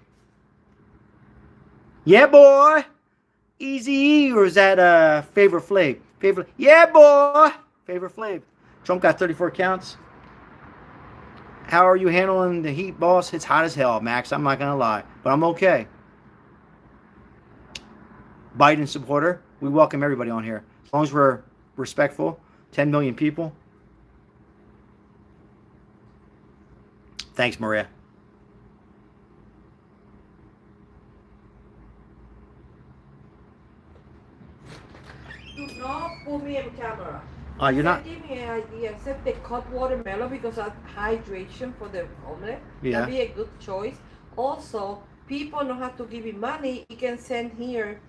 Yeah, boy. Easy E, or is that Favorite Flav? Yeah, boy. Favorite Flav. Trump got 34 counts. How are you handling the heat, boss? It's hot as hell, Max. I'm not going to lie. But I'm okay. Biden supporter. We welcome everybody on here. As long as we're respectful. 10 million people. Thanks, Maria. Do not put me on camera. You're not. Give me an idea. Except the cut watermelon because of hydration for the omelet. Yeah. That'd be a good choice. Also, people know how to give you money. You can send here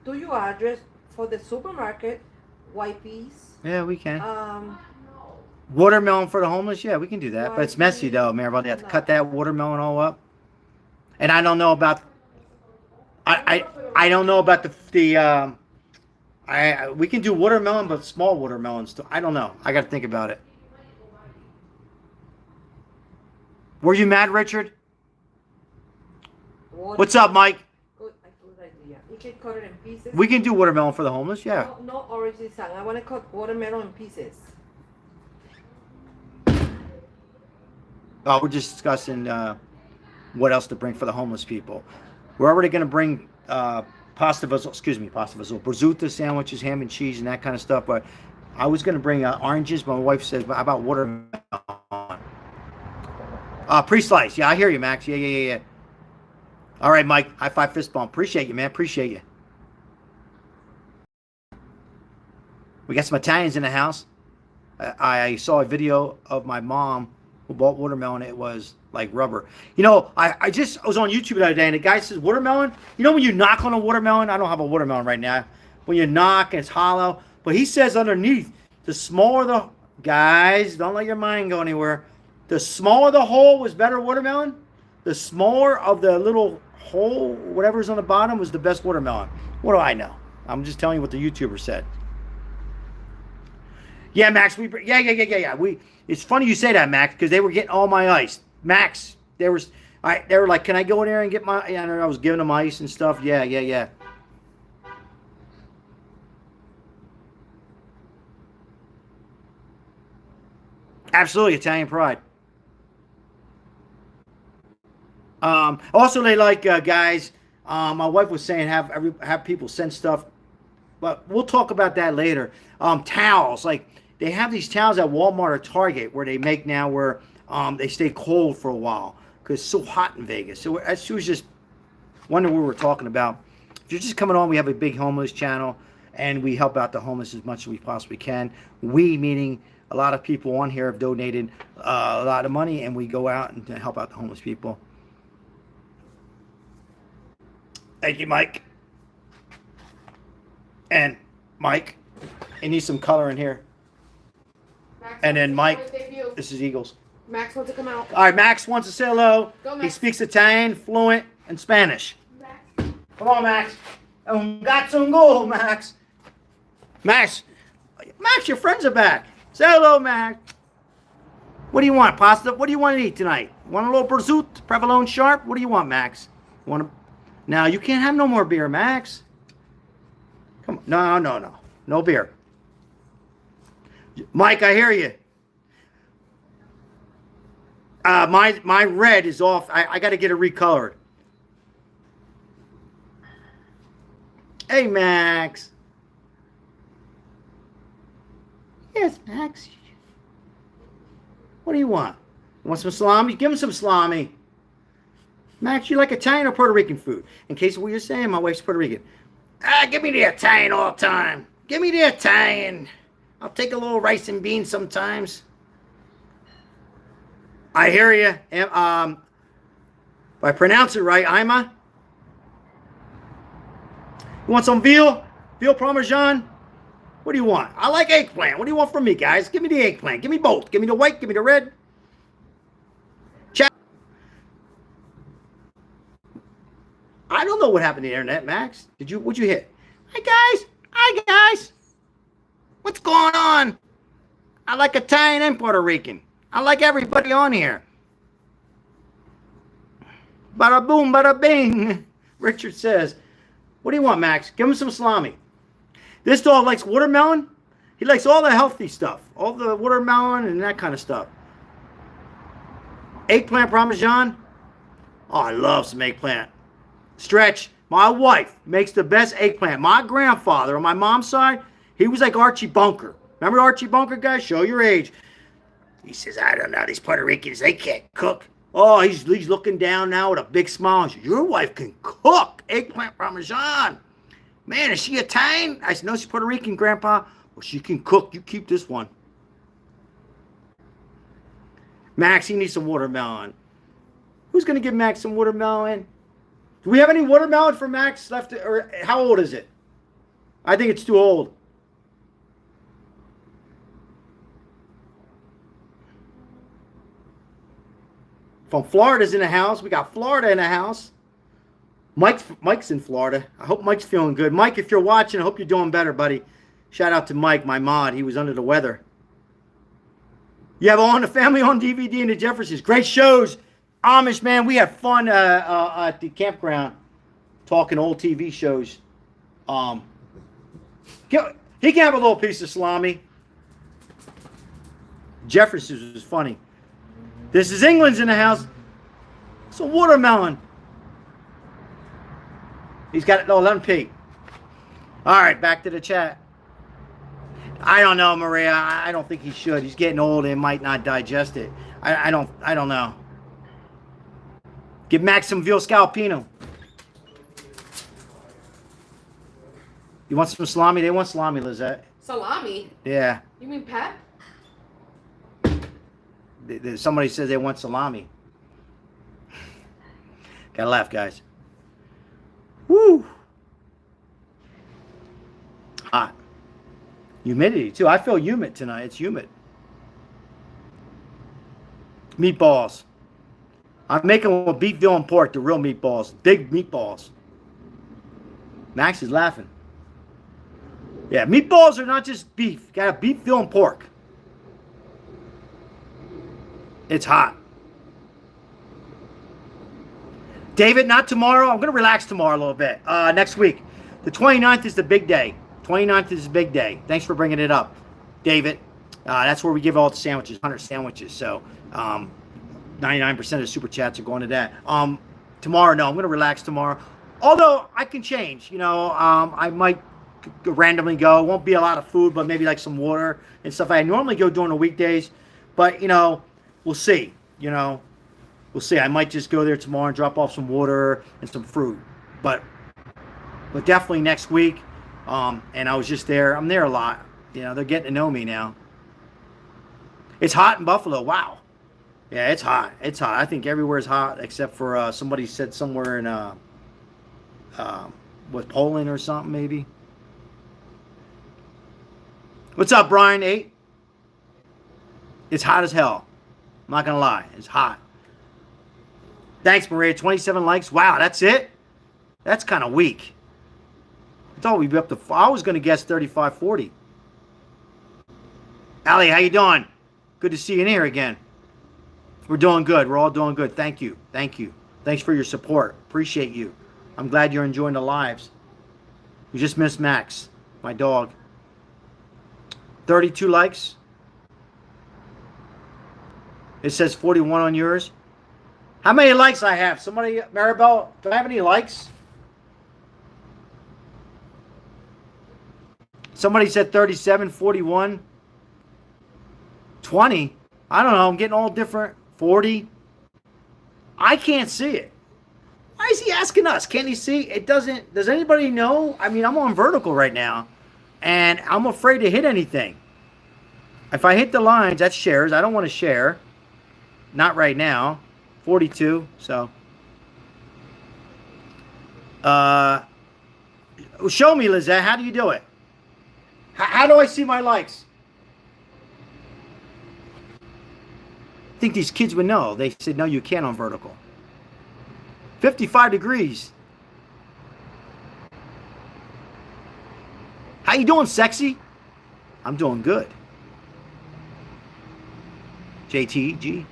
to your address for the supermarket. White peas. Yeah, we can. Watermelon for the homeless? Yeah, we can do that. But it's messy though, Maribel. They have to cut that watermelon all up. And I don't know about. I don't know about the we can do watermelon, but small watermelons too. I don't know. I got to think about it. Were you mad, Richard? What's up, Mike? Good idea. You can cut it in pieces. We can do watermelon for the homeless, yeah. No orange design. I want to cut watermelon in pieces. Oh, we're just discussing what else to bring for the homeless people. We're already going to bring pasta vazol, prosciutto sandwiches, ham and cheese, and that kind of stuff. But I was going to bring oranges. But my wife says, "How about watermelon?" Pre-slice. Yeah, I hear you, Max. Yeah. All right, Mike. High five, fist bump. Appreciate you, man. Appreciate you. We got some Italians in the house. I saw a video of my mom who bought watermelon. It was like rubber. You know, I was on YouTube the other day, and the guy says, watermelon? You know when you knock on a watermelon? I don't have a watermelon right now. When you knock and it's hollow. But he says underneath, the smaller the... Guys, don't let your mind go anywhere. The smaller the hole was better watermelon. The smaller of the little hole, whatever's on the bottom, was the best watermelon. What do I know? I'm just telling you what the YouTuber said. Yeah, Max. Yeah. It's funny you say that, Max, because they were getting all my ice. Max, they were like, "Can I go in there and get my?" And I was giving them ice and stuff. Yeah. Absolutely, Italian pride. Also, they like guys. My wife was saying have people send stuff, but we'll talk about that later. Towels, like they have these towels at Walmart or Target where they make now where they stay cold for a while because it's so hot in Vegas. So she was just wondering what we were talking about. If you're just coming on, we have a big homeless channel, and we help out the homeless as much as we possibly can. We, meaning a lot of people on here, have donated a lot of money, and we go out and help out the homeless people. Thank you, Mike. And Mike, you need some color in here. Max And then wants to Mike, come out. this is Eagles. Max wants to come out. All right, Max wants to say hello. Go, Max. He speaks Italian, fluent, and Spanish. Max. Come on, Max. Got some goal, Max. Max, your friends are back. Say hello, Max. What do you want, pasta? What do you want to eat tonight? Want a little prosciutto, provolone sharp? What do you want, Max? You want to... Now, you can't have no more beer, Max. Come on. No beer. Mike, I hear you. My red is off. I got to get it recolored. Hey, Max. Yes, Max. What do you want? You want some salami? Give him some salami. Max, you like Italian or Puerto Rican food? In case of what you're saying, my wife's Puerto Rican. Give me the Italian all the time. Give me the Italian. I'll take a little rice and beans sometimes. I hear you. If I pronounce it right, Ima. You want some veal? Veal Parmesan? What do you want? I like eggplant. What do you want from me, guys? Give me the eggplant. Give me both. Give me the white. Give me the red. Chat. I don't know what happened to the internet, Max. What'd you hit? Hi, guys. What's going on? I like Italian and Puerto Rican. I like everybody on here. Bada boom, bada bing. Richard says, what do you want, Max? Give him some salami. This dog likes watermelon. He likes all the healthy stuff. All the watermelon and that kind of stuff. Eggplant Parmesan. Oh, I love some eggplant. Stretch. My wife makes the best eggplant. My grandfather on my mom's side, he was like Archie Bunker. Remember Archie Bunker, guys? Show your age. He says, I don't know. These Puerto Ricans, they can't cook. Oh, he's looking down now with a big smile. He says, your wife can cook eggplant Parmesan. Man, is she Italian? I said, no, she's Puerto Rican, Grandpa. Well, she can cook. You keep this one. Max, he needs some watermelon. Who's going to give Max some watermelon? Do we have any watermelon for Max left? Or how old is it? I think it's too old. From Florida's in the house. We got Florida in the house. Mike's in Florida. I hope Mike's feeling good. Mike, if you're watching, I hope you're doing better, buddy. Shout out to Mike, my mod. He was under the weather. You have All in the Family on DVD and the Jeffersons. Great shows. Amish, man, we had fun at the campground talking old TV shows. He can have a little piece of salami. Jeffersons was funny. This is England's in the house. It's a watermelon. He's got it. No, let him pee. All right, back to the chat. I don't know, Maria. I don't think he should. He's getting old and might not digest it. I don't know. Give Max some veal scalpino. You want some salami? They want salami, Lizette. Salami? Yeah. You mean pep? Somebody says they want salami. Gotta laugh, guys. Woo! Hot. Humidity, too. I feel humid tonight. It's humid. Meatballs. I'm making them with beef, veal, and pork, the real meatballs. Big meatballs. Max is laughing. Yeah, meatballs are not just beef. Got a beef, veal, and pork. It's hot. David, not tomorrow. I'm going to relax tomorrow a little bit. Next week. The 29th is the big day. 29th is the big day. Thanks for bringing it up, David. That's where we give all the sandwiches, 100 sandwiches. So 99% of the super chats are going to that. Tomorrow, no, I'm going to relax tomorrow. Although I can change, I might randomly go. It won't be a lot of food, but maybe like some water and stuff. I normally go during the weekdays, but we'll see. We'll see. I might just go there tomorrow and drop off some water and some fruit, but definitely next week. And I was just there. I'm there a lot. They're getting to know me now. It's hot in Buffalo. Wow. Yeah, it's hot. It's hot. I think everywhere's hot except for somebody said somewhere in with Poland or something maybe. What's up, Brian? 8. It's hot as hell. I'm not gonna lie. It's hot. Thanks, Maria. 27 likes. Wow, that's it? That's kind of weak. I thought we'd be up to... I was gonna guess 35, 40. Allie, how you doing? Good to see you in here again. We're doing good. We're all doing good. Thank you. Thank you. Thanks for your support. Appreciate you. I'm glad you're enjoying the lives. You just missed Max, my dog. 32 likes. It says 41 on yours. How many likes I have? Somebody, Maribel, do I have any likes? Somebody said 37, 41, 20. I don't know. I'm getting all different. 40. I can't see it. Why is he asking us? Can't he see? It doesn't. Does anybody know? I mean, I'm on vertical right now, and I'm afraid to hit anything. If I hit the lines, that's shares. I don't want to share. Not right now. 42. So. Show me, Lizette. How do you do it? How do I see my likes? I think these kids would know. They said, no, you can't on vertical. 55 degrees. How you doing, sexy? I'm doing good. JTG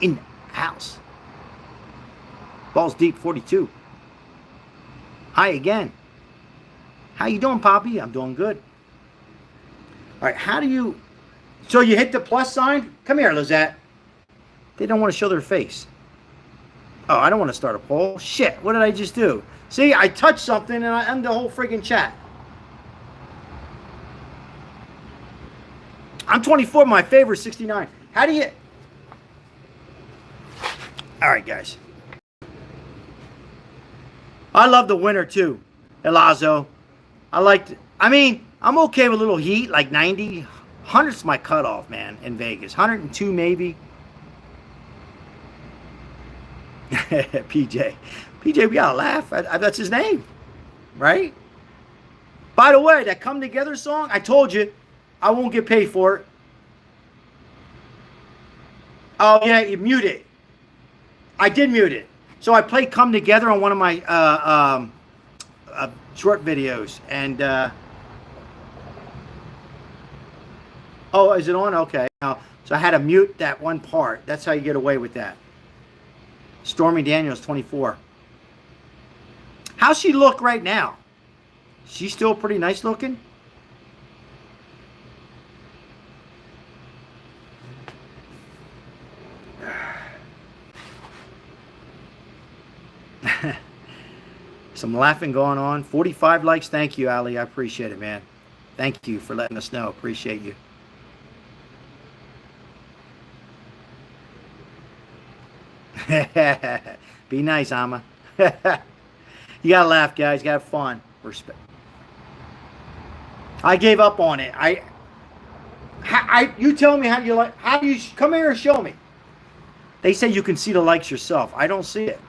in the house. Balls deep, 42. Hi again. How you doing, Poppy? I'm doing good. All right, how do you... So you hit the plus sign? Come here, Lizette. They don't want to show their face. Oh, I don't want to start a poll. Shit, what did I just do? See, I touched something and I end the whole friggin' chat. I'm 24, my favorite 69. How do you... All right, guys. I love the winter, too. Elazo. I'm okay with a little heat, like 90. 100's my cutoff, man, in Vegas. 102, maybe. PJ, we gotta laugh. That's his name, right? By the way, that Come Together song, I told you, I won't get paid for it. Oh, yeah, you mute it. I did mute it. So I played Come Together on one of my short videos. And, oh, is it on? Okay. So I had to mute that one part. That's how you get away with that. Stormy Daniels, 24. How's she look right now? She's still pretty nice looking? Some laughing going on. 45 likes. Thank you, Ali. I appreciate it, man. Thank you for letting us know. Appreciate you. Be nice, Amma. You gotta laugh, guys. You gotta have fun. Respect. I gave up on it. You tell me how you like. How do you come here and show me? They say you can see the likes yourself. I don't see it.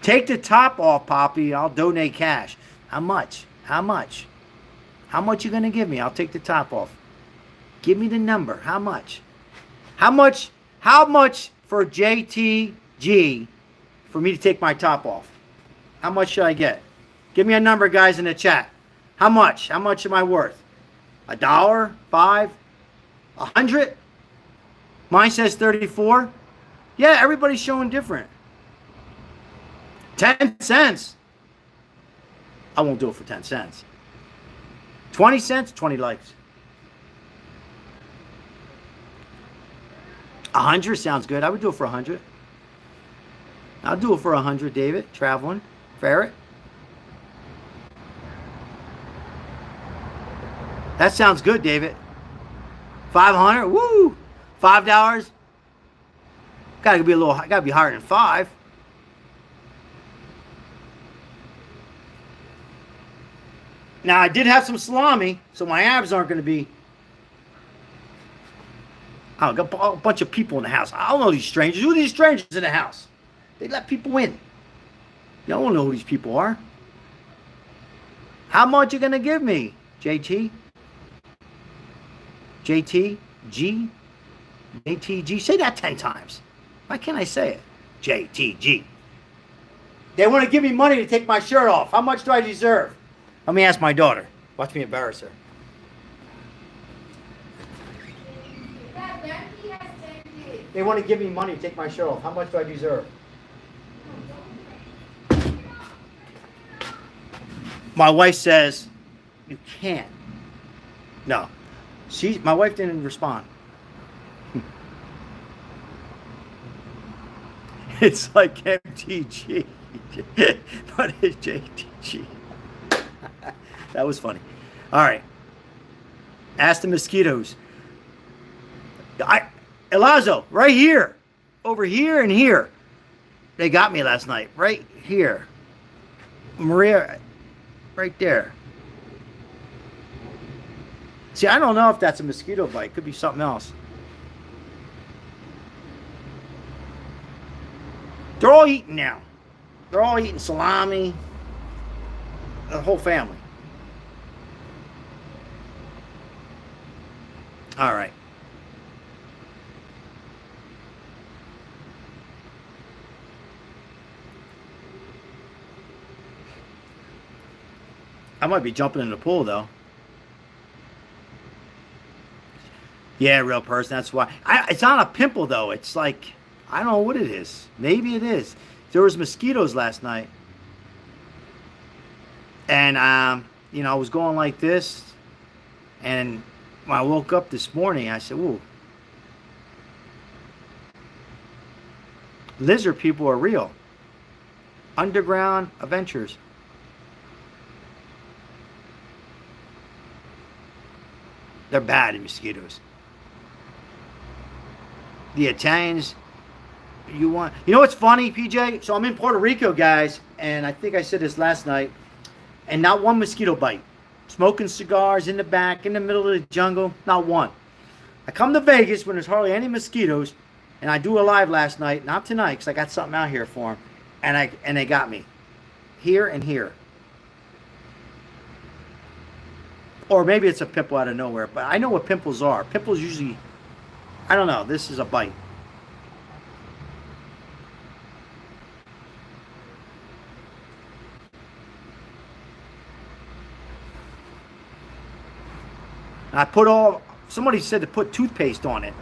Take the top off, Poppy. I'll donate cash. How much? How much? How much you gonna give me? I'll take the top off. Give me the number. How much? How much? How much for JTG for me to take my top off? How much should I get? Give me a number, guys, in the chat. How much? How much am I worth? $1? $5? $100? Mine says 34. Yeah, everybody's showing different. 10 cents. I won't do it for 10 cents. 20 cents, 20 likes. 100 sounds good. I would do it for 100. I'll do it for 100, David. Traveling. Ferret. That sounds good, David. 500. Woo! $5. Gotta be gotta be higher than 5. Now I did have some salami, so my abs aren't gonna be. I got a bunch of people in the house. I don't know these strangers. Who are these strangers in the house? They let people in. You don't know who these people are. How much you gonna give me, JT? JTG? JTG? Say that 10 times. Why can't I say it? JTG. They want to give me money to take my shirt off. How much do I deserve? Let me ask my daughter. Watch me embarrass her. They want to give me money to take my shirt off. How much do I deserve? My wife says, you can't. No. My wife didn't respond. It's like MTG. But it's JTG. That was funny. All right. Ask the mosquitoes. Elazo, right here. Over here and here. They got me last night. Right here. Maria, right there. See, I don't know if that's a mosquito bite. Could be something else. They're all eating now. They're all eating salami. The whole family. All right. I might be jumping in the pool, though. Yeah, real person. That's why. It's not a pimple, though. It's like, I don't know what it is. Maybe it is. There was mosquitoes last night. And, I was going like this. And when I woke up this morning, I said, ooh. Lizard people are real. Underground adventures. They're bad at mosquitoes. The Italians, you know what's funny, PJ? So I'm in Puerto Rico, guys, and I think I said this last night, and not one mosquito bite. Smoking cigars in the back, in the middle of the jungle, not one. I come to Vegas when there's hardly any mosquitoes, and I do a live last night, not tonight, because I got something out here for them, and they got me. Here and here. Or maybe it's a pimple out of nowhere, but I know what pimples are. Pimples usually, I don't know, this is a bite. And somebody said to put toothpaste on it.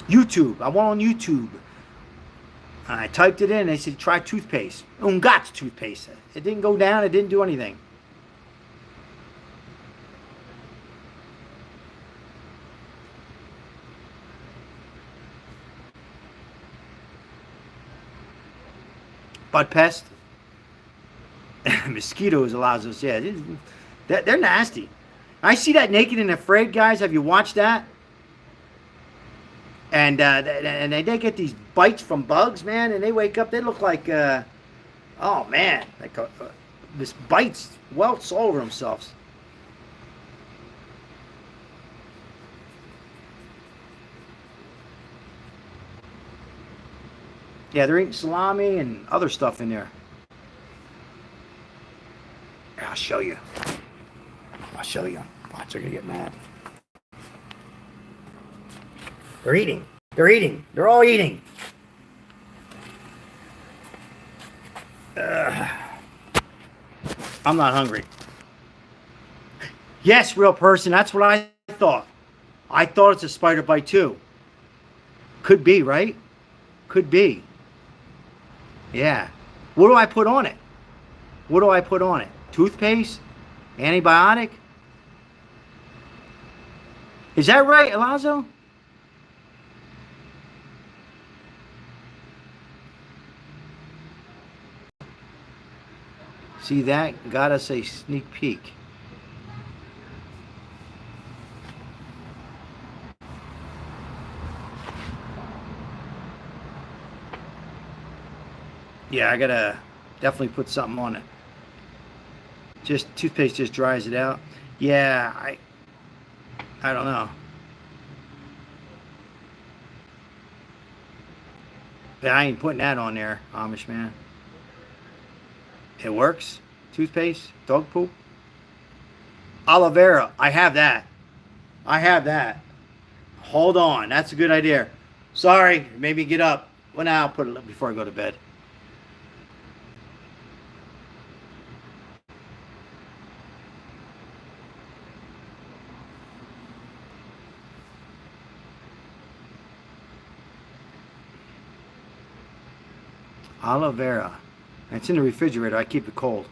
YouTube, I went on YouTube. And I typed it in, and they said, try toothpaste. Ungat toothpaste. It didn't go down, it didn't do anything. Bud pest. Mosquitoes allows us, yeah. They're nasty. I see that Naked and Afraid, guys. Have you watched that? And they get these bites from bugs, man, and they wake up, they look like, oh man, like this bites, welts all over themselves. Yeah, they're eating salami and other stuff in there. I'll show you. Watch, they're gonna get mad. They're eating. They're all eating. I'm not hungry. Yes, real person, that's what I thought. I thought it's a spider bite too. Could be, right? Could be. Yeah. What do I put on it? Toothpaste? Antibiotic? Is that right, Alonzo? See that? Got us a sneak peek. Yeah, I gotta definitely put something on it. Just toothpaste just dries it out. Yeah, I don't know. But I ain't putting that on there, Amish man. It works. Toothpaste, dog poop, aloe vera. I have that. I have that. Hold on, that's a good idea. Sorry, maybe get up. Well, now I'll put it before I go to bed. Aloe vera. It's in the refrigerator. I keep it cold.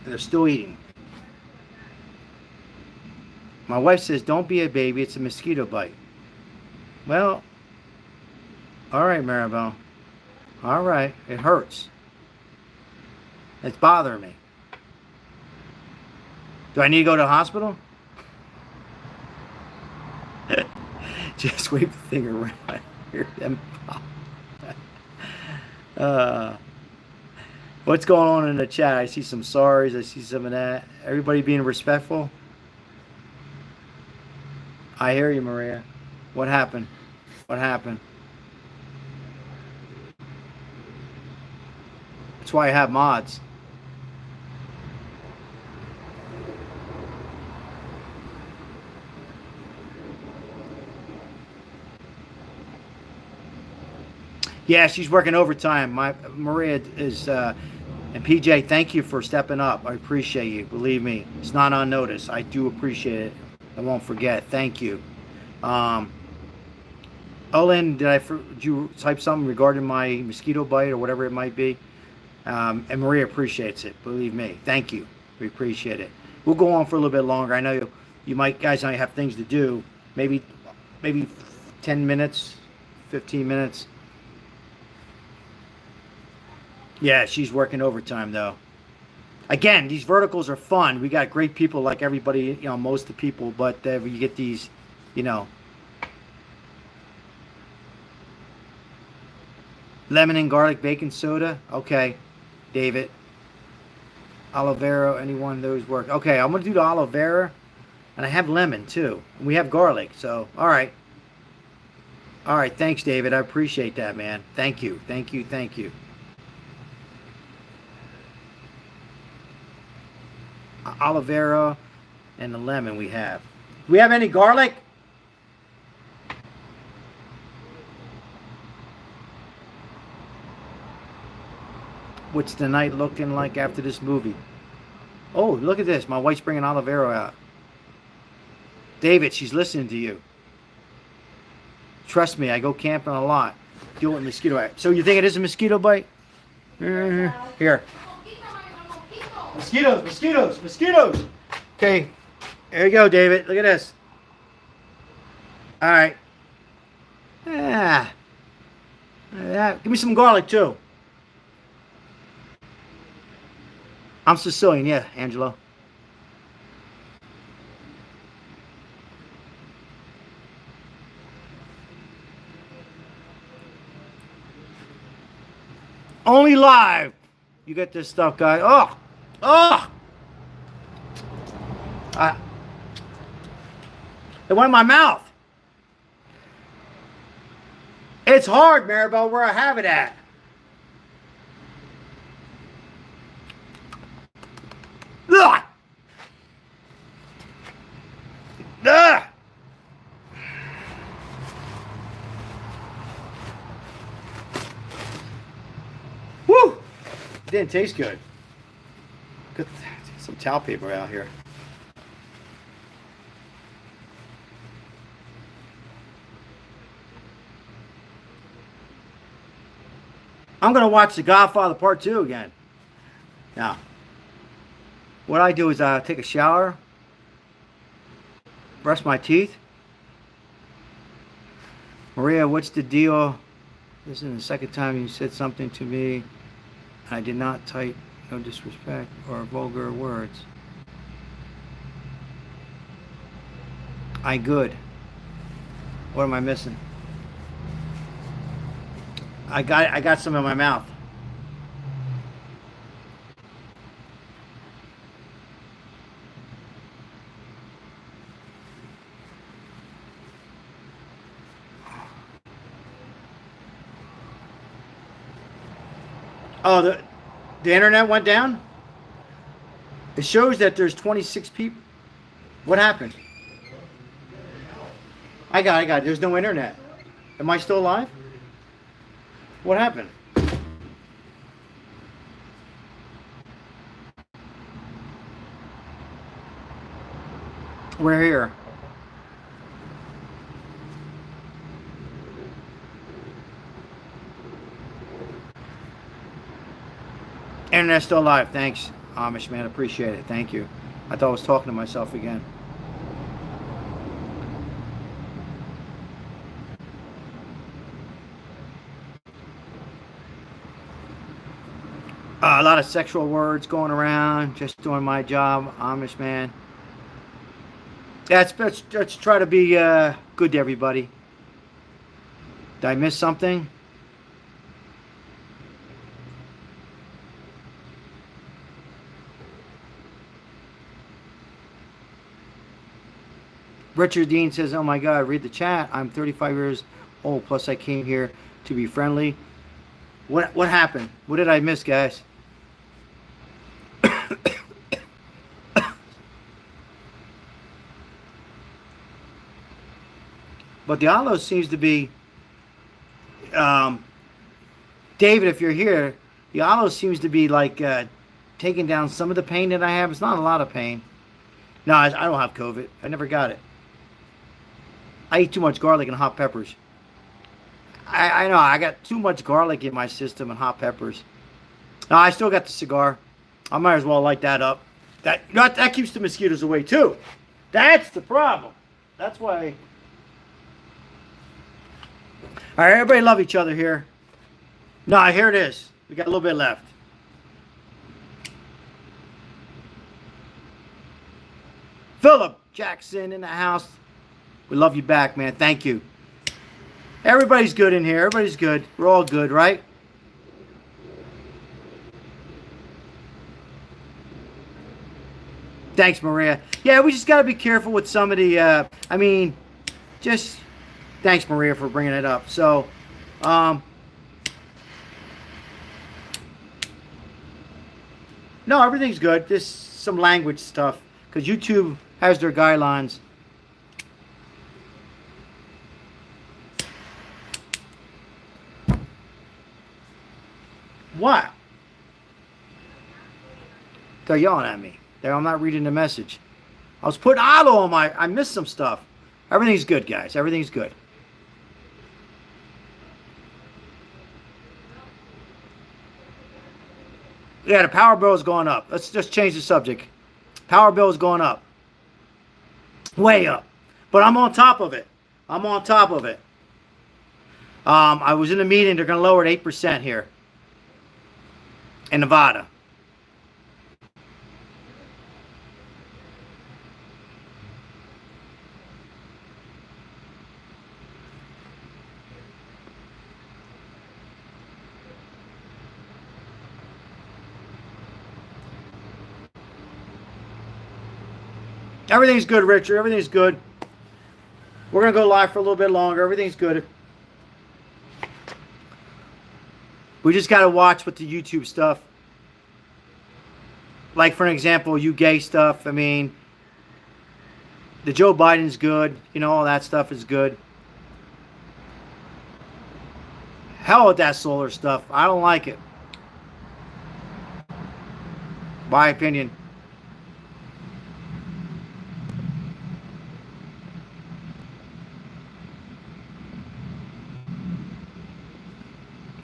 They're still eating. My wife says, don't be a baby. It's a mosquito bite. Well, all right, Maribel. All right. It hurts. It's bothering me. Do I need to go to the hospital? Just wave the thing around. Hear them pop. What's going on in the chat? I see some sorries. I see some of that. Everybody being respectful. I hear you, Maria. What happened? What happened? That's why I have mods. Yeah, she's working overtime. My Maria is, and PJ, thank you for stepping up. I appreciate you. Believe me, it's not on notice. I do appreciate it. I won't forget. Thank you. Olin, did you type something regarding my mosquito bite or whatever it might be? And Maria appreciates it. Believe me. Thank you. We appreciate it. We'll go on for a little bit longer. I know you guys might have things to do. Maybe 10 minutes, 15 minutes. Yeah, she's working overtime though. Again, these verticals are fun. We got great people like everybody, most of the people, but you get these, lemon and garlic baking soda. Okay, David. Aloe vera, any one of those work. Okay, I'm going to do the aloe vera, and I have lemon too. And we have garlic, so all right. All right, thanks, David. I appreciate that, man. Thank you, thank you, thank you. Aloe vera and the lemon we have. Do we have any garlic? What's the night looking like after this movie? Oh, look at this. My wife's bringing aloe vera out. David, she's listening to you. Trust me, I go camping a lot. Deal with mosquito. So you think it is a mosquito bite? Here. Mosquitoes, mosquitoes, mosquitoes. Okay, there you go, David. Look at this. All right. Yeah. Give me some garlic too. I'm Sicilian, yeah, Angelo. Only live. You get this stuff, guys. Oh. It went in my mouth. It's hard, Maribel, where I have it at. Ugh. Ugh. Woo! It didn't taste good. Get some towel paper out here. I'm going to watch The Godfather Part 2 again. Now, what I do is I take a shower, Brush my teeth. Maria, what's the deal? This is the second time you said something to me. I did not type no disrespect or vulgar words. I good. What am I missing? I got some in my mouth. Oh, the internet went down? It shows that there's 26 people. What happened? I got it. There's no internet. Am I still alive? What happened? We're here. Internet's still alive. Thanks, Amish man. Appreciate it. Thank you. I thought I was talking to myself again. A lot of sexual words going around. Just doing my job, Amish man. Yeah, let's try to be good to everybody. Did I miss something? Richard Dean says, oh my God, read the chat. I'm 35 years old, plus I came here to be friendly. What happened? What did I miss, guys? But the aloe seems to be, David, if you're here, the aloe seems to be like taking down some of the pain that I have. It's not a lot of pain. No, I don't have COVID. I never got it. I eat too much garlic and hot peppers. I know, I got too much garlic in my system and hot peppers. No, I still got the cigar. I might as well light that up. That keeps the mosquitoes away too. That's the problem. That's why. All right, everybody love each other here. No, here it is. We got a little bit left. Philip Jackson in the house. We love you back, man. Thank you. Everybody's good in here. Everybody's good. We're all good, right? Thanks, Maria. Yeah, we just got to be careful with some of the, just thanks, Maria, for bringing it up. So, no, everything's good. Just some language stuff because YouTube has their guidelines. What? They're yelling at me. I'm not reading the message. I was putting aloe on I missed some stuff. Everything's good, guys. Everything's good. Yeah, the power bill is going up. Let's just change the subject. Power bill is going up. Way up. But I'm on top of it. I'm on top of it. I was in a meeting. They're going to lower it 8% here in Nevada. Everything's good, Richard. Everything's good. We're going to go live for a little bit longer. Everything's good. We just got to watch with the YouTube stuff. Like, for an example, you gay stuff. I mean, the Joe Biden's good. You know, all that stuff is good. Hell with that solar stuff. I don't like it. My opinion.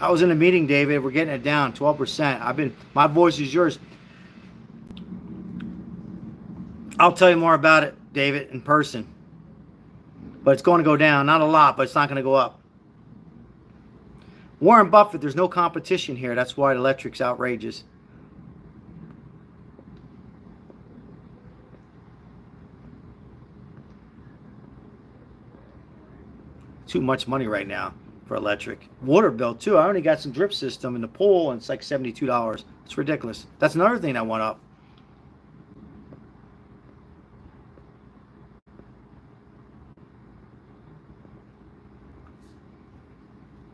I was in a meeting, David. We're getting it down 12%. My voice is yours. I'll tell you more about it, David, in person. But it's going to go down. Not a lot, but it's not going to go up. Warren Buffett, there's no competition here. That's why the electric's outrageous. Too much money right now for electric. Water bill, too. I only got some drip system in the pool, and it's like $72. It's ridiculous. That's another thing that went up.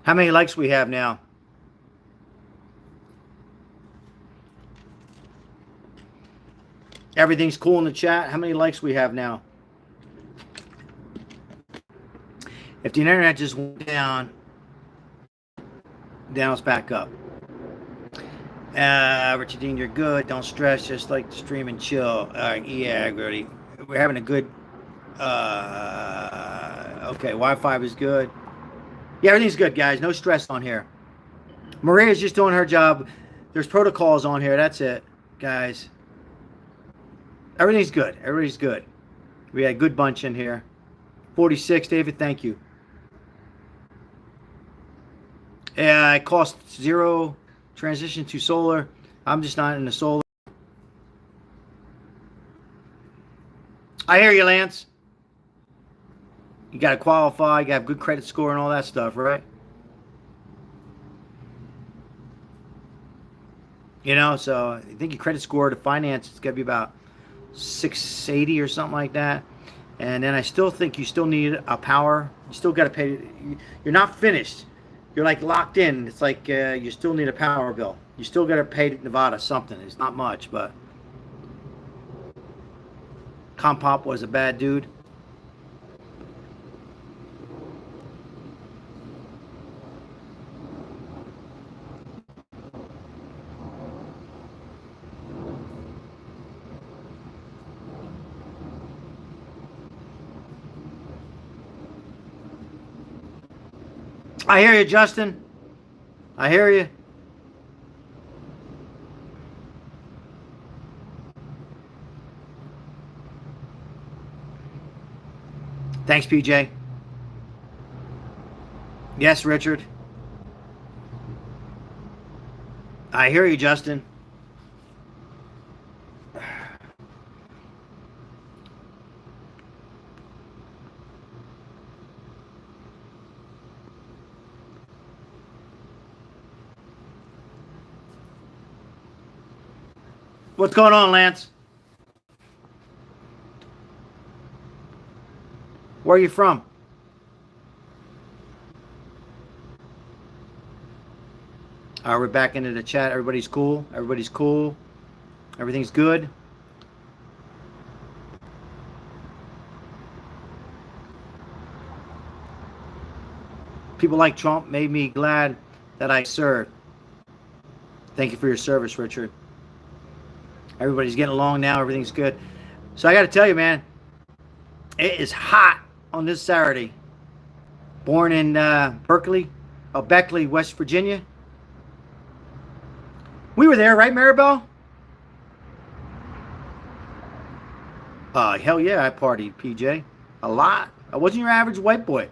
How many likes we have now? Everything's cool in the chat. How many likes we have now? If the internet just went down, now it's back up. Richard Dean, you're good. Don't stress. Just like to stream and chill. All right, yeah, Grody. We're having a good. Okay, Wi-Fi is good. Yeah, everything's good, guys. No stress on here. Maria's just doing her job. There's protocols on here. That's it, guys. Everything's good. Everybody's good. We had a good bunch in here. 46, David. Thank you. Yeah, it cost $0. Transition to solar. I'm just not into solar. I hear you, Lance. You got to qualify. You got to have good credit score and all that stuff, right? You know, so I think your credit score to finance it's got to be about 680 or something like that. And then I still think you still need a power. You still got to pay. You're not finished. You're like locked in. It's like you still need a power bill. You still got to pay Nevada something. It's not much, but Compop was a bad dude. I hear you, Justin. I hear you. Thanks, PJ. Yes, Richard. I hear you, Justin. What's going on, Lance? Where are you from? All right, we're back into the chat. Everybody's cool. Everybody's cool. Everything's good. People like Trump made me glad that I served. Thank you for your service, Richard. Everybody's getting along now. Everything's good. So I got to tell you, man, it is hot on this Saturday. Born in Beckley, West Virginia. We were there, right, Maribel? Hell yeah, I partied, PJ. A lot. I wasn't your average white boy.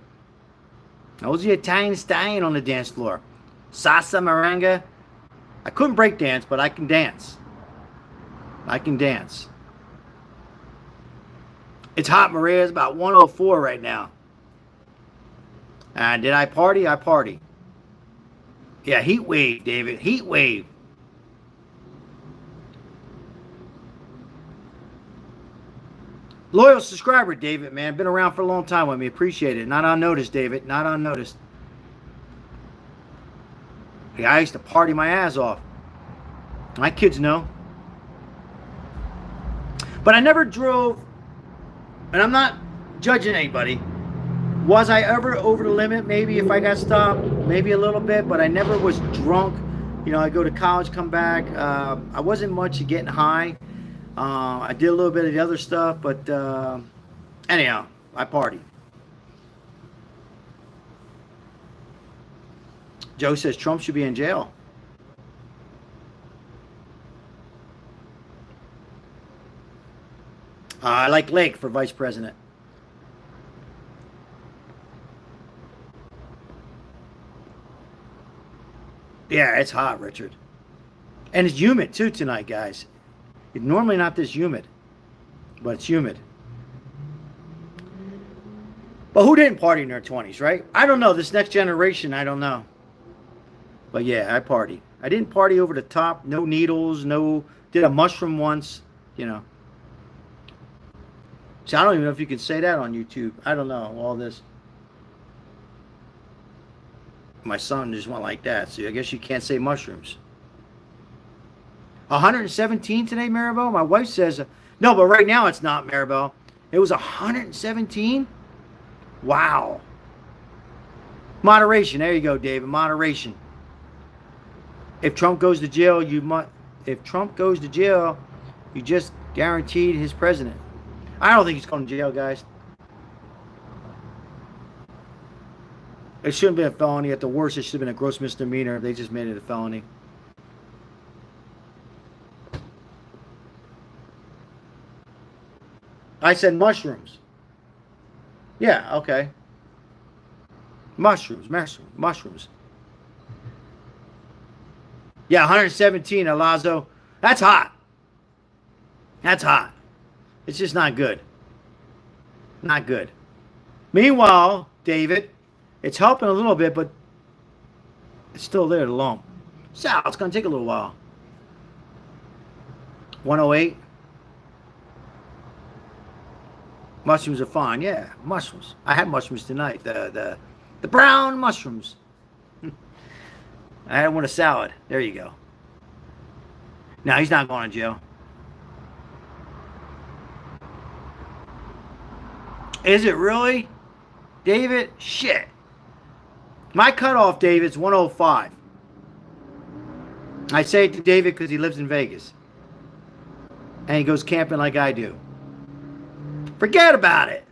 I was the Italian stallion on the dance floor. Salsa, merengue. I couldn't break dance, but I can dance. I can dance. It's hot, Maria. It's about 104 right now. And did I party? I party. Yeah, heat wave, David. Heat wave. Loyal subscriber, David, man. Been around for a long time with me. Appreciate it. Not on notice, David. Not on notice. Yeah, I used to party my ass off. My kids know. But I never drove, and I'm not judging anybody. Was I ever over the limit? Maybe if I got stopped, maybe a little bit, but I never was drunk. You know, I go to college, come back. I wasn't much at getting high. I did a little bit of the other stuff, but anyhow, I partied. Joe says Trump should be in jail. I like Lake for vice president. Yeah, it's hot, Richard. And it's humid too tonight, guys. It's normally not this humid, but it's humid. But who didn't party in their 20s, right? I don't know. This next generation, I don't know. But yeah, I party. I didn't party over the top. No needles. No. Did a mushroom once. You know. See, I don't even know if you can say that on YouTube. I don't know. All this. My son just went like that. So I guess you can't say mushrooms. 117 today, Maribel? My wife says. No, but right now it's not, Maribel. It was 117? Wow. Moderation. There you go, David. Moderation. If Trump goes to jail, if Trump goes to jail, you just guaranteed his president. I don't think he's going to jail, guys. It shouldn't be a felony. At the worst, it should have been a gross misdemeanor. They just made it a felony. I said mushrooms. Yeah, okay. Mushrooms. Yeah, 117, Alazo. That's hot. That's hot. It's just not good. Not good. Meanwhile, David, it's helping a little bit, but it's still there, the lump. So it's going to take a little while. 108. Mushrooms are fine. Yeah, mushrooms. I had mushrooms tonight. The brown mushrooms. I had one a salad. There you go. No, he's not going to jail. Is it really? David? Shit. My cutoff, David's 105. I say it to David because he lives in Vegas. And he goes camping like I do. Forget about it.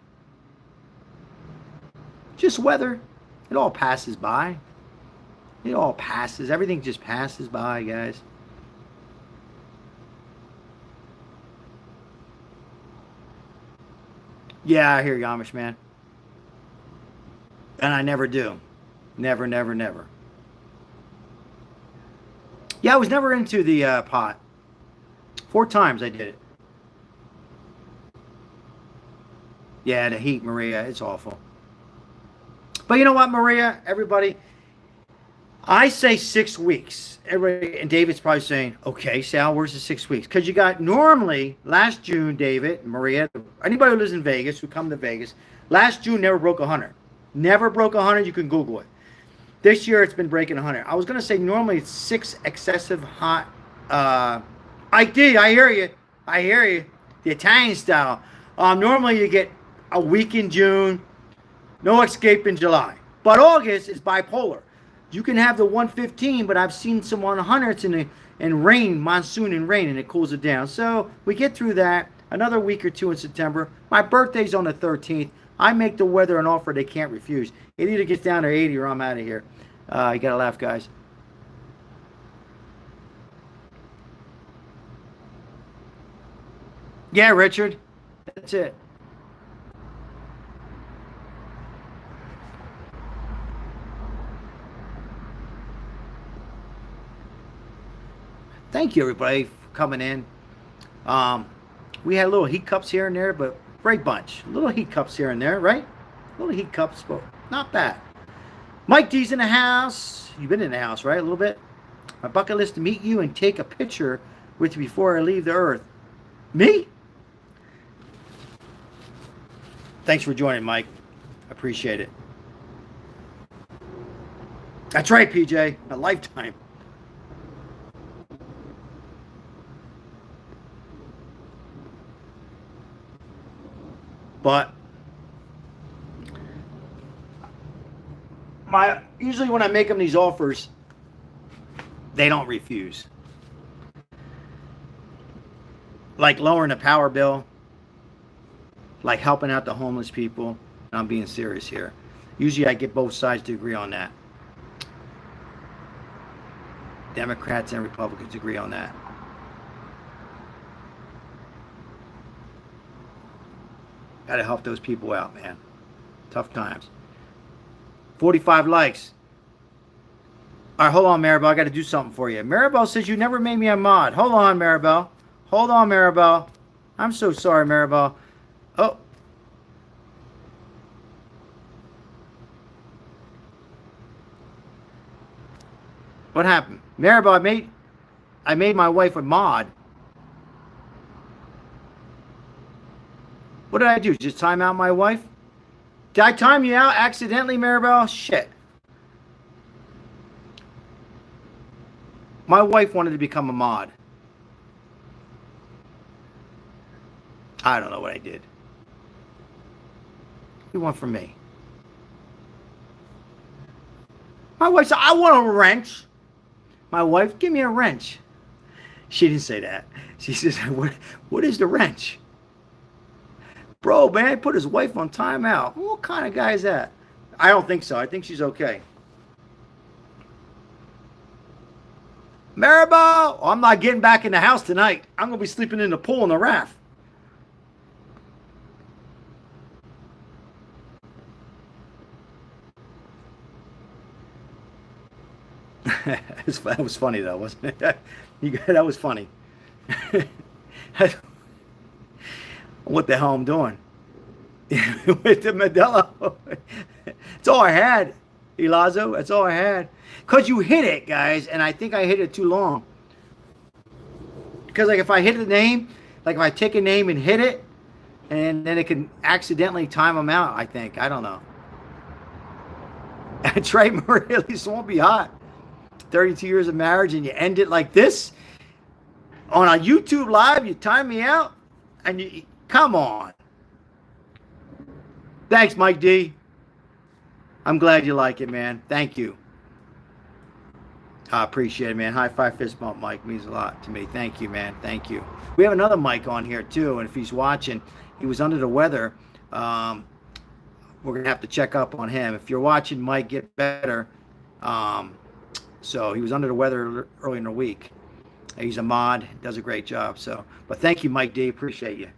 Just weather. It all passes by. It all passes. Everything just passes by, guys. Yeah, I hear you, Amish man. And I never do. Never. Yeah, I was never into the pot. 4 times I did it. Yeah, the heat, Maria, it's awful. But you know what, Maria, everybody, I say 6 weeks. Everybody, and David's probably saying, okay, Sal, where's the 6 weeks? Because you got normally, last June, David, Maria, anybody who lives in Vegas, who come to Vegas, last June never broke 100. Never broke 100, you can Google it. This year it's been breaking 100. I was going to say normally it's 6 excessive hot. I hear you. The Italian style. Normally you get a week in June, no escape in July. But August is bipolar. You can have the 115, but I've seen some 100s in rain, monsoon and rain, and it cools it down. So we get through that. Another week or 2 in September. My birthday's on the 13th. I make the weather an offer they can't refuse. It either gets down to 80 or I'm out of here. You gotta laugh, guys. Yeah, Richard. That's it. Thank you, everybody, for coming in. We had little heat cups here and there, but great bunch. Little heat cups here and there, right? Little heat cups, but not bad. Mike D's in the house. You've been in the house, right? A little bit. My bucket list to meet you and take a picture with you before I leave the earth. Me? Thanks for joining, Mike. Appreciate it. That's right, PJ. A lifetime. But usually when I make them these offers, they don't refuse. Like lowering the power bill, like helping out the homeless people. And I'm being serious here. Usually I get both sides to agree on that. Democrats and Republicans agree on that. Got to help those people out, man. Tough times. 45 likes. All right, hold on, Maribel. I got to do something for you. Maribel says you never made me a mod. Hold on, Maribel. Hold on, Maribel. I'm so sorry, Maribel. Oh. What happened? Maribel, I made my wife a mod. What did I do? Just time out my wife? Did I time you out accidentally, Maribel? Shit. My wife wanted to become a mod. I don't know what I did. You want from me? My wife said, I want a wrench. My wife, give me a wrench. She didn't say that. She says, what is the wrench? Bro, man, put his wife on timeout. What kind of guy is that? I don't think so. I think she's okay. Maribel, I'm not getting back in the house tonight. I'm going to be sleeping in the pool in the raft. That was funny, though, wasn't it? That was funny. What the hell I'm doing? With the Modelo. It's all I had, Elazo. That's all I had. Because you hit it, guys, and I think I hit it too long. Because, like, if I hit the name, like, if I take a name and hit it, and then it can accidentally time them out, I think. I don't know. That's right, Maria. At least it won't be hot. 32 years of marriage, and you end it like this? On a YouTube live, you time me out? And you... Come on. Thanks, Mike D. I'm glad you like it, man. Thank you. I appreciate it, man. High five, fist bump, Mike. Means a lot to me. Thank you, man. Thank you. We have another Mike on here, too. And if he's watching, he was under the weather. We're going to have to check up on him. If you're watching, Mike, get better. So he was under the weather early in the week. He's a mod. Does a great job. So, but thank you, Mike D. Appreciate you.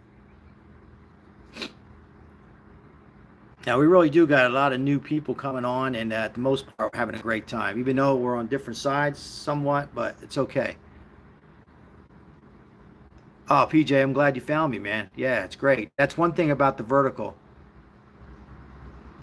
Now, we really do got a lot of new people coming on, and at the most part, we're having a great time, even though we're on different sides somewhat, but it's okay. Oh, PJ, I'm glad you found me, man. Yeah, it's great. That's one thing about the vertical.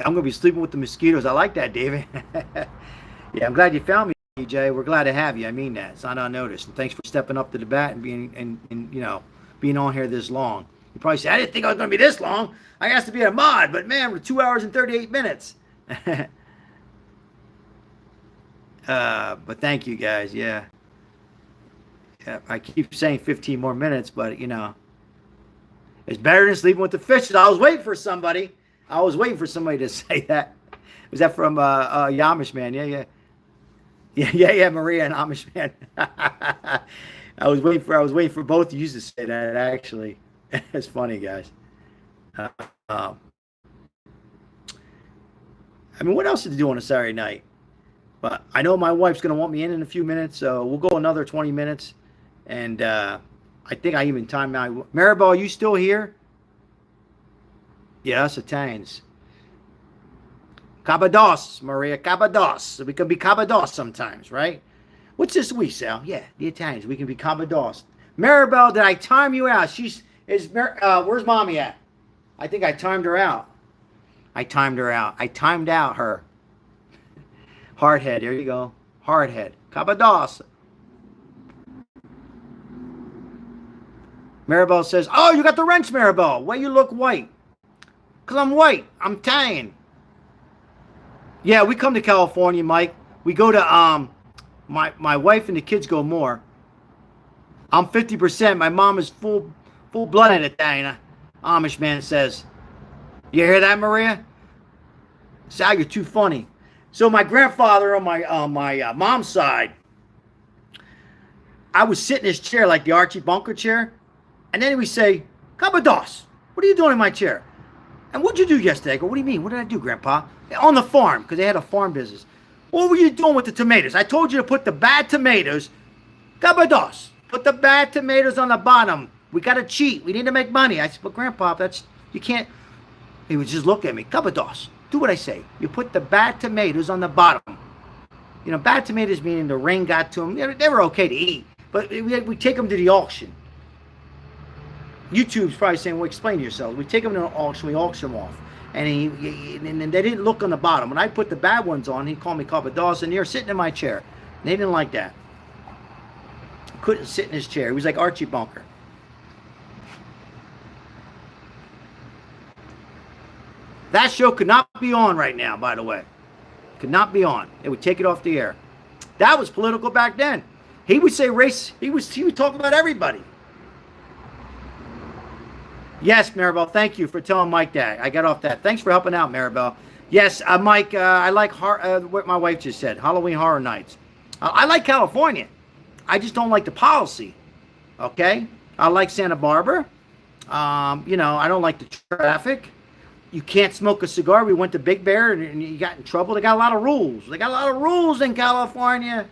I'm going to be sleeping with the mosquitoes. I like that, David. Yeah, I'm glad you found me, PJ. We're glad to have you. I mean that. It's not unnoticed. And thanks for stepping up to the bat and being on here this long. You probably say, I didn't think I was going to be this long. I asked to be a mod, but man, we're 2 hours and 38 minutes. But thank you guys. Yeah. I keep saying 15 more minutes, but it's better than sleeping with the fishes. I was waiting for somebody. To say that. Was that from Amish man? Yeah, Maria and Amish man. I was waiting for both of you to say that, actually. It's funny, guys. I mean, what else to do on a Saturday night? But I know my wife's going to want me in a few minutes, so we'll go another 20 minutes. And I think I even timed out. Maribel, are you still here? Yes, Italians. Cabados, Maria, Cabados. We can be Cabados sometimes, right? What's this week, Sal? Yeah, the Italians. We can be Cabados. Maribel, did I time you out? Where's Mommy at? I think I timed her out. I timed out her. Hardhead. There you go. Hardhead. Cabados. Maribel says, oh, you got the wrench, Maribel. Why you look white? Because I'm white. I'm Italian. Yeah, we come to California, Mike. We go to, my wife and the kids go more. I'm 50%. My mom is full-blooded Italian. Amish man says. You hear that, Maria? Sal, you're too funny. So my grandfather on my mom's side, I would sit in his chair like the Archie Bunker chair, and then he would say, Cabados, what are you doing in my chair? And what'd you do yesterday? I go, what do you mean? What did I do, Grandpa? On the farm, because they had a farm business. What were you doing with the tomatoes? I told you to put the bad tomatoes, Cabados, put the bad tomatoes on the bottom. We got to cheat. We need to make money. I said, but Grandpa, you can't. He would just look at me. Cabados, do what I say. You put the bad tomatoes on the bottom. You know, bad tomatoes meaning the rain got to them. They were okay to eat, but we take them to the auction. YouTube's probably saying, well, explain to yourselves. We take them to an auction, we auction them off. And and they didn't look on the bottom. When I put the bad ones on, he called me Copper Dawson. You're sitting in my chair. And they didn't like that. Couldn't sit in his chair. He was like Archie Bunker. That show could not be on right now, by the way. Could not be on. It would take it off the air. That was political back then. He would say race. He would talk about everybody. Yes, Maribel, thank you for telling Mike that. I got off that. Thanks for helping out, Maribel. Yes, Mike, I like what my wife just said, Halloween Horror Nights. I like California. I just don't like the policy, okay? I like Santa Barbara. You know, I don't like the traffic. You can't smoke a cigar. We went to Big Bear and you got in trouble. They got a lot of rules. They got a lot of rules in California.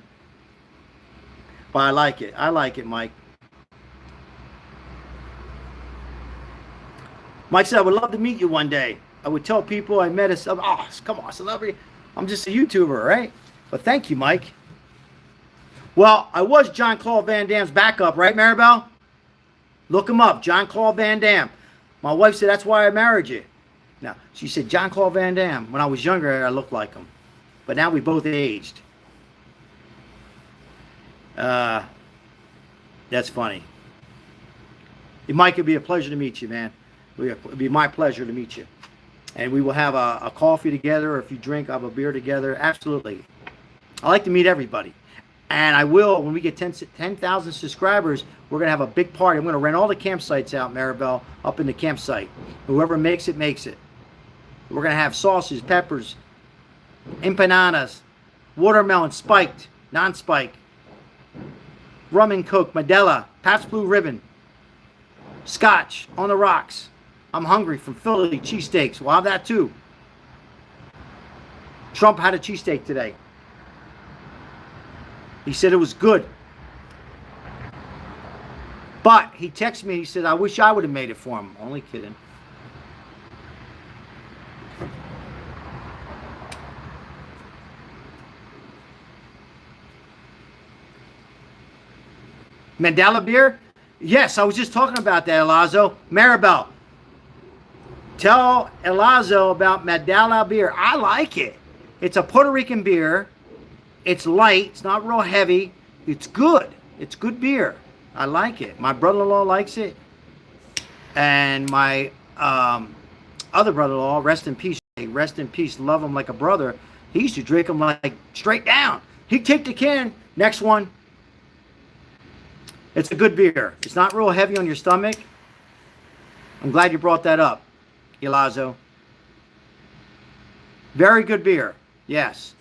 But I like it. I like it, Mike. Mike said, I would love to meet you one day. I would tell people I met a, oh, come on, celebrity. I'm just a YouTuber, right? But thank you, Mike. Well, I was John Claude Van Damme's backup, right, Maribel? Look him up, John Claude Van Damme. My wife said, that's why I married you. Now, she said, John Claude Van Damme. When I was younger, I looked like him. But now we both aged. That's funny. Mike, it'd be a pleasure to meet you, man. It'd be my pleasure to meet you. And we will have a coffee together, or if you drink, I'll have a beer together. Absolutely. I like to meet everybody. And I will, when we get 10,000 subscribers, we're going to have a big party. I'm going to rent all the campsites out, Maribel, up in the campsite. Whoever makes it, makes it. We're going to have sauces, peppers, empanadas, watermelon, spiked, non-spiked, rum and coke, Modelo, Pabst Blue Ribbon, scotch on the rocks. I'm hungry from Philly cheesesteaks. We'll have that too. Trump had a cheesesteak today. He said it was good. But he texted me, he said, I wish I would have made it for him. Only kidding. Mandela beer? Yes, I was just talking about that, Elazo. Maribel, tell Elazo about Mandela beer. I like it. It's a Puerto Rican beer. It's light. It's not real heavy. It's good. It's good beer. I like it. My brother-in-law likes it. And my other brother-in-law, rest in peace, love him like a brother. He used to drink them like straight down. He'd take the can. Next one. It's a good beer. It's not real heavy on your stomach. I'm glad you brought that up, Elazo. Very good beer. Yes.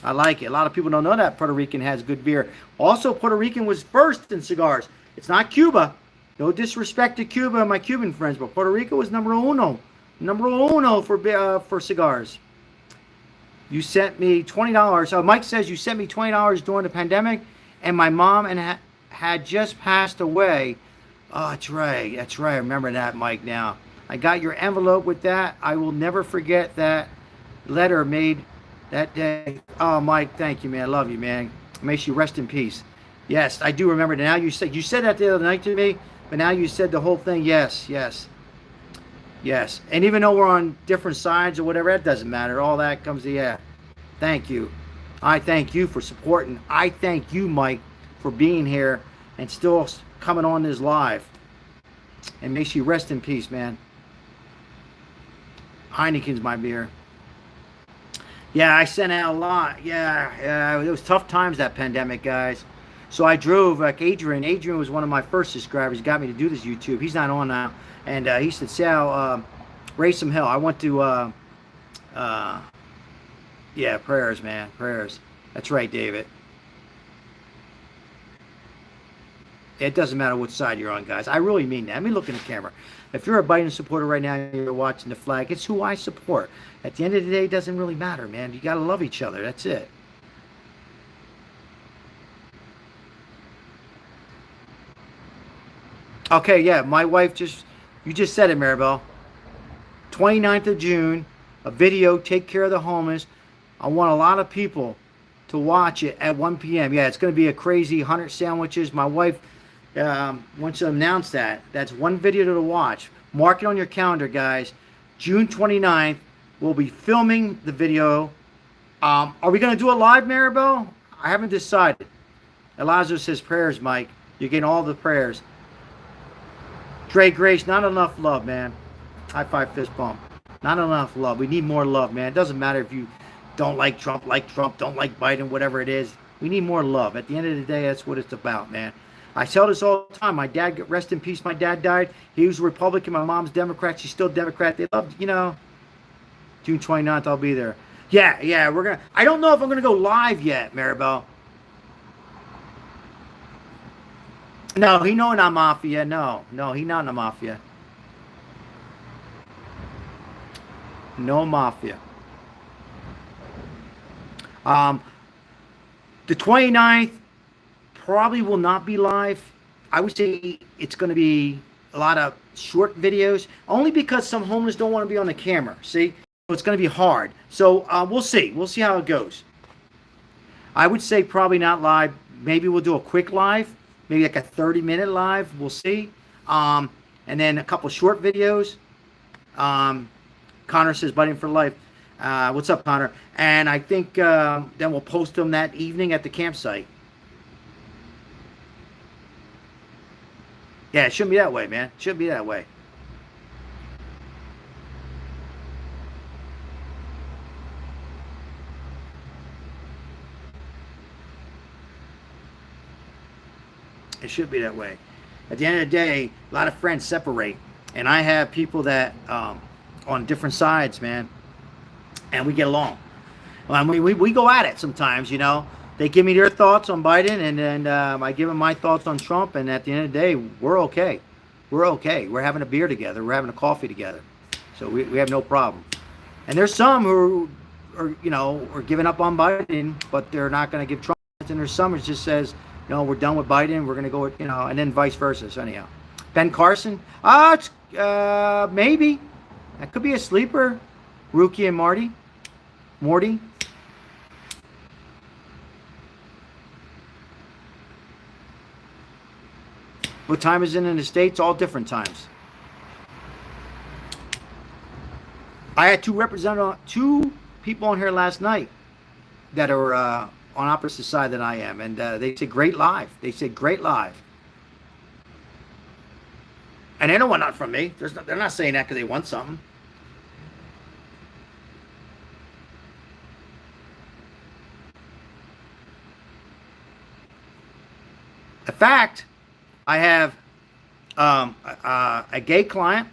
I like it. A lot of people don't know that Puerto Rican has good beer. Also, Puerto Rican was first in cigars. It's not Cuba. No disrespect to Cuba and my Cuban friends, but Puerto Rico was number uno. Number uno for cigars. You sent me $20. So Mike says you sent me $20 during the pandemic, and my mom had just passed away. Oh, that's right. That's right. I remember that, Mike, now. I got your envelope with that. I will never forget that letter made that day. Oh, Mike, thank you, man. I love you, man. May she rest in peace. Yes, I do remember that. Now you said that the other night to me, but now you said the whole thing. Yes, yes, yes. And even though we're on different sides or whatever, that doesn't matter. All that comes to, yeah. Thank you. I thank you for supporting. I thank you, Mike, for being here and still coming on this live. And may she rest in peace, man. Heineken's my beer. Yeah, I sent out a lot. Yeah, it was tough times, that pandemic, guys. So I drove, like Adrian. Adrian was one of my first subscribers. He got me to do this YouTube. He's not on now. And he said, Sal, raise some hell. I want to, yeah, prayers, man, prayers. That's right, David. It doesn't matter which side you're on, guys. I really mean that. Let me look in the camera. If you're a Biden supporter right now and you're watching the flag, it's who I support. At the end of the day, it doesn't really matter, man. You got to love each other. That's it. Okay, yeah, my wife you just said it, Maribel. 29th of June, a video, take care of the homeless. I want a lot of people to watch it at 1 p.m. Yeah, it's going to be a crazy 100 sandwiches. My wife wants to announce that. That's one video to watch. Mark it on your calendar, guys. June 29th, we'll be filming the video. Are we going to do a live, Maribel? I haven't decided. Elijah says prayers, Mike. You're getting all the prayers. Dre Grace, not enough love, man. High five, fist bump. Not enough love. We need more love, man. It doesn't matter if you don't like Trump, don't like Biden, whatever it is. We need more love. At the end of the day, that's what it's about, man. I tell this all the time. My dad, rest in peace, my dad died. He was a Republican. My mom's Democrat. She's still Democrat. They love, June 29th, I'll be there. Yeah, we're going to. I don't know if I'm going to go live yet, Maribel. No, he not mafia. No, he not in the mafia. No mafia. The 29th probably will not be live. I would say it's going to be a lot of short videos, only because some homeless don't want to be on the camera. See, so it's going to be hard. So we'll see. We'll see how it goes. I would say probably not live. Maybe we'll do a quick live. Maybe like a 30-minute live. We'll see. And then a couple short videos. Connor says, "Biting for life." What's up, Connor? And I think then we'll post them that evening at the campsite. Yeah, it shouldn't be that way, man. It shouldn't be that way. It should be that way. At the end of the day, a lot of friends separate. And I have people that on different sides, man. And we get along. We go at it sometimes, They give me their thoughts on Biden, and then I give them my thoughts on Trump. And at the end of the day, we're okay. We're okay. We're having a beer together. We're having a coffee together. So we have no problem. And there's some who are giving up on Biden, but they're not going to give Trump. And there's some who just says, we're done with Biden. We're going to go with, and then vice versa. So anyhow, Ben Carson. It's maybe. That could be a sleeper. Rookie and Morty. What time is it in the States? All different times. I had two people on here last night that are on opposite side than I am, and they said great live. And they don't want nothing from me. They're not saying that because they want something. In fact, I have a gay client,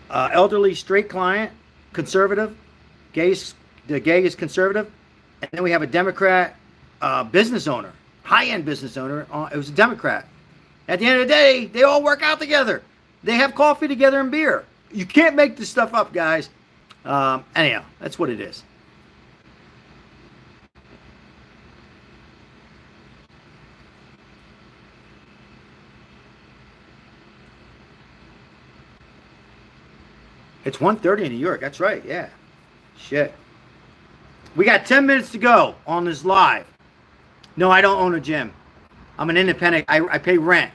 elderly straight client, conservative. The gay is conservative. And then we have a Democrat business owner, high-end business owner. It was a Democrat. At the end of the day, they all work out together. They have coffee together and beer. You can't make this stuff up, guys. Anyhow, that's what it is. It's 1:30 in New York. That's right. Yeah. Shit. We got 10 minutes to go on this live. No, I don't own a gym. I'm an independent. I pay rent.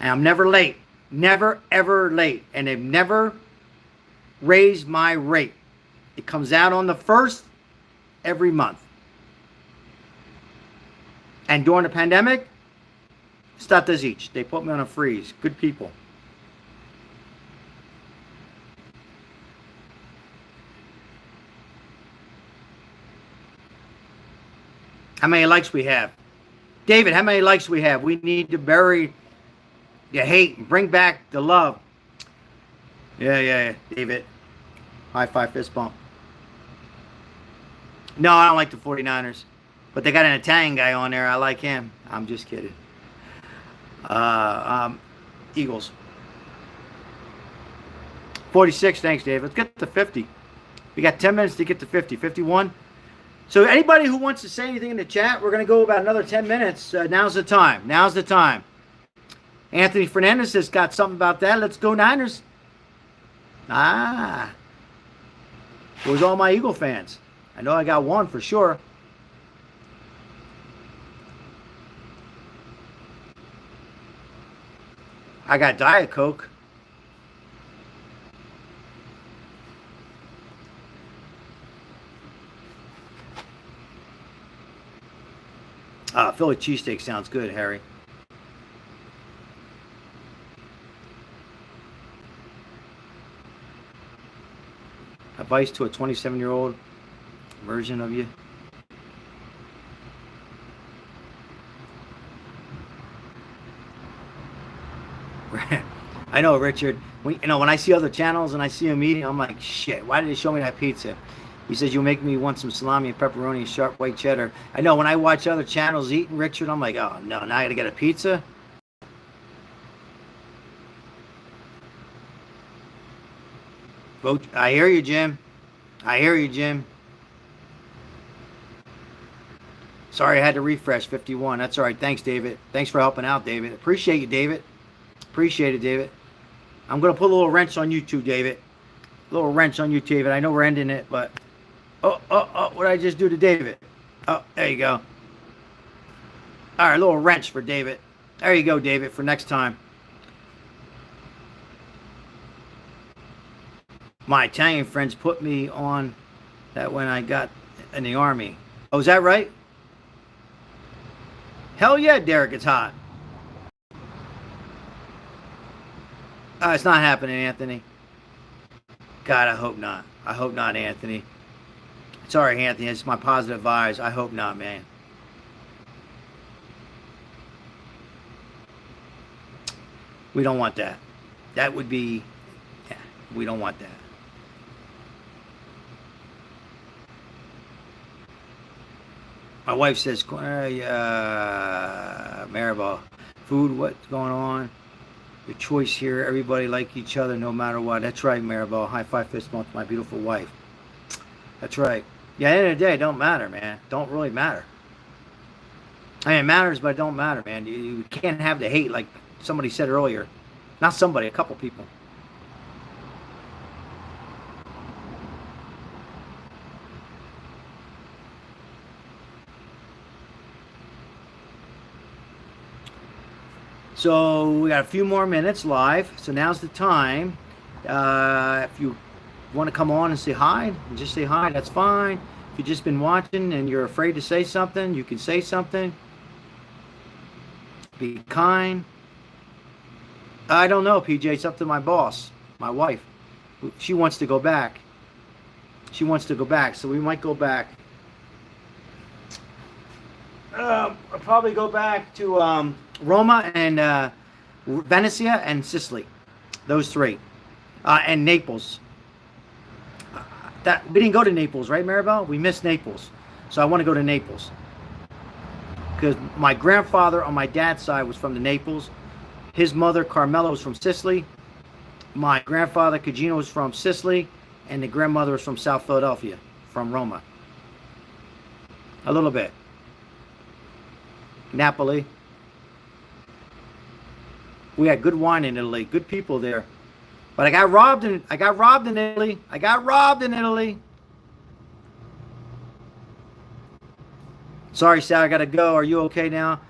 And I'm never late. Never, ever late. And they've never raised my rate. It comes out on the 1st every month. And during the pandemic, statas each. They put me on a freeze. Good people. How many likes we have? David, how many likes we have? We need to bury the hate and bring back the love. Yeah, David. High five, fist bump. No, I don't like the 49ers. But they got an Italian guy on there. I like him. I'm just kidding. Eagles. 46, thanks, David. Let's get to 50. We got 10 minutes to get to 50. 51. So anybody who wants to say anything in the chat, we're going to go about another 10 minutes. Now's the time. Anthony Fernandez has got something about that. Let's go Niners. Where's all my Eagle fans? I know I got one for sure. I got Diet Coke. Philly cheesesteak sounds good, Harry. Advice to a 27-year-old version of you. I know, Richard. When I see other channels and I see them eating, I'm like, shit, why did they show me that pizza? He says, you'll make me want some salami and pepperoni and sharp white cheddar. I know, when I watch other channels eating, Richard, I'm like, oh, no, now I gotta get a pizza? Vote. I hear you, Jim. I hear you, Jim. Sorry, I had to refresh 51. That's all right. Thanks, David. Thanks for helping out, David. Appreciate you, David. Appreciate it, David. I'm going to put a little wrench on you too, David. A little wrench on you, David. I know we're ending it, but... Oh, what did I just do to David? Oh, there you go. All right, a little wrench for David. There you go, David, for next time. My Italian friends put me on that when I got in the Army. Oh, is that right? Hell yeah, Derek, it's hot. It's not happening, Anthony. God, I hope not. I hope not, Anthony. Sorry, Anthony. It's my positive vibes. I hope not, man. We don't want that. That would be... Yeah, we don't want that. My wife says, Maribel, food, what's going on? Your choice here. Everybody like each other no matter what. That's right, Maribel. High five, fist bump to my beautiful wife. That's right. Yeah, at the end of the day, it don't matter, man. Don't really matter. I mean, it matters, but it don't matter, man. You can't have the hate like somebody said earlier. Not somebody, a couple people. So we got a few more minutes live. So now's the time. If you want to come on and say hi, just say hi. That's fine. If you've just been watching and you're afraid to say something, you can say something. Be kind. I don't know, PJ. It's up to my boss, my wife. She wants to go back. She wants to go back, so we might go back. I'll probably go back to Roma and Venezia and Sicily. Those three. And Naples. We didn't go to Naples, right, Maribel? We missed Naples. So I want to go to Naples. Because my grandfather on my dad's side was from the Naples. His mother, Carmela, was from Sicily. My grandfather, Cugino, was from Sicily. And the grandmother was from South Philadelphia, from Roma. A little bit. Napoli. We had good wine in Italy, good people there. But I got robbed in Italy. I got robbed in Italy. Sorry, Sal, I gotta go. Are you okay now?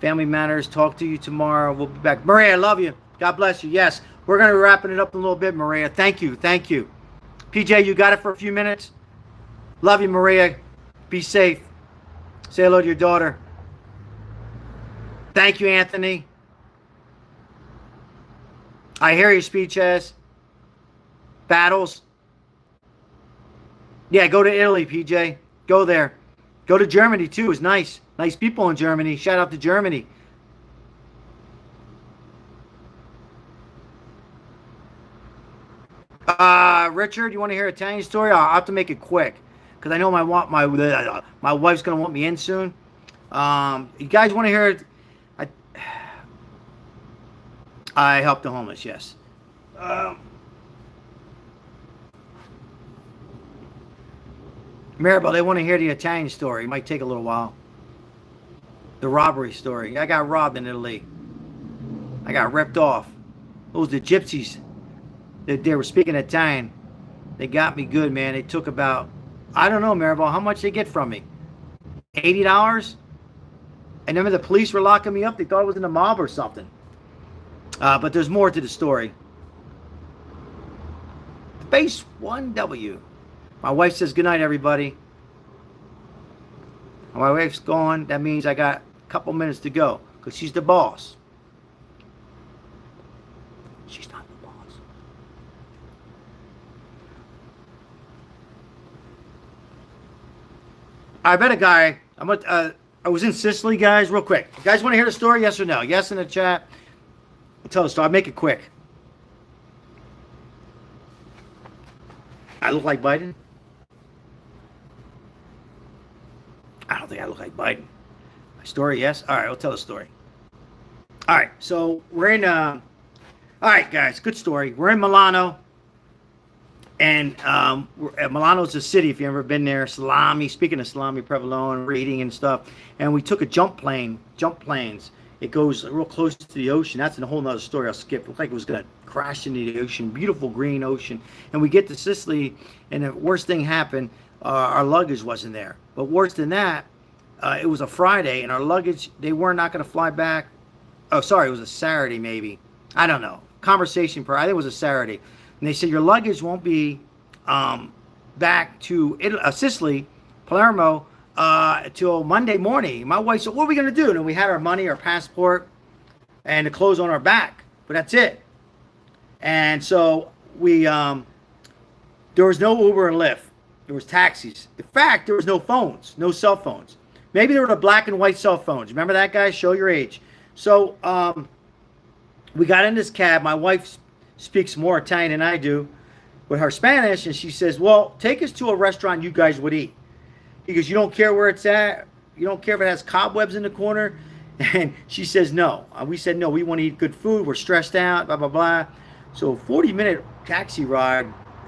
Family matters. Talk to you tomorrow. We'll be back. Maria, I love you. God bless you. Yes, we're gonna be wrapping it up in a little bit, Maria. Thank you. Thank you. PJ, you got it for a few minutes? Love you, Maria. Be safe. Say hello to your daughter. Thank you, Anthony. I hear your speech as battles. Yeah, go to Italy, PJ. Go there. Go to Germany, too. It's nice. Nice people in Germany. Shout out to Germany. Richard, you want to hear a Italian story? I'll have to make it quick because I know my wife's going to want me in soon. You guys want to hear it? I help the homeless, yes. Maribel, they want to hear the Italian story. It might take a little while. The robbery story. I got robbed in Italy. I got ripped off. Those the gypsies. They were speaking Italian. They got me good, man. They took about I don't know, Maribel, how much they get from me? $80? And then when the police were locking me up, they thought I was in a mob or something. But there's more to the story. Base 1W. My wife says goodnight, everybody. My wife's gone. That means I got a couple minutes to go because she's the boss. She's not the boss. I met a guy. I was in Sicily, guys, real quick. You guys want to hear the story? Yes or no? Yes in the chat. I'll tell the story. I'll make it quick. I look like Biden? I don't think I look like Biden. My story, yes? All right, I'll tell the story. All right, so we're in... all right, guys, good story. We're in Milano. And Milano's a city, if you've ever been there. Salami, speaking of salami, provolone, we're eating and stuff. And we took a jump planes. It goes real close to the ocean. That's a whole nother story I'll skip. It looked like it was going to crash into the ocean. Beautiful green ocean. And we get to Sicily, and the worst thing happened. Our luggage wasn't there. But worse than that, it was a Friday, and our luggage, they were not going to fly back. Oh, sorry, it was a Saturday maybe. I don't know. Conversation I think it was a Saturday. And they said, your luggage won't be back to Sicily, Palermo, till Monday morning. My wife said, what are we going to do? And we had our money, our passport, and the clothes on our back. But that's it. And so we, there was no Uber and Lyft. There was taxis. In fact, there was no phones, no cell phones. Maybe there were the black and white cell phones. Remember that, guys? Show your age. So we got in this cab. My wife speaks more Italian than I do with her Spanish. And she says, well, take us to a restaurant you guys would eat. Because you don't care where it's at. You don't care if it has cobwebs in the corner. And she says no. We said no, we want to eat good food. We're stressed out, blah, blah, blah. So 40-minute taxi ride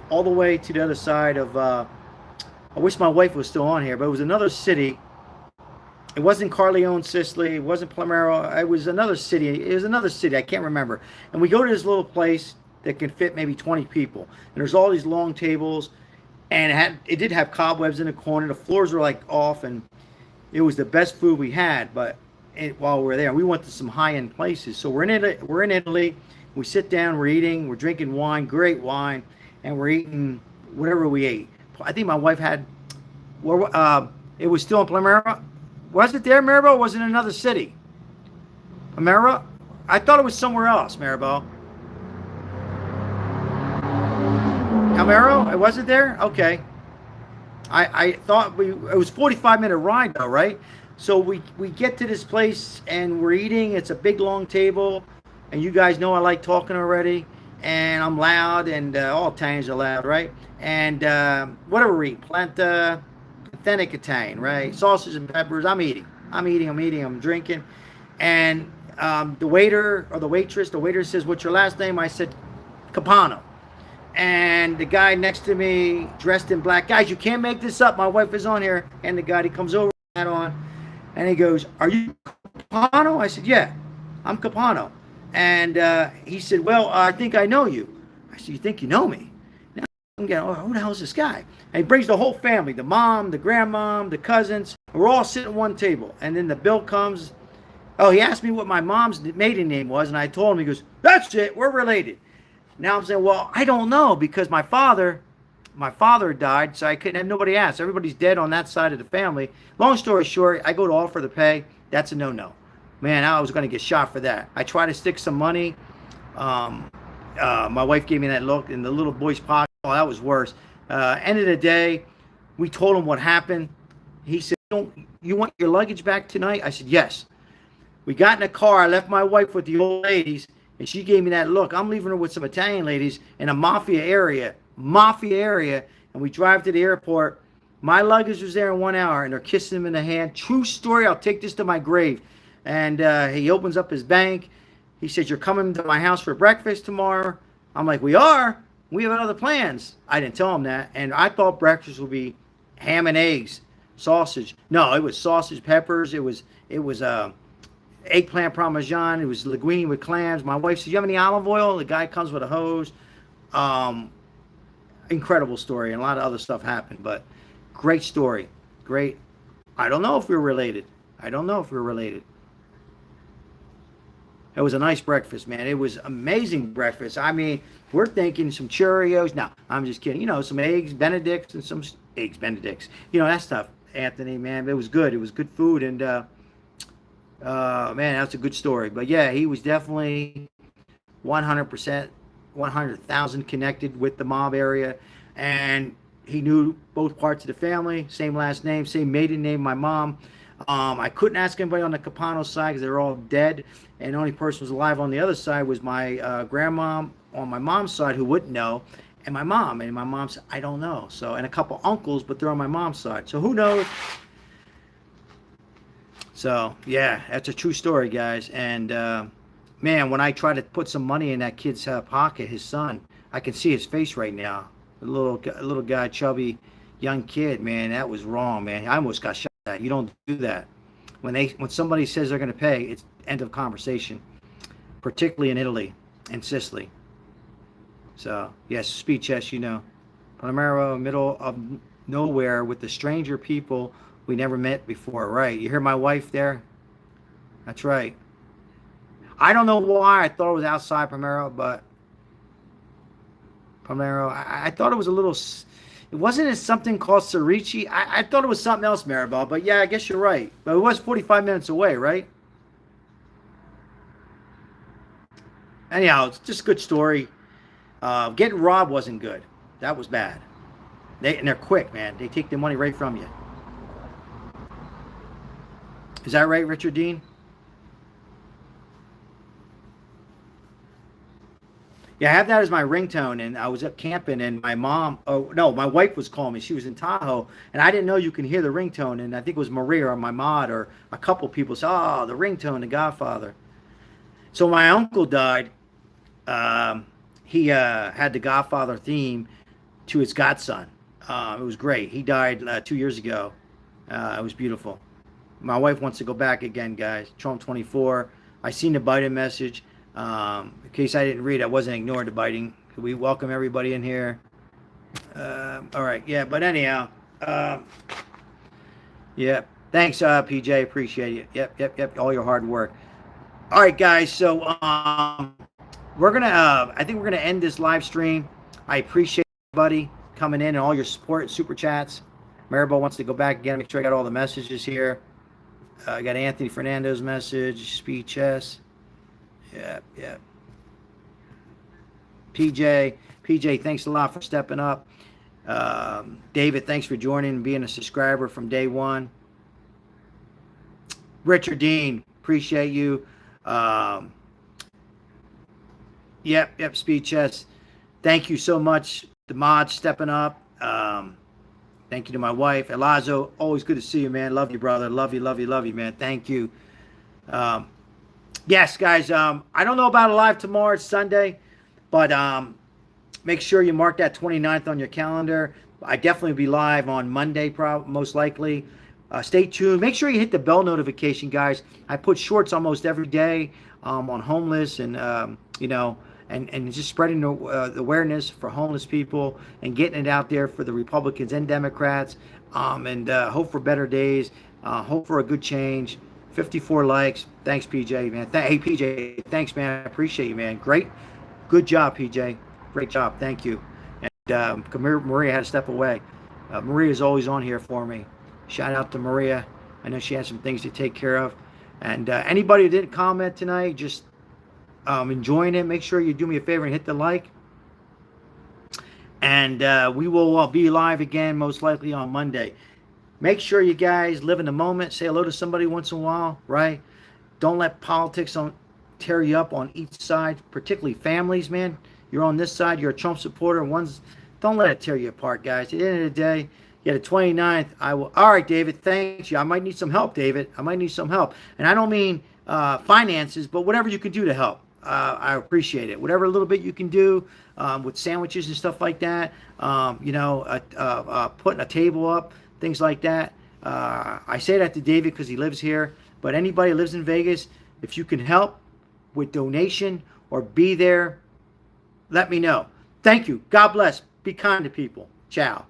all the way to the other side of, I wish my wife was still on here, but it was another city. It wasn't Corleone, Sicily. It wasn't Palermo. It was another city. It was another city. I can't remember. And we go to this little place that can fit maybe 20 people. And there's all these long tables. And it did have cobwebs in the corner. The floors were like off. And it was the best food we had. But while we were there, we went to some high-end places. So we're in Italy. We sit down. We're eating. We're drinking wine. Great wine. And we're eating whatever we ate. I think my wife had... it was still in Palermo. Was it there, Maribel, or was it in another city? Maribel? I thought it was somewhere else, Maribel. Maribel? It wasn't there? Okay. I thought it was a 45-minute ride, though, right? So we get to this place, and we're eating. It's a big, long table. And you guys know I like talking already. And I'm loud, and all Italians are loud, right? And whatever we eat. Planta... authentic Italian, right? Sausage and peppers. I'm eating. I'm drinking. And the waiter or the waitress says, what's your last name? I said, Capano. And the guy next to me, dressed in black. Guys, you can't make this up. My wife is on here. And the guy, he comes over, hat on. And he goes, are you Capano? I said, yeah, I'm Capano. And he said, well, I think I know you. I said, you think you know me? I'm going, oh, who the hell is this guy? And he brings the whole family, the mom, the grandmom, the cousins. We're all sitting at one table. And then the bill comes. Oh, he asked me what my mom's maiden name was. And I told him, he goes, that's it. We're related. Now I'm saying, well, I don't know because my father died. So I couldn't have nobody ask. Everybody's dead on that side of the family. Long story short, I go to offer the pay. That's a no-no. Man, I was going to get shot for that. I tried to stick some money. My wife gave me that look in the little boy's pocket. Oh, that was worse. End of the day, we told him what happened. He said, you want your luggage back tonight? I said, yes. We got in a car. I left my wife with the old ladies, and she gave me that look. I'm leaving her with some Italian ladies in a mafia area, and we drive to the airport. My luggage was there in 1 hour, and they're kissing him in the hand. True story. I'll take this to my grave. And he opens up his bank. He says, you're coming to my house for breakfast tomorrow? I'm like, we are? We have other plans. I didn't tell him that. And I thought breakfast would be ham and eggs, sausage. No, it was sausage, peppers. It was eggplant parmesan. It was linguine with clams. My wife said, you have any olive oil? The guy comes with a hose. Incredible story. And a lot of other stuff happened. But Great story. Great. I don't know if we're related. I don't know if we're related. It was a nice breakfast, man. It was amazing breakfast. I mean, we're thinking some Cheerios. No, I'm just kidding. You know, some eggs Benedicts and some eggs Benedicts. You know, that stuff, Anthony, man. It was good. It was good food. And, man, that's a good story. But, yeah, he was definitely 100%, 100,000 connected with the mob area. And he knew both parts of the family, same last name, same maiden name, my mom. I couldn't ask anybody on the Capano side because they were all dead, and the only person who was alive on the other side was my grandma on my mom's side who wouldn't know, and my mom. And my mom said, I don't know. So, and a couple uncles, but they're on my mom's side. So who knows? So, yeah, that's a true story, guys. And, man, when I try to put some money in that kid's pocket, his son, I can see his face right now. A little guy, chubby, young kid, man, that was wrong, man. I almost got shot at. You don't do that. When somebody says they're going to pay, it's end of conversation, particularly in Italy and Sicily. So, yes, speech, yes, you know. Palermo, middle of nowhere with the stranger people we never met before. Right. You hear my wife there? That's right. I don't know why I thought it was outside Palermo, but Palermo, I thought it was a little... It wasn't something called Cerrici. I thought it was something else, Maribel. But yeah, I guess you're right. But it was 45 minutes away, right? Anyhow, it's just a good story. Getting robbed wasn't good. That was bad. And they're quick, man. They take the money right from you. Is that right, Richard Dean? Yeah, I have that as my ringtone, and I was up camping, and my wife was calling me. She was in Tahoe, and I didn't know you can hear the ringtone, and I think it was Maria or my mod or a couple people said, oh, the ringtone, the Godfather. So my uncle died. He had the Godfather theme to his godson. It was great. He died 2 years ago. It was beautiful. My wife wants to go back again, guys. Trump 24. I seen the Biden message. In case I didn't read, I wasn't ignoring the biting. We welcome everybody in here. All right, yeah, but anyhow, yeah, thanks, PJ, appreciate it. Yep, all your hard work. All right, guys, so we're gonna, I think we're gonna end this live stream. I appreciate everybody coming in and all your support, super chats. Maribel wants to go back again, make sure I got all the messages here. I got Anthony Fernando's message, speech yes. Yeah. PJ, thanks a lot for stepping up. David, thanks for joining and being a subscriber from day one. Richard Dean, appreciate you. Yep, speech yes. Thank you so much. The mods stepping up. Thank you to my wife. Elazo, always good to see you, man. Love you, brother. Love you, man. Thank you. Yes, guys, I don't know about a live tomorrow. It's Sunday. But make sure you mark that 29th on your calendar. I definitely will be live on Monday, most likely. Stay tuned. Make sure you hit the bell notification, guys. I put shorts almost every day on homeless and, and just spreading the awareness for homeless people and getting it out there for the Republicans and Democrats, and hope for better days, hope for a good change. 54 likes. Thanks, PJ, man. Hey, PJ, thanks, man. I appreciate you, man. Great. Good job, PJ. Great job. Thank you. And Maria had to step away. Maria's always on here for me. Shout out to Maria. I know she has some things to take care of. And anybody who didn't comment tonight, just enjoying it, make sure you do me a favor and hit the like. And we will be live again most likely on Monday. Make sure you guys live in the moment. Say hello to somebody once in a while, right? Don't let politics tear you up on each side, particularly families, man. You're on this side, you're a Trump supporter. Don't let it tear you apart, guys. At the end of the day, yeah, the 29th, I will. All right, David, thank you. I might need some help, David. I might need some help. And I don't mean finances, but whatever you can do to help. I appreciate it. Whatever little bit you can do with sandwiches and stuff like that, putting a table up, things like that. I say that to David because he lives here, but anybody who lives in Vegas, if you can help with donation or be there, let me know. Thank you. God bless. Be kind to people. Ciao.